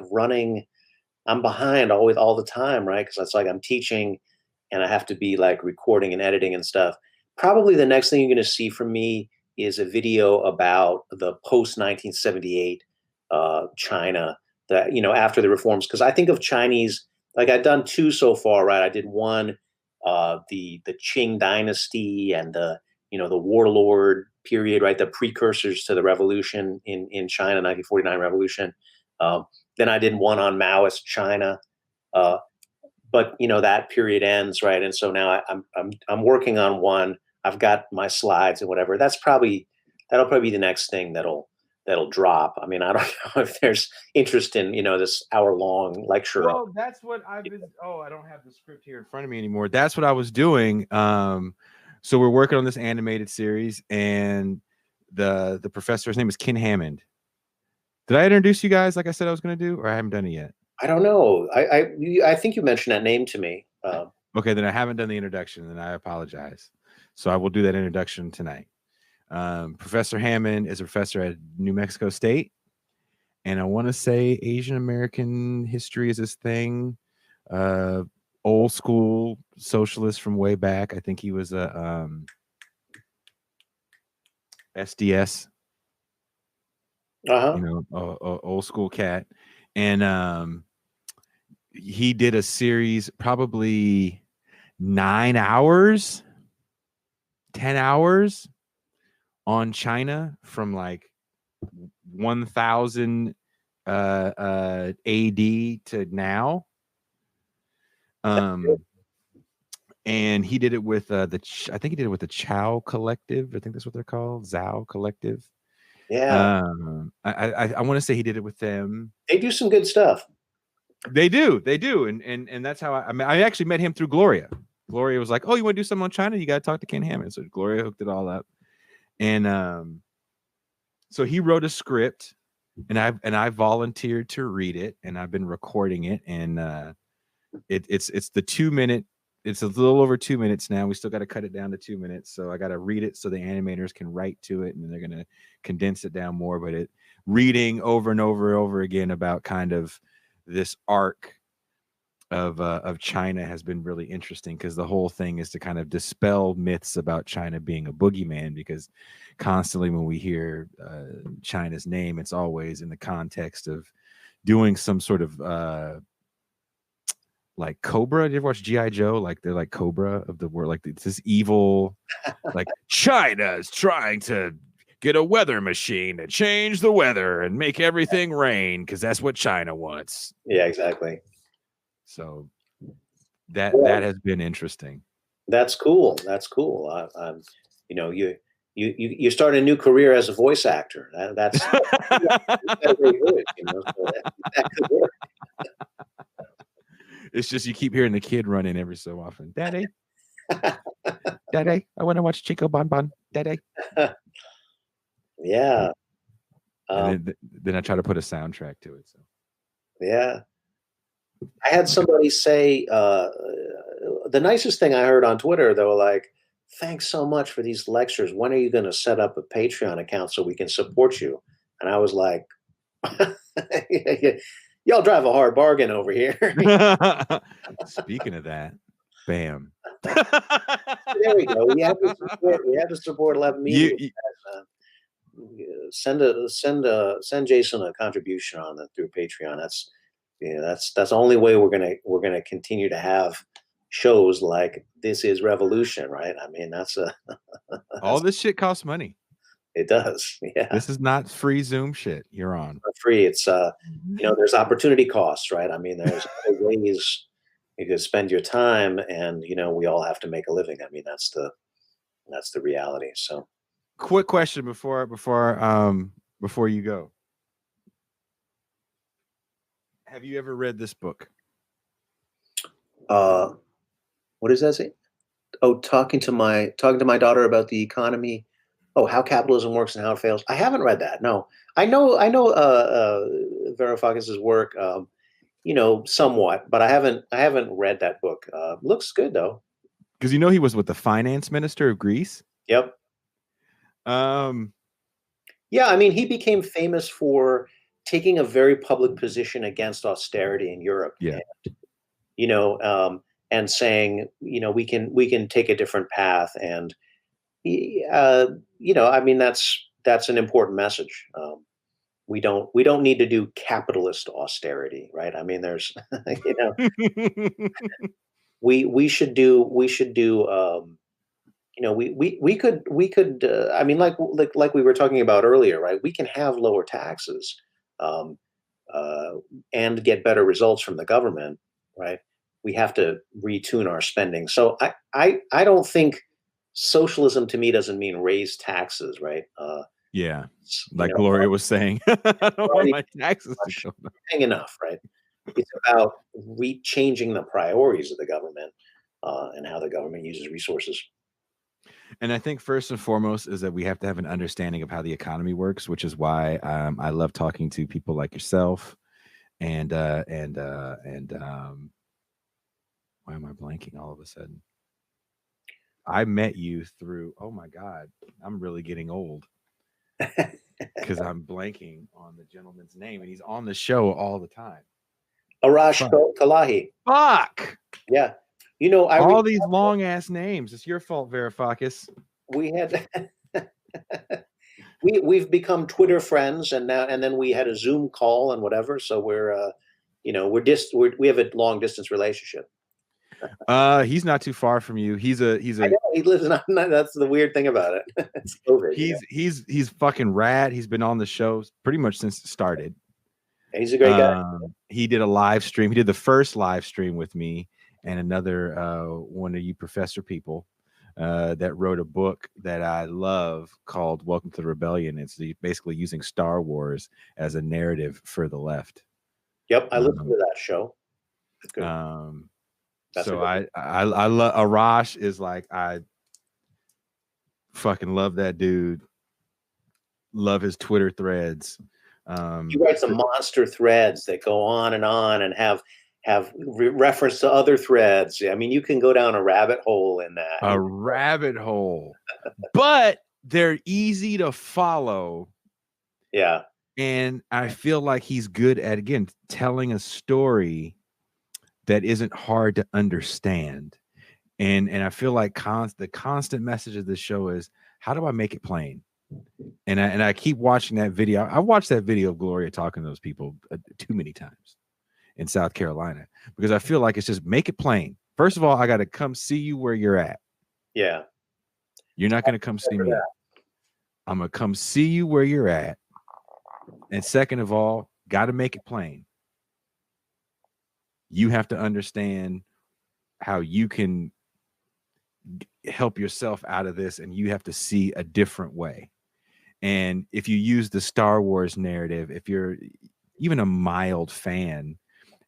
I'm behind all the time, right? Because it's like I'm teaching and I have to be like recording and editing and stuff. Probably the next thing you're going to see from me is a video about the post 1978 China, that, after the reforms. Because I think of Chinese, like I've done 2 so far, right? I did one, the Qing dynasty and the warlord period, right? The precursors to the revolution in China, 1949 revolution. Then I did one on Maoist China, but that period ends, right? And so now I'm working on one. I've got my slides and whatever. That'll probably be the next thing that'll drop. I mean, I don't know if there's interest in this hour-long lecture. Well, that's what I've been. Oh, I don't have the script here in front of me anymore. That's what I was doing. So we're working on this animated series, and the professor's name is Ken Hammond. Did I introduce you guys like I said I was going to do, or I haven't done it yet? I don't know. I think you mentioned that name to me. Okay, then I haven't done the introduction, and I apologize. So I will do that introduction tonight. Professor Hammond is a professor at New Mexico State, and I want to say Asian American history is his thing. Old school socialist from way back. I think he was a SDS. Old school cat, and he did a series, probably 9 hours, 10 hours on China from like 1000 AD to now. And he did it with I think he did it with the Chow Collective. I think that's what they're called, Zhao Collective. Yeah. I want to say he did it with them. They do some good stuff. They do, and that's how I actually met him through Gloria. Gloria was like, "Oh, you want to do something on China? You got to talk to Ken Hammond." So Gloria hooked it all up, and so he wrote a script, and I volunteered to read it, and I've been recording it, and it's the 2 minute. It's a little over 2 minutes now. We still got to cut it down to 2 minutes. So I got to read it so the animators can write to it, and then they're going to condense it down more. But reading over and over and over again about kind of this arc of China has been really interesting, because the whole thing is to kind of dispel myths about China being a boogeyman, because constantly when we hear China's name, it's always in the context of doing some sort of like Cobra. Did you ever watch G.I. Joe? Like they're like Cobra of the world. Like it's this evil, like China's trying to get a weather machine to change the weather and make everything rain because that's what China wants. Yeah, exactly. So that has been interesting. That's cool. That's cool. You start a new career as a voice actor. That's very good. So that could work. It's just you keep hearing the kid running every so often. Daddy, Daddy, I want to watch Chico Bon Bon. Daddy. Yeah. And then I try to put a soundtrack to it. So. Yeah. I had somebody say the nicest thing I heard on Twitter, though, like, thanks so much for these lectures. When are you going to set up a Patreon account so we can support you? And I was like, y'all drive a hard bargain over here. Speaking of that, bam. There we go. We have to support 11 media. Send Jason a contribution on that through Patreon. That's the only way we're gonna continue to have shows like This Is Revolution, right? I mean, all this shit costs money. It does. Yeah. This is not free Zoom shit you're on. Not free. It's there's opportunity costs, right? I mean, there's other ways you could spend your time, and we all have to make a living. I mean, that's the reality. So, quick question before you go. Have you ever read this book? What does that say? Oh, talking to my daughter about the economy. Oh, how capitalism works and how it fails. I haven't read that. No, I know Varoufakis's work, somewhat, but I haven't read that book. Looks good though. Because he was with the finance minister of Greece. Yep. Yeah, I mean, he became famous for taking a very public position against austerity in Europe. Yeah. And saying, we can take a different path. And I mean, that's an important message. We don't need to do capitalist austerity, right? I mean, there's, we should do, we could, I mean, like we were talking about earlier, right? We can have lower taxes, um, and get better results from the government, right? We have to retune our spending. So I don't think socialism to me doesn't mean raise taxes, right? Yeah, You like know, Gloria was saying, I don't want already my taxes to go up. paying enough, right? It's about changing the priorities of the government, and how the government uses resources. And I think first and foremost is that we have to have an understanding of how the economy works, which is why I love talking to people like yourself. And why am I blanking all of a sudden? I met you through. Oh my God, I'm really getting old because I'm blanking on the gentleman's name, and he's on the show all the time. Arash Kalahi. Fuck. Yeah. All these long ass names. It's your fault, Verifakis. We had we've become Twitter friends, and then we had a Zoom call and whatever. So we're we have a long distance relationship. He's not too far from you. He's a I know, he lives in, that's the weird thing about it. It's COVID, he's fucking rad. He's been on the show pretty much since it started. He's a great guy. He did a live stream. He did the first live stream with me and another one of you professor people that wrote a book that I love called Welcome to the Rebellion. It's basically using Star Wars as a narrative for the left. Yep, I listened to that show. So I love Arash. Is like, I fucking love that dude. Love his Twitter threads. He writes some monster threads that go on and have reference to other threads. I mean, you can go down a rabbit hole in that. A rabbit hole, but they're easy to follow. Yeah. And I feel like he's good at, again, telling a story that isn't hard to understand. And I feel like the constant message of this show is, how do I make it plain? And I keep watching that video. I watched that video of Gloria talking to those people too many times in South Carolina, because I feel like it's just make it plain. First of all, I got to come see you where you're at. Yeah. You're not going to come see me. I'm going to come see you where you're at. And second of all, got to make it plain. You have to understand how you can help yourself out of this, and you have to see a different way. And if you use the Star Wars narrative, if you're even a mild fan,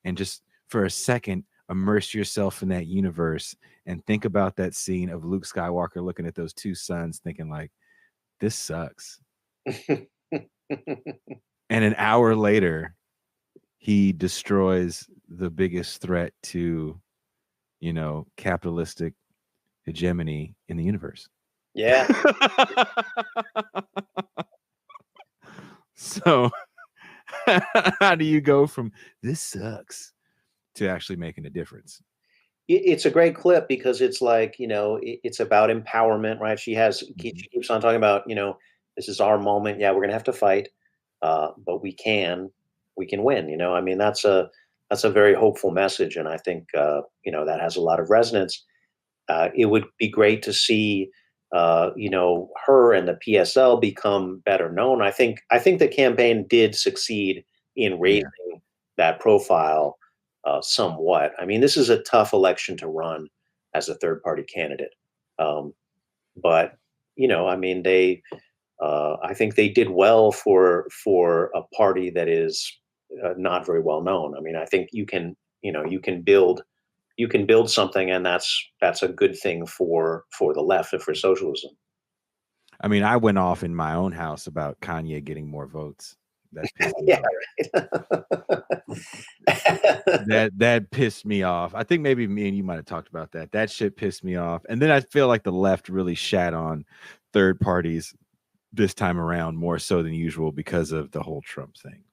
and just for a second immerse yourself in that universe and think about that scene of Luke Skywalker looking at those two suns thinking like, this sucks. And an hour later, he destroys the biggest threat to, capitalistic hegemony in the universe. Yeah. So how do you go from this sucks to actually making a difference? It's a great clip because it's like, it's about empowerment, right? She keeps on talking about, this is our moment. Yeah, we're going to have to fight, but we can win. I mean, that's a very hopeful message. And I think, that has a lot of resonance. It would be great to see, her and the PSL become better known. I think the campaign did succeed in raising that profile somewhat. I mean, this is a tough election to run as a third party candidate. But, I mean, I think they did well for a party that is not very well known. I mean, I think you can build something, and that's a good thing for the left and for socialism. I mean, I went off in my own house about Kanye getting more votes. That pissed me off. That pissed me off. I think maybe me and you might have talked about that. That shit pissed me off. And then I feel like the left really shat on third parties this time around more so than usual because of the whole Trump thing.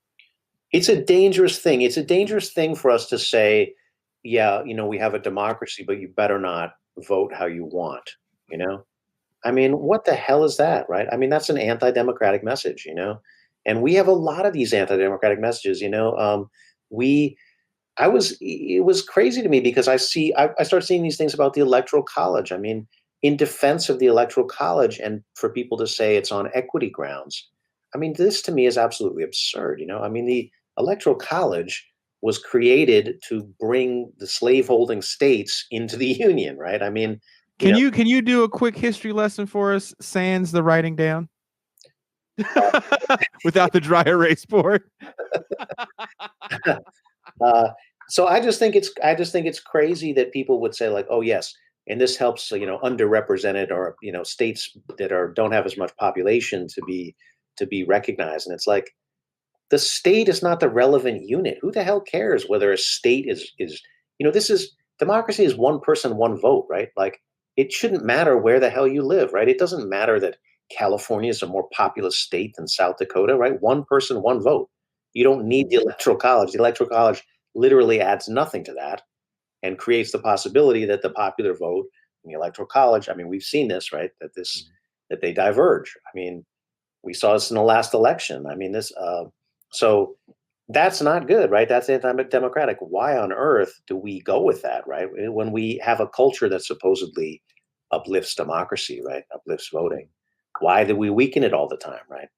It's a dangerous thing. It's a dangerous thing for us to say, yeah, we have a democracy, but you better not vote how you want, I mean, what the hell is that, right? I mean, that's an anti-democratic message, you know? And we have a lot of these anti-democratic messages, you know? It was crazy to me because I start seeing these things about the Electoral College. I mean, in defense of the Electoral College and for people to say it's on equity grounds. I mean, this to me is absolutely absurd, you know? I mean, the Electoral College was created to bring the slaveholding states into the Union, right? I mean, can you do a quick history lesson for us, sans the writing down? Without the dry erase board. So I just think it's crazy that people would say like, oh yes, and this helps, you know, underrepresented or, you know, states that don't have as much population to be recognized. And it's like, the state is not the relevant unit. Who the hell cares whether a state is, you know, democracy is one person, one vote, right? Like, it shouldn't matter where the hell you live, right? It doesn't matter that California is a more populous state than South Dakota, right? One person, one vote. You don't need the Electoral College. The Electoral College literally adds nothing to that and creates the possibility that the popular vote in the Electoral College, I mean, we've seen this, right? That they diverge. I mean, we saw this in the last election. I mean, so that's not good, right? That's anti-democratic. Why on earth do we go with that, right? When we have a culture that supposedly uplifts democracy, right? Uplifts voting. Why do we weaken it all the time, right?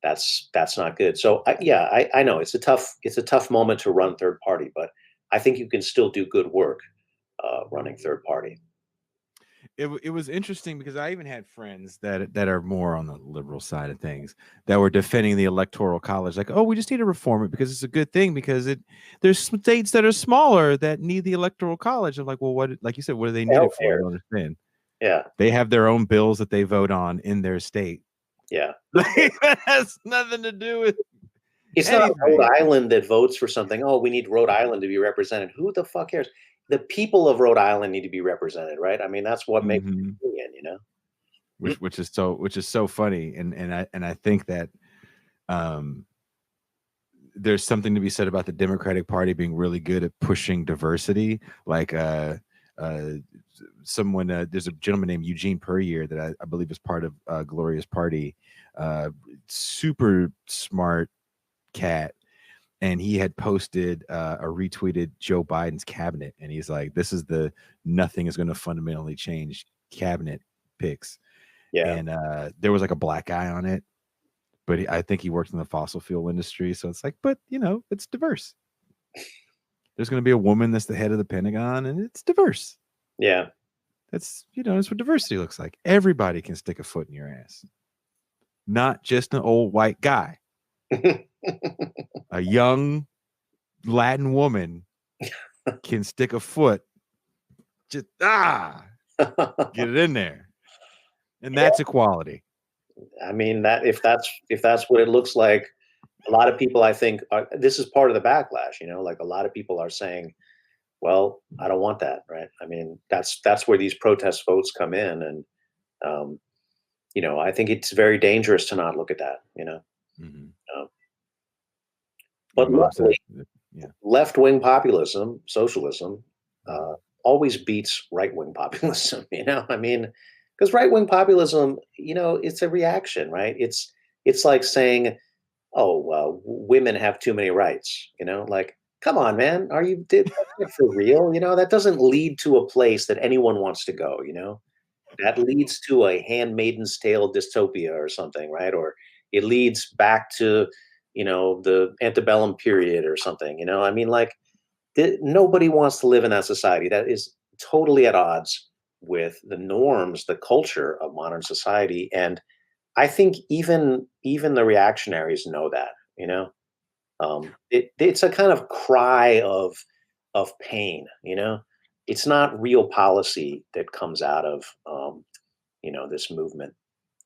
That's not good. So I know it's a tough moment to run third party, but I think you can still do good work running third party. It was interesting because I even had friends that are more on the liberal side of things that were defending the Electoral College, like, oh, we just need to reform it because it's a good thing because there's states that are smaller that need the Electoral College. I'm like, well, what, like you said, what do they need it for? I don't understand. Yeah, they have their own bills that they vote on in their state. Yeah, that has nothing to do with. It's not Rhode Island that votes for something. Oh, we need Rhode Island to be represented. Who the fuck cares? The people of Rhode Island need to be represented, right? I mean, that's what makes it, you know. Which is so funny, and I think that there's something to be said about the Democratic Party being really good at pushing diversity. Like there's a gentleman named Eugene Puryear that I believe is part of Gloria's party. Super smart cat. And he had posted or retweeted Joe Biden's cabinet. And he's like, this is nothing is going to fundamentally change cabinet picks. Yeah. And there was like a black guy on it, but I think he worked in the fossil fuel industry. So it's like, but you know, it's diverse. There's going to be a woman that's the head of the Pentagon, and it's diverse. Yeah. That's what diversity looks like. Everybody can stick a foot in your ass. Not just an old white guy. A young Latin woman can stick a foot, just get it in there, and that's equality. I mean, that if that's what it looks like, a lot of people, I think, this is part of the backlash. You know, like a lot of people are saying, "Well, I don't want that." Right? I mean, that's where these protest votes come in, and you know, I think it's very dangerous to not look at that. You know. Mm-hmm. But left-wing populism, socialism, always beats right-wing populism. You know, I mean, because right-wing populism, you know, it's a reaction, right? It's like saying, "Oh, well, women have too many rights." You know, like, come on, man, are you for real? You know, that doesn't lead to a place that anyone wants to go. You know, that leads to a Handmaid's Tale dystopia or something, right? Or it leads back to, you know, the antebellum period or something, you know. I mean, like, nobody wants to live in that society. That is totally at odds with the norms, the culture of modern society. And I think even the reactionaries know that, you know. It's a kind of cry of pain, you know. It's not real policy that comes out of you know, this movement.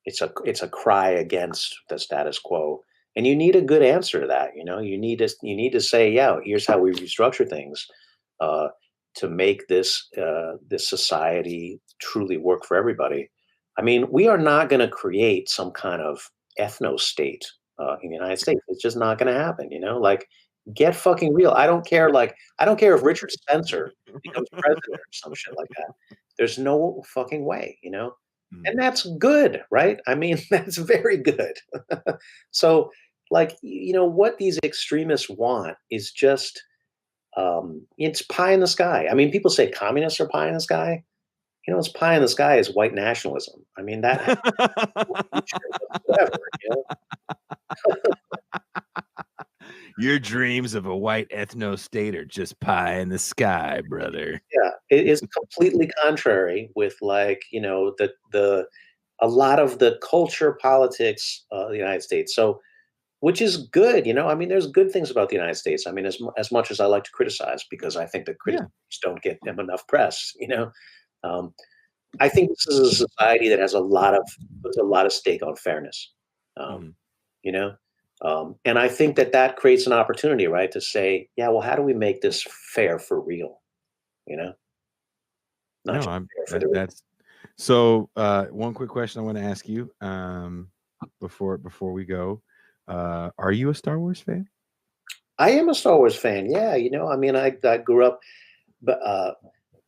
It's a cry against the status quo. And you need a good answer to that. You know, you need to say, yeah, here's how we restructure things to make this society truly work for everybody. I mean, we are not going to create some kind of ethno state in the United States. It's just not going to happen. You know, like, get fucking real. I don't care if Richard Spencer becomes president or some shit like that. There's no fucking way. You know, And that's good, right? I mean, that's very good. So, like, what these extremists want is just, it's pie in the sky. I mean, people say communists are pie in the sky. It's pie in the sky is white nationalism. I mean, that has no future whatsoever, Your dreams of a white ethno state are just pie in the sky, brother. Yeah, it is completely contrary with, like, a lot of the culture, politics of the United States. So, which is good, I mean, there's good things about the United States. I mean, as much as I like to criticize, because I think that critics don't get them enough press, I think this is a society that puts a lot of stake on fairness, you know, and I think that creates an opportunity, right, to say, yeah, well, how do we make this fair for real, Not No, just fair for the that's so. One quick question I want to ask you before we go: are you a Star Wars fan? I am a Star Wars fan. Yeah, I mean, I grew up, but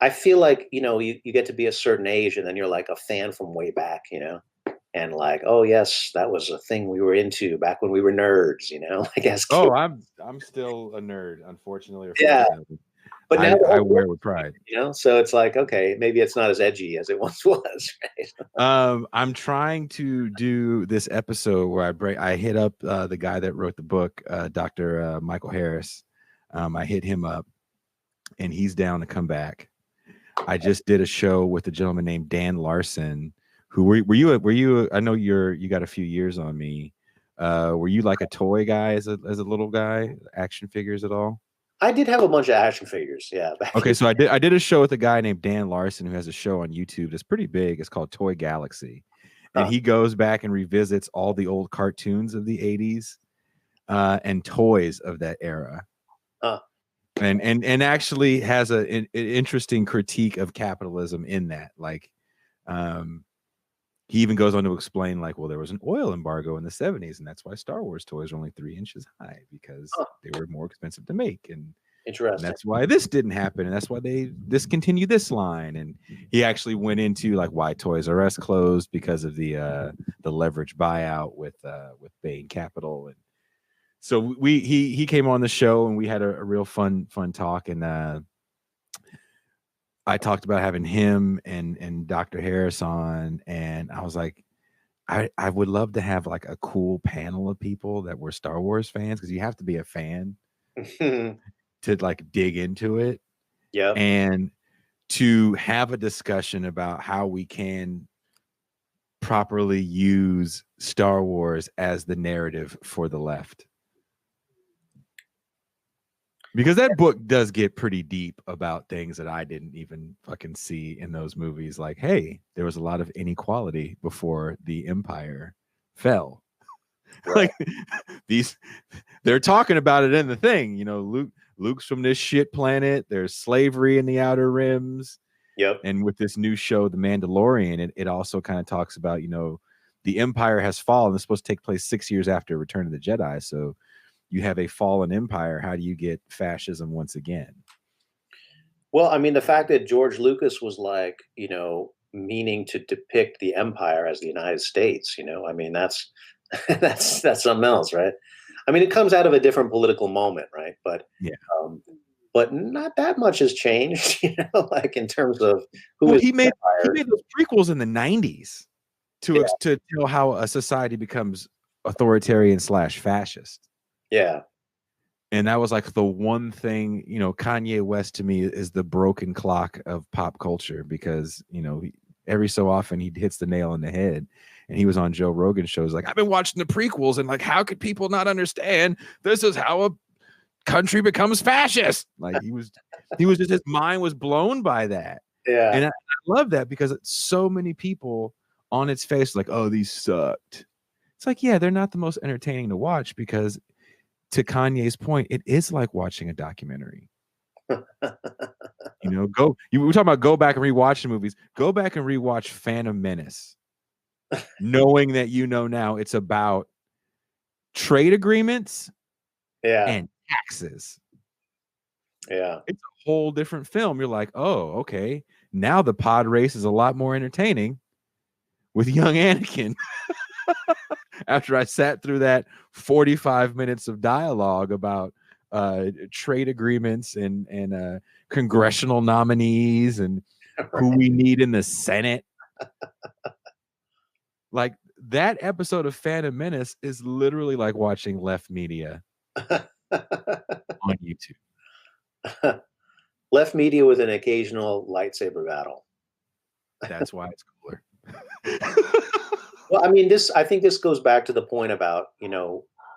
I feel like you get to be a certain age, and then you're like a fan from way back, and like, oh yes, that was a thing we were into back when we were nerds, like as kids. Oh, I'm still a nerd, unfortunately. Or Yeah, but now I wear it with pride. So it's like, okay, maybe it's not as edgy as it once was. Right? I'm trying to do this episode where I hit up the guy that wrote the book, Dr. Michael Harris. I hit him up, and he's down to come back. I just did a show with a gentleman named Dan Larson. Who were you? I know you got a few years on me. Were you like a toy guy as a little guy, action figures at all? I did have a bunch of action figures. Yeah. Okay, so I did a show with a guy named Dan Larson who has a show on YouTube that's pretty big. It's called Toy Galaxy, and he goes back and revisits all the old cartoons of the 80s and toys of that era. And actually has an interesting critique of capitalism in that. Like, he even goes on to explain, like, well, there was an oil embargo in the 70s, and that's why Star Wars toys are only 3 inches high, because they were more expensive to make. And interesting. And that's why this didn't happen, and that's why they discontinued this line. And he actually went into like why Toys R Us closed, because of the leverage buyout with Bain Capital. And so he came on the show, and we had a real fun talk. And I talked about having him and Dr. Harris on, and I was like, I would love to have like a cool panel of people that were Star Wars fans, because you have to be a fan to like dig into it. Yeah. And to have a discussion about how we can properly use Star Wars as the narrative for the left. Because that book does get pretty deep about things that I didn't even fucking see in those movies. Like, hey, there was a lot of inequality before the Empire fell. Right. Like, they're talking about it in the thing. Luke's from this shit planet. There's slavery in the Outer Rims. Yep. And with this new show, The Mandalorian, it also kind of talks about, the Empire has fallen. It's supposed to take place 6 years after Return of the Jedi. So you have a fallen empire. How do you get fascism once again? Well, I mean, the fact that George Lucas was like, meaning to depict the empire as the United States, I mean, that's something else, right? I mean, it comes out of a different political moment, right? But yeah, but not that much has changed, like in terms of who well, is he made those prequels in the 90s to tell how a society becomes authoritarian / fascist. Yeah. And that was like the one thing, Kanye West to me is the broken clock of pop culture, because, every so often he hits the nail on the head. And he was on Joe Rogan shows like, I've been watching the prequels, and like, how could people not understand this is how a country becomes fascist? Like, he was just, his mind was blown by that. Yeah. And I love that, because so many people on its face like, oh, these sucked. It's like, yeah, they're not the most entertaining to watch, because to Kanye's point, it is like watching a documentary. We were talking about go back and rewatch the movies. Go back and rewatch Phantom Menace, knowing that now it's about trade agreements and taxes. Yeah. It's a whole different film. You're like, oh, okay. Now the pod race is a lot more entertaining. with young Anakin. After I sat through that 45 minutes of dialogue about trade agreements and congressional nominees and who we need in the Senate. Like, that episode of Phantom Menace is literally like watching Left Media on YouTube. Left Media with an occasional lightsaber battle. That's why it's cooler. Well, I mean, I think this goes back to the point about,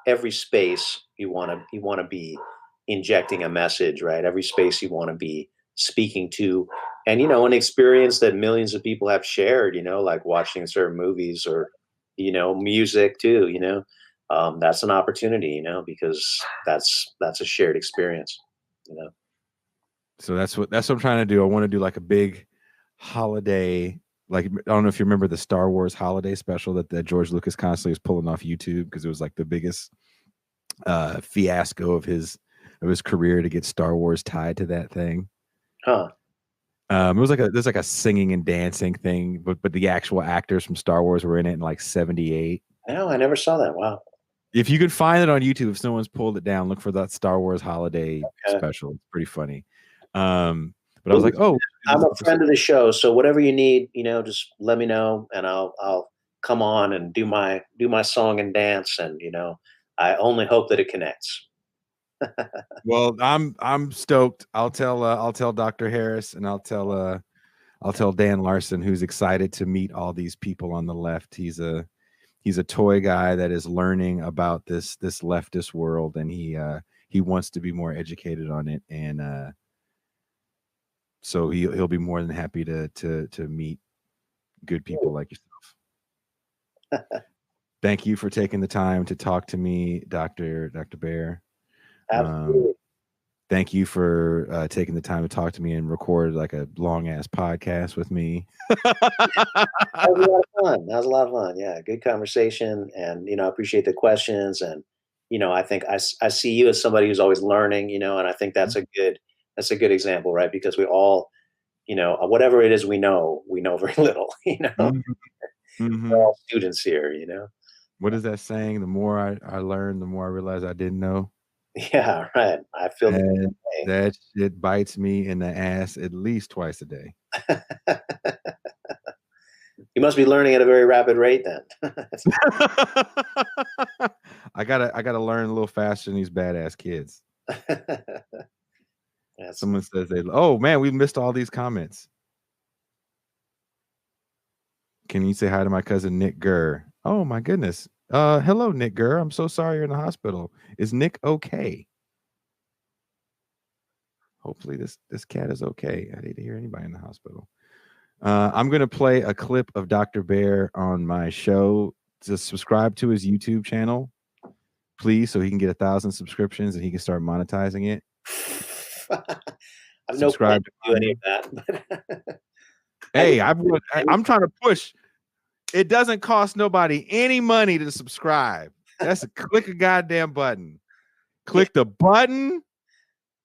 every space you want to be injecting a message, right? Every space you want to be speaking to, and, an experience that millions of people have shared, like watching certain movies or, music too, that's an opportunity, because that's a shared experience, So that's what I'm trying to do. I want to do like a big holiday. Like, I don't know if you remember the Star Wars holiday special that George Lucas constantly was pulling off YouTube, because it was like the biggest fiasco of his career to get Star Wars tied to that thing. Huh. It was like there's like a singing and dancing thing, but the actual actors from Star Wars were in it in like 78. No, I never saw that. Wow. If you could find it on YouTube, if someone's pulled it down, look for that Star Wars holiday special. It's pretty funny. But I was like, oh, I'm a friend of the show, so whatever you need, just let me know, and I'll come on and do my song and dance, and I only hope that it connects. Well, I'm stoked. I'll tell Dr. Harris, and I'll tell Dan Larson, who's excited to meet all these people on the left. He's a toy guy that is learning about this leftist world, and he wants to be more educated on it, and so he'll be more than happy to meet good people like yourself. Thank you for taking the time to talk to me, Dr. Bair. Absolutely. Thank you for taking the time to talk to me and record like a long ass podcast with me. That was a lot of fun. That was a lot of fun. Yeah, good conversation, and I appreciate the questions, and I think I see you as somebody who's always learning, and I think that's a good example, right? Because we all, whatever it is we know very little, Mm-hmm. We're all students here, What is that saying? The more I learn, the more I realize I didn't know. Yeah, right. I feel that shit bites me in the ass at least twice a day. You must be learning at a very rapid rate then. I gotta learn a little faster than these badass kids. Someone says oh man, we missed all these comments. Can you say hi to my cousin Nick Gurr? Oh my goodness. Hello, Nick Gurr. I'm so sorry you're in the hospital. Is Nick okay? Hopefully this cat is okay. I hate to hear anybody in the hospital. I'm going to play a clip of Dr. Bair on my show. Just subscribe to his YouTube channel, please, so he can get 1,000 subscriptions and he can start monetizing it. I've no plan to do any of that. Hey, I'm trying to push. It doesn't cost nobody any money to subscribe. That's a click a goddamn button. Click the button.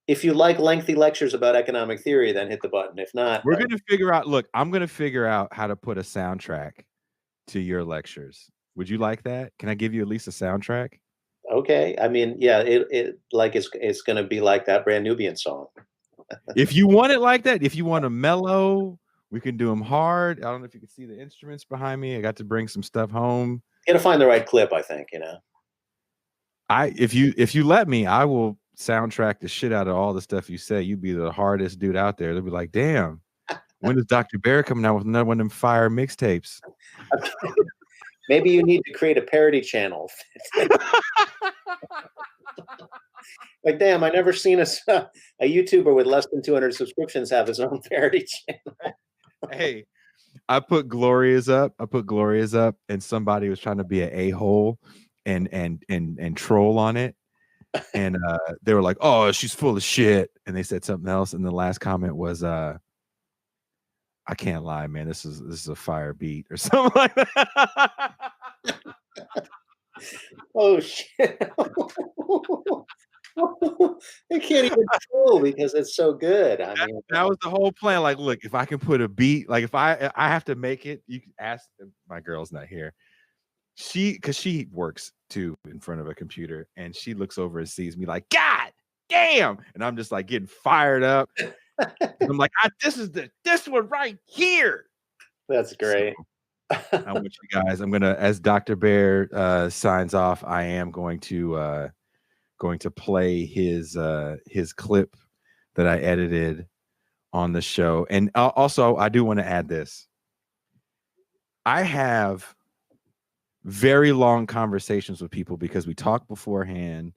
If you like lengthy lectures about economic theory, then hit the button. If not, we're going to figure out. Look, I'm going to figure out how to put a soundtrack to your lectures. Would you like that? Can I give you at least a soundtrack? Okay. I mean, yeah, it's going to be like that Brand Nubian song. If you want it like that, if you want a mellow, we can do them hard. I don't know if you can see the instruments behind me. I got to bring some stuff home. You got to find the right clip, I think, If you let me, I will soundtrack the shit out of all the stuff you say. You'd be the hardest dude out there. They'll be like, damn, when is Dr. Bair coming out with another one of them fire mixtapes? Maybe you need to create a parody channel. Like, damn, I never seen a YouTuber with less than 200 subscriptions have his own parody channel. Hey, I put Gloria's up, and somebody was trying to be an a-hole and troll on it. And they were like, oh, she's full of shit. And they said something else. And the last comment was, I can't lie, man. This is a fire beat or something like that. Oh shit. They can't even troll because it's so good. I mean, that was the whole plan. Like, look, if I can put a beat, like if I have to make it, you can ask. My girl's not here. Because she works too in front of a computer, and she looks over and sees me like, God damn, and I'm just like getting fired up. I'm like, this one right here. That's great. So, I want you guys. I'm gonna, as Dr. Bair signs off, I am going to play his clip that I edited on the show. And also, I do want to add this. I have very long conversations with people because we talk beforehand,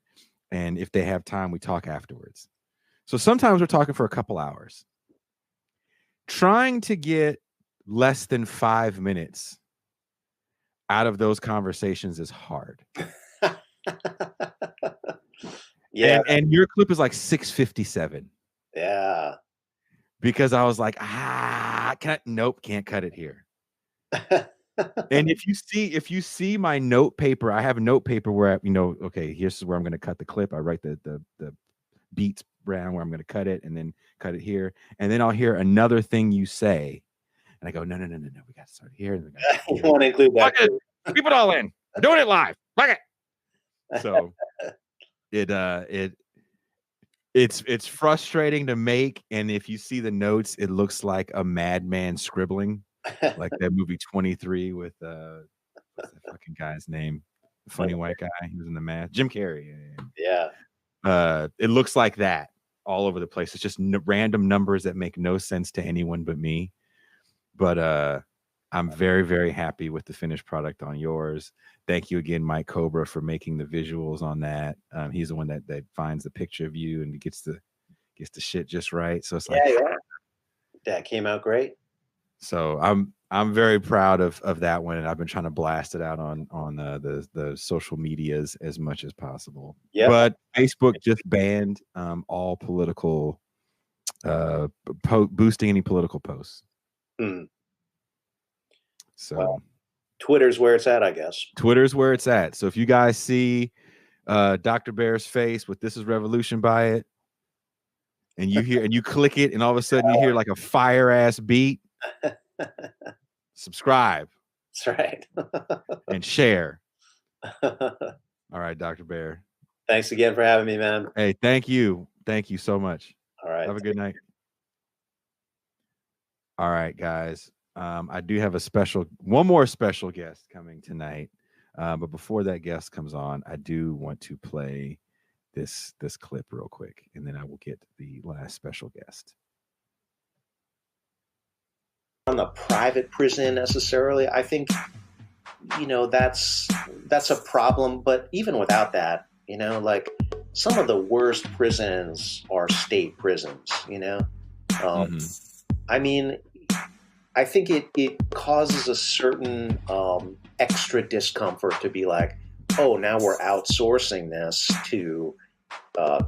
and if they have time, we talk afterwards. So sometimes we're talking for a couple hours. Trying to get less than 5 minutes out of those conversations is hard. Yeah. And your clip is like 6:57. Yeah. Because I was like, nope, can't cut it here. And if you see my note paper, I have a note paper where okay, here's where I'm going to cut the clip. I write the beats around where I'm going to cut it, and then cut it here, and then I'll hear another thing you say, and I go, no, we got to start here. And you want to include that? Keep it all in. We're doing it live. Fuck it. So it's frustrating to make, and if you see the notes, it looks like a madman scribbling. Like that movie 23 with what's that fucking guy's name? The funny white guy. He was in The Mask. Jim Carrey. Yeah. It looks like that all over the place. It's just random numbers that make no sense to anyone but me. But I'm very, very happy with the finished product on yours. Thank you again, Mike Cobra, for making the visuals on that. He's the one that finds the picture of you and gets the shit just right. So it's like, that came out great. So I'm very proud of that one, and I've been trying to blast it out on the social medias as much as possible. Yeah. But Facebook just banned all political boosting any political posts. So Twitter's where it's at, I guess. Twitter's where it's at. So if you guys see Dr. Bair's face with "This is Revolution" by it, and you click it, and all of a sudden you hear like a fire ass beat. Subscribe. That's right. And share. All right, Dr. Bair. Thanks again for having me, man. Hey, thank you. Thank you so much. All right. Have a good night. All right, guys. I do have one more special guest coming tonight. But before that guest comes on, I do want to play this clip real quick, and then I will get the last special guest. On the private prison necessarily, I think that's a problem. But even without that, like some of the worst prisons are state prisons. I mean, I think it causes a certain extra discomfort to be like, oh, now we're outsourcing this to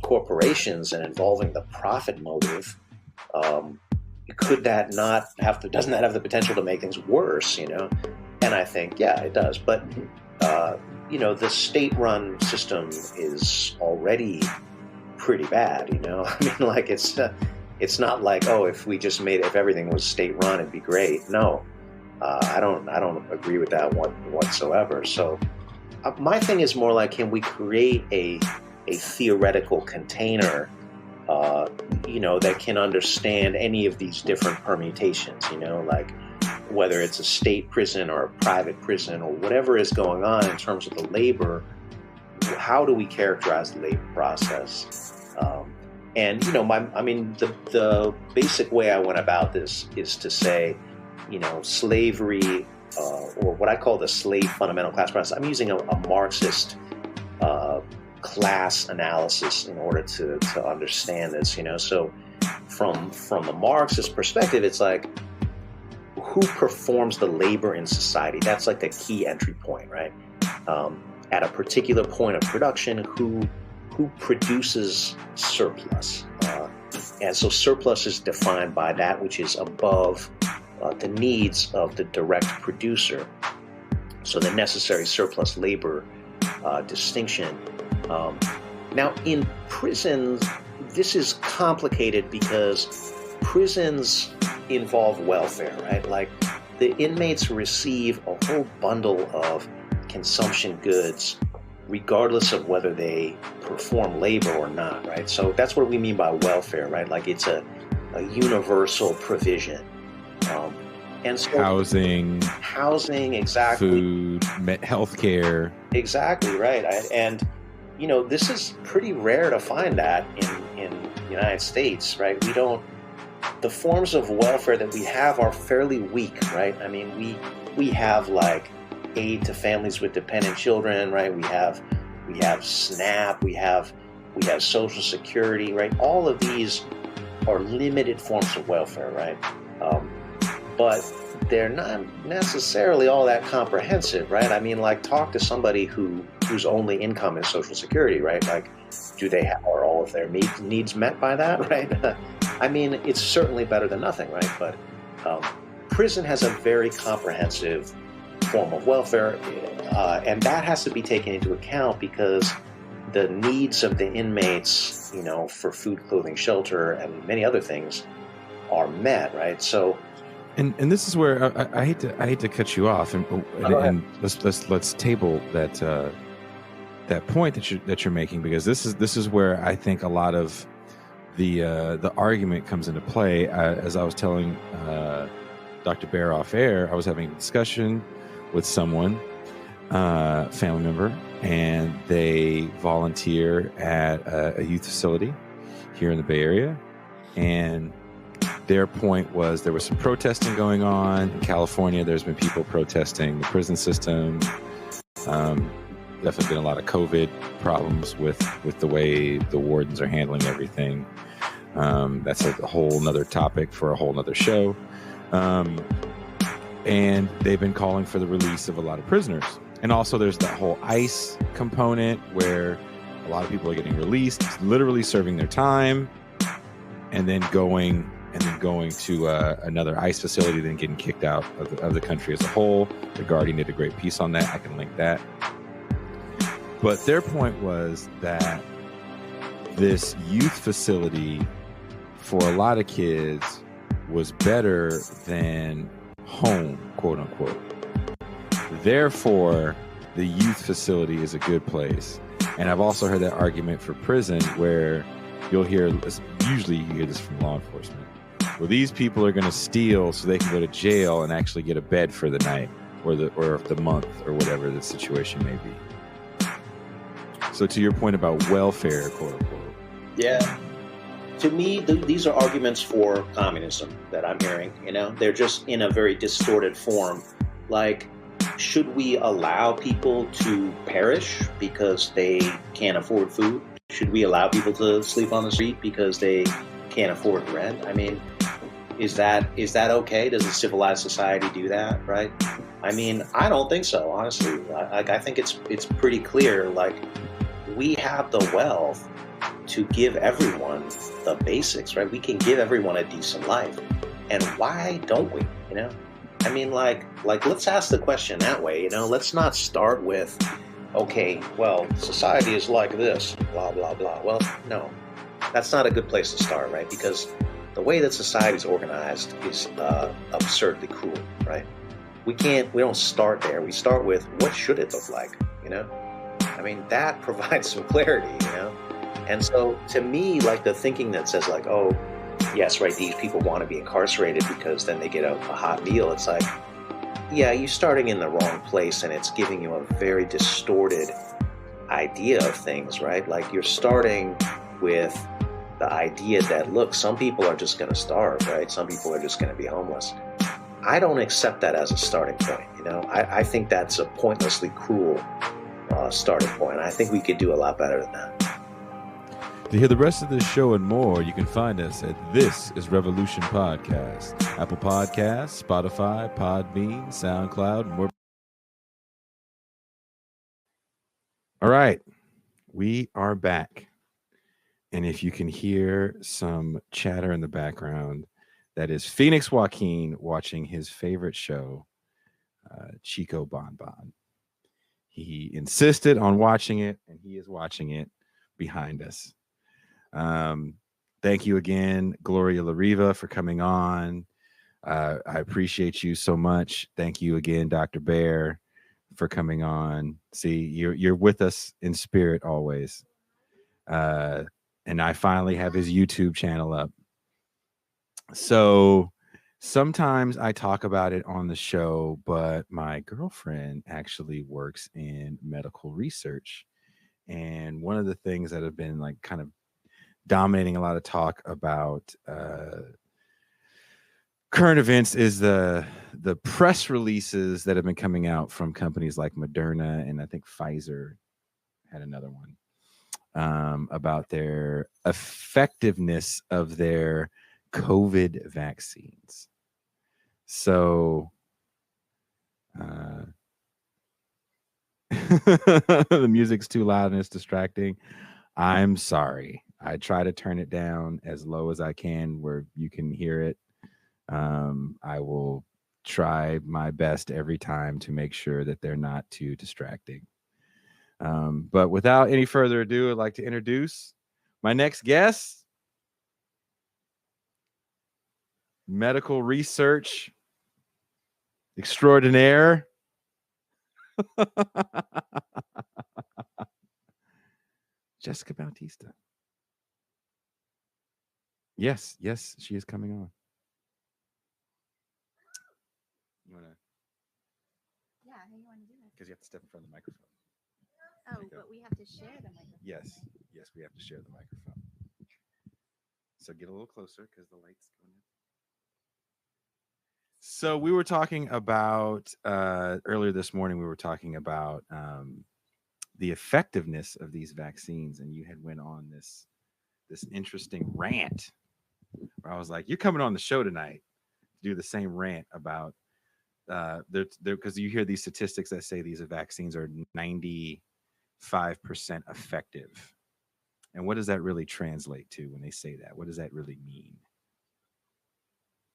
corporations and involving the profit motive. Could that doesn't that have the potential to make things worse, And I think, yeah, it does. But, the state-run system is already pretty bad, I mean, like it's not like, oh, if everything was state-run, it'd be great. No, I don't agree with that whatsoever. So my thing is more like, can we create a theoretical container that can understand any of these different permutations, like whether it's a state prison or a private prison or whatever is going on in terms of the labor, how do we characterize the labor process? The basic way I went about this is to say, slavery, or what I call the slave fundamental class process. I'm using a Marxist class analysis in order to understand this, So from the Marxist perspective, it's like, who performs the labor in society? That's like the key entry point, right? At a particular point of production, who produces surplus? And so surplus is defined by that which is above the needs of the direct producer. So the necessary surplus labor distinction Now, in prisons, this is complicated because prisons involve welfare, right? Like the inmates receive a whole bundle of consumption goods regardless of whether they perform labor or not, right? So that's what we mean by welfare, right? Like it's a universal provision. And so housing, exactly. Food, healthcare. Exactly, right. And, you know, this is pretty rare to find that in the United States, right? The forms of welfare that we have are fairly weak, right? I mean, we have like aid to families with dependent children, right? We have SNAP, we have Social Security, right? All of these are limited forms of welfare, right? But they're not necessarily all that comprehensive, right? I mean, like talk to somebody whose only income is Social Security, right? Like, are all of their needs met by that, right? I mean, it's certainly better than nothing, right? But prison has a very comprehensive form of welfare, and that has to be taken into account because the needs of the inmates, you know, for food, clothing, shelter, and many other things are met, right? So, and this is where I hate to cut you off, and let's table that point that you're making, because this is where I think a lot of the argument comes into play. As I was telling Dr. Bair off air, I was having a discussion with someone, family member, and they volunteer at a youth facility here in the Bay Area, and their point was there was some protesting going on in California. There's been people protesting the prison system. Definitely been a lot of COVID problems with the way the wardens are handling everything. That's a whole nother topic for a whole nother show. And they've been calling for the release of a lot of prisoners. And also there's that whole ICE component where a lot of people are getting released, literally serving their time, and then going to another ICE facility, then getting kicked out of the country as a whole. The Guardian did a great piece on that. I can link that. But their point was that this youth facility for a lot of kids was better than home, quote unquote. Therefore, the youth facility is a good place. And I've also heard that argument for prison, where usually you hear this from law enforcement. Well, these people are going to steal so they can go to jail and actually get a bed for the night or the month or whatever the situation may be. So to your point about welfare, quote unquote. Yeah. To me, these are arguments for communism that I'm hearing. You know, they're just in a very distorted form. Like, should we allow people to perish because they can't afford food? Should we allow people to sleep on the street because they can't afford rent? I mean, is that okay? Does a civilized society do that, right? I mean, I don't think so, honestly. I think it's pretty clear. Like, we have the wealth to give everyone the basics, right? We can give everyone a decent life. And why don't we, you know? I mean, like let's ask the question that way, you know? Let's not start with, okay, well, society is like this, blah, blah, blah. Well, no, that's not a good place to start, right? Because the way that society is organized is absurdly cruel, right? We don't start there. We start with, what should it look like, you know? I mean, that provides some clarity, you know? And so to me, like the thinking that says like, oh, yes, right, these people want to be incarcerated because then they get a hot meal. It's like, yeah, you're starting in the wrong place, and it's giving you a very distorted idea of things, right? Like, you're starting with the idea that, look, some people are just going to starve, right? Some people are just going to be homeless. I don't accept that as a starting point, you know? I think that's a pointlessly cruel starting point. I think we could do a lot better than that. To hear the rest of this show and more, you can find us at This is Revolution Podcast, Apple Podcasts, Spotify, Podbean, SoundCloud, and more. All right, we are back. And if you can hear some chatter in the background, that is Phoenix Joaquin watching his favorite show, Chico Bon Bon. He insisted on watching it, and he is watching it. behind us. Thank you again, Gloria La Riva, for coming on. I appreciate you so much. Thank you again, Dr. Bair, for coming on. See, you're with us in spirit always. And I finally have his YouTube channel up. So sometimes I talk about it on the show, but my girlfriend actually works in medical research. And one of the things that have been like kind of dominating a lot of talk about current events is the press releases that have been coming out from companies like Moderna, and I think Pfizer had another one, about their effectiveness of their COVID vaccines. So the music's too loud and it's distracting. I'm sorry. I try to turn it down as low as I can where you can hear it. I will try my best every time to make sure that they're not too distracting. But without any further ado, I'd like to introduce my next guest, medical research extraordinaire, Jessica Bautista. Yes, she is coming on. You wanna? Yeah, how you want to do it? Because you have to step in front of the microphone. Oh, but we have to share the microphone. Yes, we have to share the microphone. So get a little closer because the light's going in. So we were talking about earlier this morning. We were talking about the effectiveness of these vaccines, and you had went on this interesting rant where I was like, "You're coming on the show tonight to do the same rant about because you hear these statistics that say these vaccines are 95% effective." And what does that really translate to when they say that? What does that really mean?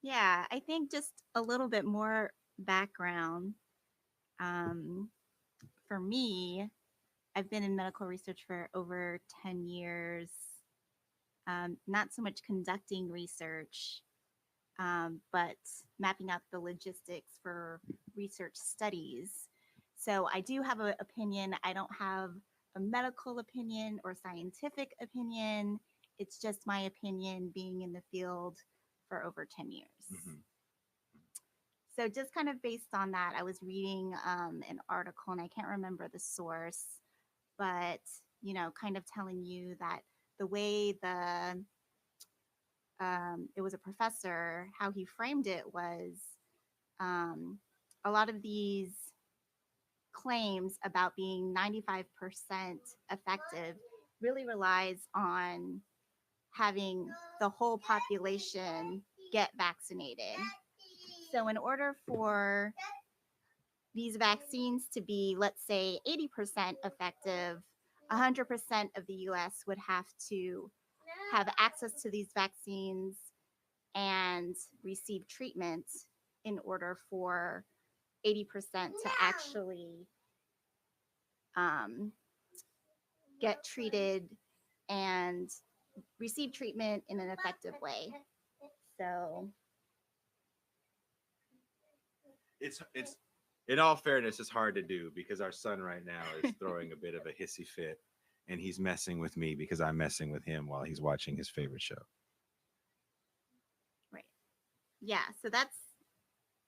Yeah, I think just a little bit more background. For me, I've been in medical research for over 10 years, not so much conducting research, but mapping out the logistics for research studies. So I do have an opinion. I don't have a medical opinion or scientific opinion. It's just my opinion being in the field for over 10 years. Mm-hmm. So just kind of based on that, I was reading an article, and I can't remember the source, but, you know, kind of telling you that the way it was a professor, how he framed it was a lot of these claims about being 95% effective really relies on having the whole population get vaccinated. So in order for these vaccines to be, let's say, 80% effective, 100% of the US would have to have access to these vaccines and receive treatment in order for 80% to actually get treated and receive treatment in an effective way. So it's in all fairness, it's hard to do because our son right now is throwing a bit of a hissy fit, and he's messing with me because I'm messing with him while he's watching his favorite show. Right. Yeah. So that's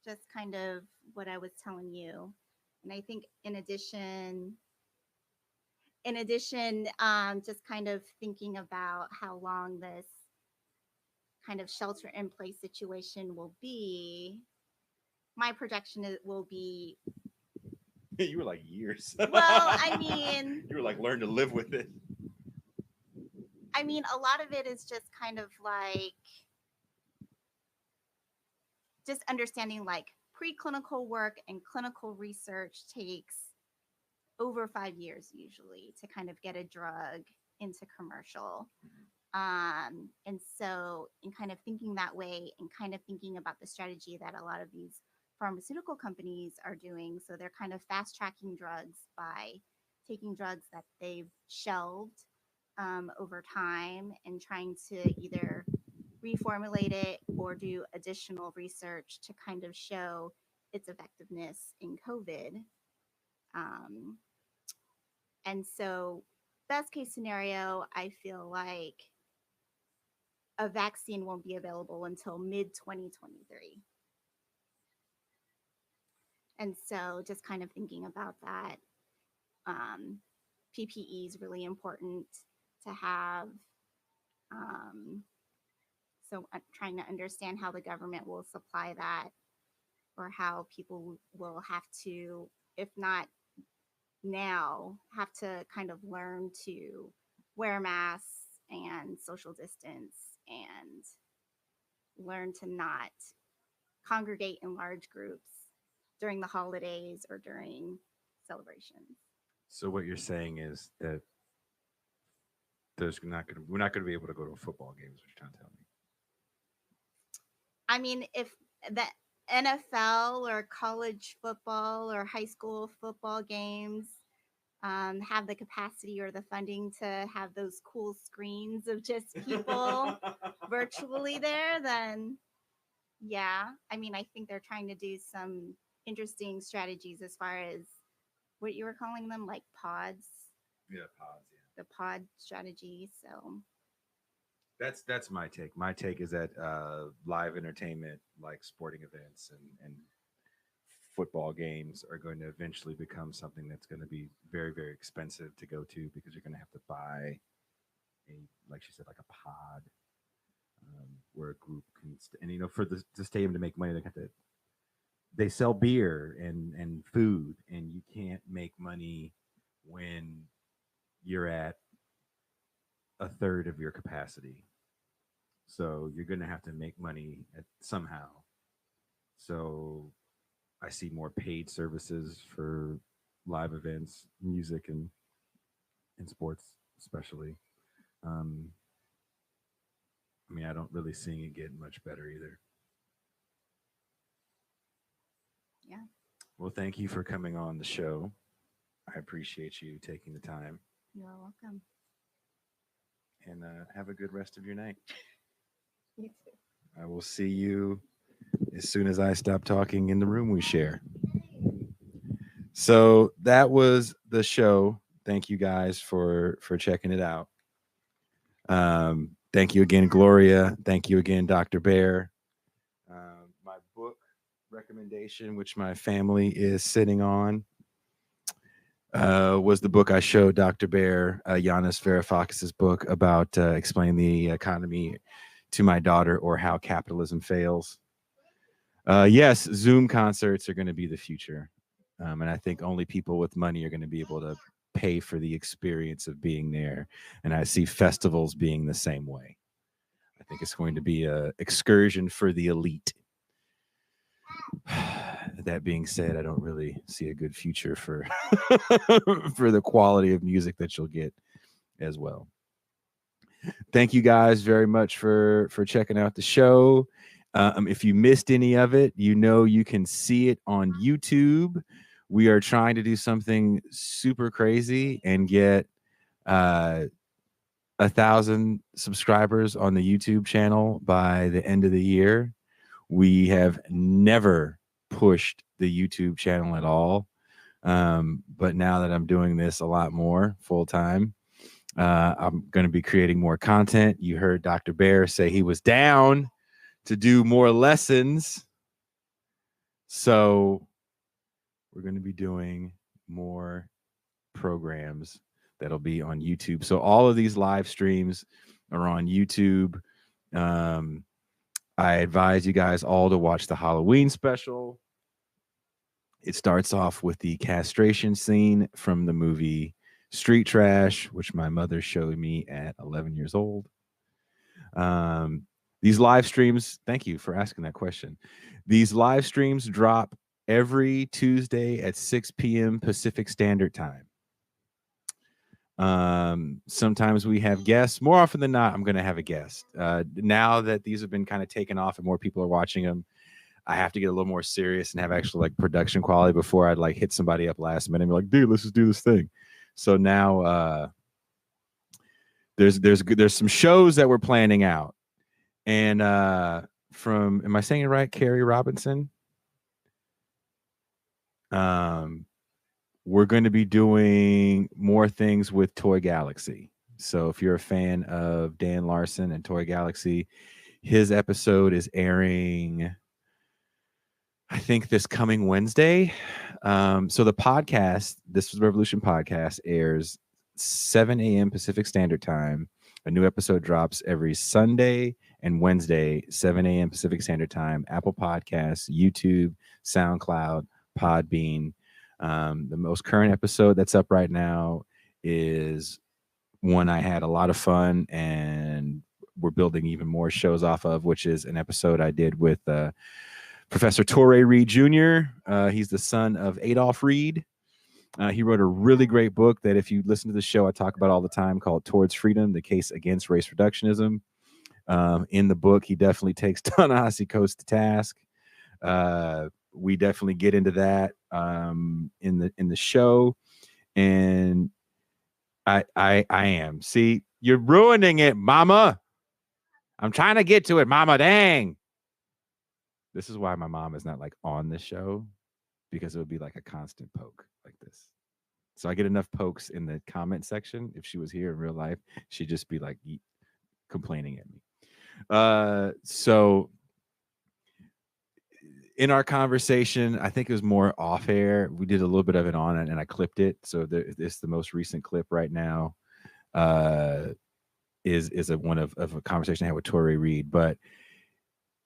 just kind of what I was telling you. And I think in addition, just kind of thinking about how long this kind of shelter in place situation will be, my projection will be. You were like years. Well, I mean, you were like learn to live with it. I mean, a lot of it is just kind of like just understanding like preclinical work and clinical research takes over 5 years usually to kind of get a drug into commercial. And so in kind of thinking that way and kind of thinking about the strategy that a lot of these pharmaceutical companies are doing. So they're kind of fast tracking drugs by taking drugs that they've shelved over time and trying to either reformulate it or do additional research to kind of show its effectiveness in COVID. And so, best case scenario, I feel like a vaccine won't be available until mid 2023. And so, just kind of thinking about that, PPE is really important to have. So, trying to understand how the government will supply that, or how people will have to, if not now, have to kind of learn to wear masks and social distance and learn to not congregate in large groups during the holidays or during celebrations. So what you're saying is that we're not going to be able to go to a football game, is what you're trying to tell me. I mean, if the NFL or college football or high school football games have the capacity or the funding to have those cool screens of just people virtually there, then yeah. I mean, I think they're trying to do some interesting strategies as far as what you were calling them, like pods. Yeah, pods. Yeah. The pod strategy. So that's my take. My take is that live entertainment, like sporting events and football games, are going to eventually become something that's going to be very, very expensive to go to, because you're going to have to buy like she said, like a pod where a group can. And for the stadium to make money, they sell beer and food, and you can't make money when you're at a third of your capacity. So you're going to have to make money somehow. So I see more paid services for live events, music, and sports, especially. I mean, I don't really see it getting much better either. Yeah. Well, thank you for coming on the show. I appreciate you taking the time. You're welcome. And have a good rest of your night. You too. I will see you as soon as I stop talking in the room we share. So that was the show. Thank you guys for checking it out. Thank you again, Gloria. Thank you again, Dr. Bair. My book recommendation, which my family is sitting on, was the book I showed Dr. Bair, Yanis Varoufakis' book about explaining the economy to my daughter, or how capitalism fails. Yes, Zoom concerts are going to be the future. And I think only people with money are going to be able to pay for the experience of being there. And I see festivals being the same way. I think it's going to be an excursion for the elite. That being said, I don't really see a good future for for the quality of music that you'll get as well. Thank you guys very much for checking out the show. If you missed any of it, you can see it on YouTube. We are trying to do something super crazy and get 1,000 subscribers on the YouTube channel by the end of the year. We have never pushed the YouTube channel at all. But now that I'm doing this a lot more full time, I'm going to be creating more content. You heard Dr. Bair say he was down to do more lessons. So we're going to be doing more programs that'll be on YouTube. So all of these live streams are on YouTube. I advise you guys all to watch the Halloween special. It starts off with the castration scene from the movie Street Trash, which my mother showed me at 11 years old. These live streams, thank you for asking that question. These live streams drop every Tuesday at 6 p.m. Pacific Standard Time. Sometimes we have guests. More often than not, I'm going to have a guest. Now that these have been kind of taken off and more people are watching them, I have to get a little more serious and have actual like production quality before I'd like hit somebody up last minute and be like, dude, let's just do this thing. So now there's some shows that we're planning out, and from, am I saying it right, Carrie Robinson? We're going to be doing more things with Toy Galaxy. So if you're a fan of Dan Larson and Toy Galaxy, his episode is airing, I think, this coming Wednesday. So the podcast, this was Revolution Podcast, airs 7 a.m. Pacific Standard Time. A new episode drops every Sunday and Wednesday, 7 a.m. Pacific Standard Time. Apple Podcasts, YouTube, SoundCloud, Podbean. The most current episode that's up right now is one I had a lot of fun and we're building even more shows off of, which is an episode I did with Professor Torrey Reed Jr. He's the son of Adolph Reed. He wrote a really great book that, if you listen to the show, I talk about all the time, called Towards Freedom, the Case Against Race Reductionism. In the book, he definitely takes Ta-Nehisi Coates to task. We definitely get into that in the show. And I am. See, you're ruining it, Mama. I'm trying to get to it, Mama. Dang. This is why my mom is not like on the show, because it would be like a constant poke like this. So I get enough pokes in the comment section. If she was here in real life, she'd just be like complaining at me. So in our conversation, I think it was more off air. We did a little bit of it on it, and I clipped it. So it's the most recent clip right now. Is one of a conversation I had with Torrey Reed. But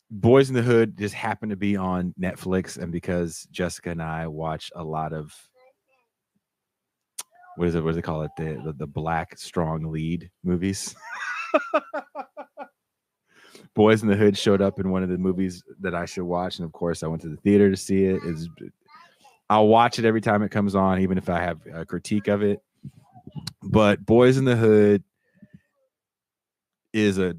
Boys in the Hood just happened to be on Netflix, and because Jessica and I watch a lot of, what do they call it, the black strong lead movies. Boys in the Hood showed up in one of the movies that I should watch, and of course I went to the theater to see it. I'll watch it every time it comes on, even if I have a critique of it. But Boys in the Hood is a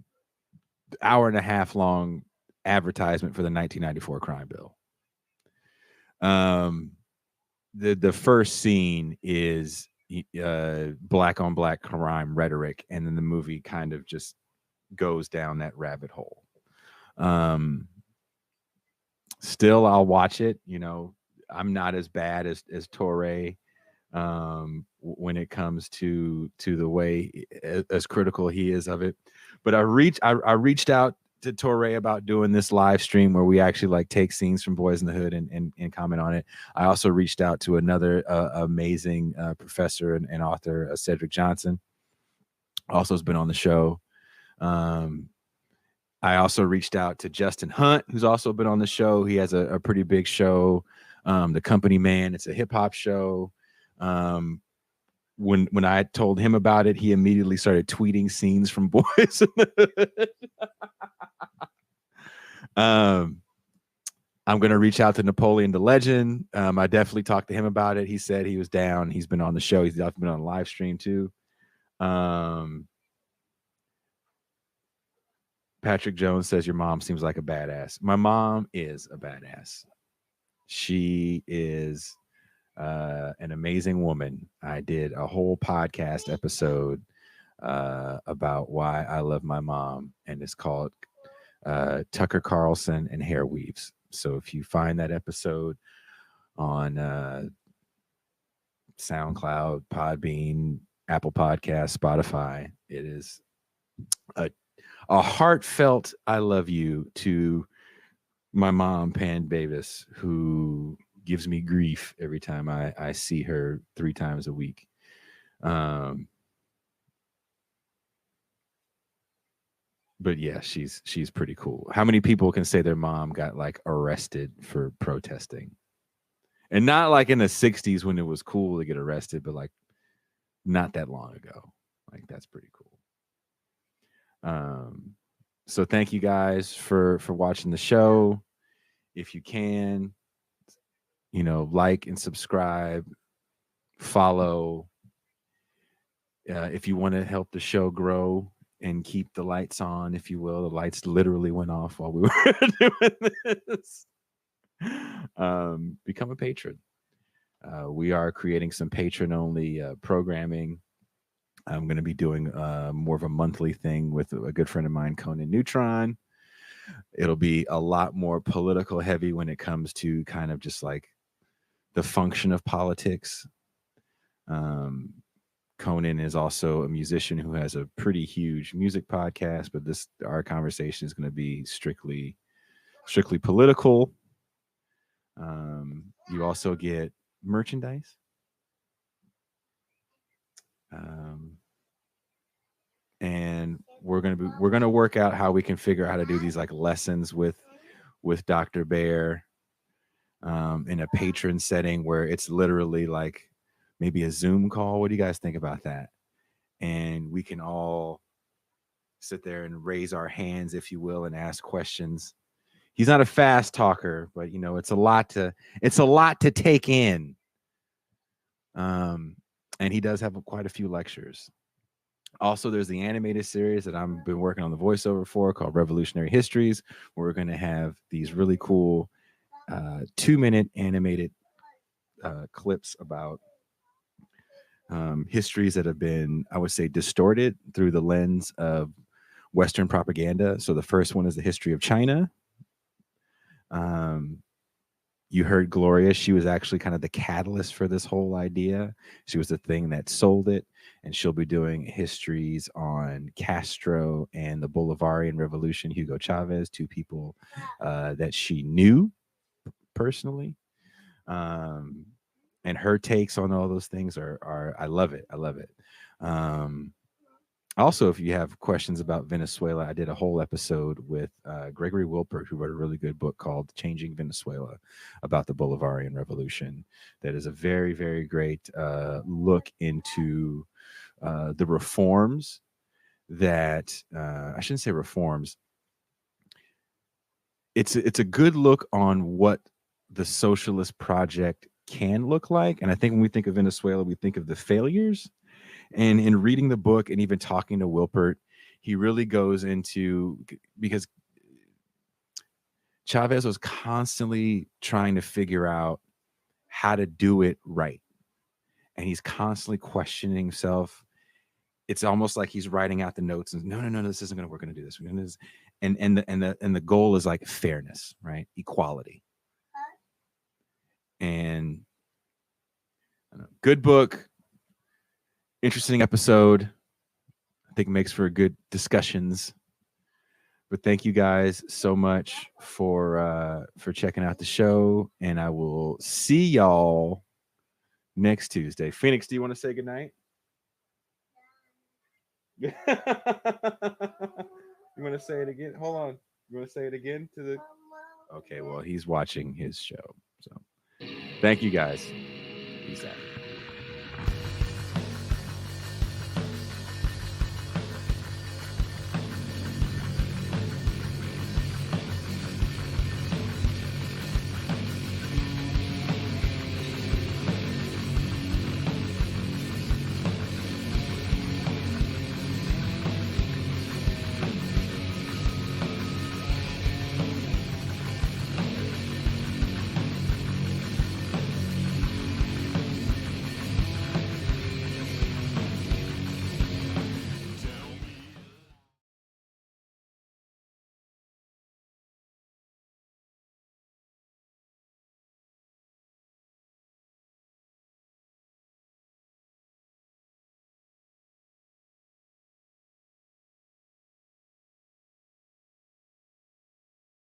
hour and a half long advertisement for the 1994 crime bill. The first scene is black on black crime rhetoric, and then the movie kind of just goes down that rabbit hole. Still, I'll watch it. You know, I'm not as bad as Torrey when it comes to the way as critical he is of it. But I reached out to Torrey about doing this live stream where we actually like take scenes from Boys in the Hood and comment on it. I also reached out to another amazing professor and author, Cedric Johnson. Also has been on the show. I also reached out to Justin Hunt, who's also been on the show. He has a pretty big show, The Company Man. It's a hip hop show. When I told him about it, he immediately started tweeting scenes from Boys in the Hood. I'm going to reach out to Napoleon the Legend. I definitely talked to him about it. He said he was down. He's been on the show. He's definitely been on a live stream too. Patrick Jones says your mom seems like a badass. My mom is a badass. She is an amazing woman. I did a whole podcast episode about why I love my mom, and it's called Tucker Carlson and Hair Weaves. So if you find that episode on SoundCloud, Podbean, Apple Podcasts, Spotify, it is a heartfelt I love you to my mom, Pan Bavis, who gives me grief every time I see her 3 times a week. But yeah, she's pretty cool. How many people can say their mom got like arrested for protesting? And not like in the 60s when it was cool to get arrested, but like not that long ago. Like that's pretty cool. So thank you guys for watching the show. If you can, you know, like and subscribe, follow. If you want to help the show grow and keep the lights on, if you will. The lights literally went off while we were doing this. Become a patron. We are creating some patron-only programming. I'm going to be doing more of a monthly thing with a good friend of mine, Conan Neutron. It'll be a lot more political heavy when it comes to kind of just like the function of politics. Conan is also a musician who has a pretty huge music podcast, but our conversation is going to be strictly political. You also get merchandise. And we're gonna work out how we can figure out how to do these like lessons with Dr. Bair in a patron setting where it's literally like maybe a Zoom call. What do you guys think about that? And we can all sit there and raise our hands, if you will, and ask questions. He's not a fast talker, but you know, it's a lot to take in. And he does have quite a few lectures. Also, there's the animated series that I've been working on the voiceover for called Revolutionary Histories, where we're going to have these really cool 2-minute animated clips about histories that have been, I would say, distorted through the lens of Western propaganda. So the first one is the history of China. You heard Gloria. She was actually kind of the catalyst for this whole idea. She was the thing that sold it. And she'll be doing histories on Castro and the Bolivarian Revolution, Hugo Chavez, 2 people that she knew personally. And her takes on all those things are I love it. I love it. Also, if you have questions about Venezuela, I did a whole episode with Gregory Wilpert, who wrote a really good book called Changing Venezuela about the Bolivarian Revolution. That is a very, very great look into the reforms that I shouldn't say reforms. It's a good look on what the socialist project can look like. And I think when we think of Venezuela, we think of the failures. And in reading the book and even talking to Wilpert, he really goes into, because Chavez was constantly trying to figure out how to do it right. And he's constantly questioning himself. It's almost like he's writing out the notes and no, this isn't going to work. We're going to do this. We're going to do this. And the goal is like fairness, right? Equality. And I don't know, good book. Interesting episode. I think makes for good discussions. But thank you guys so much for checking out the show, and I will see y'all next Tuesday. Phoenix, do you want to say goodnight? You want to say it again? Hold on. You want to say it again to the? Okay, well, he's watching his show. So thank you guys. Peace out.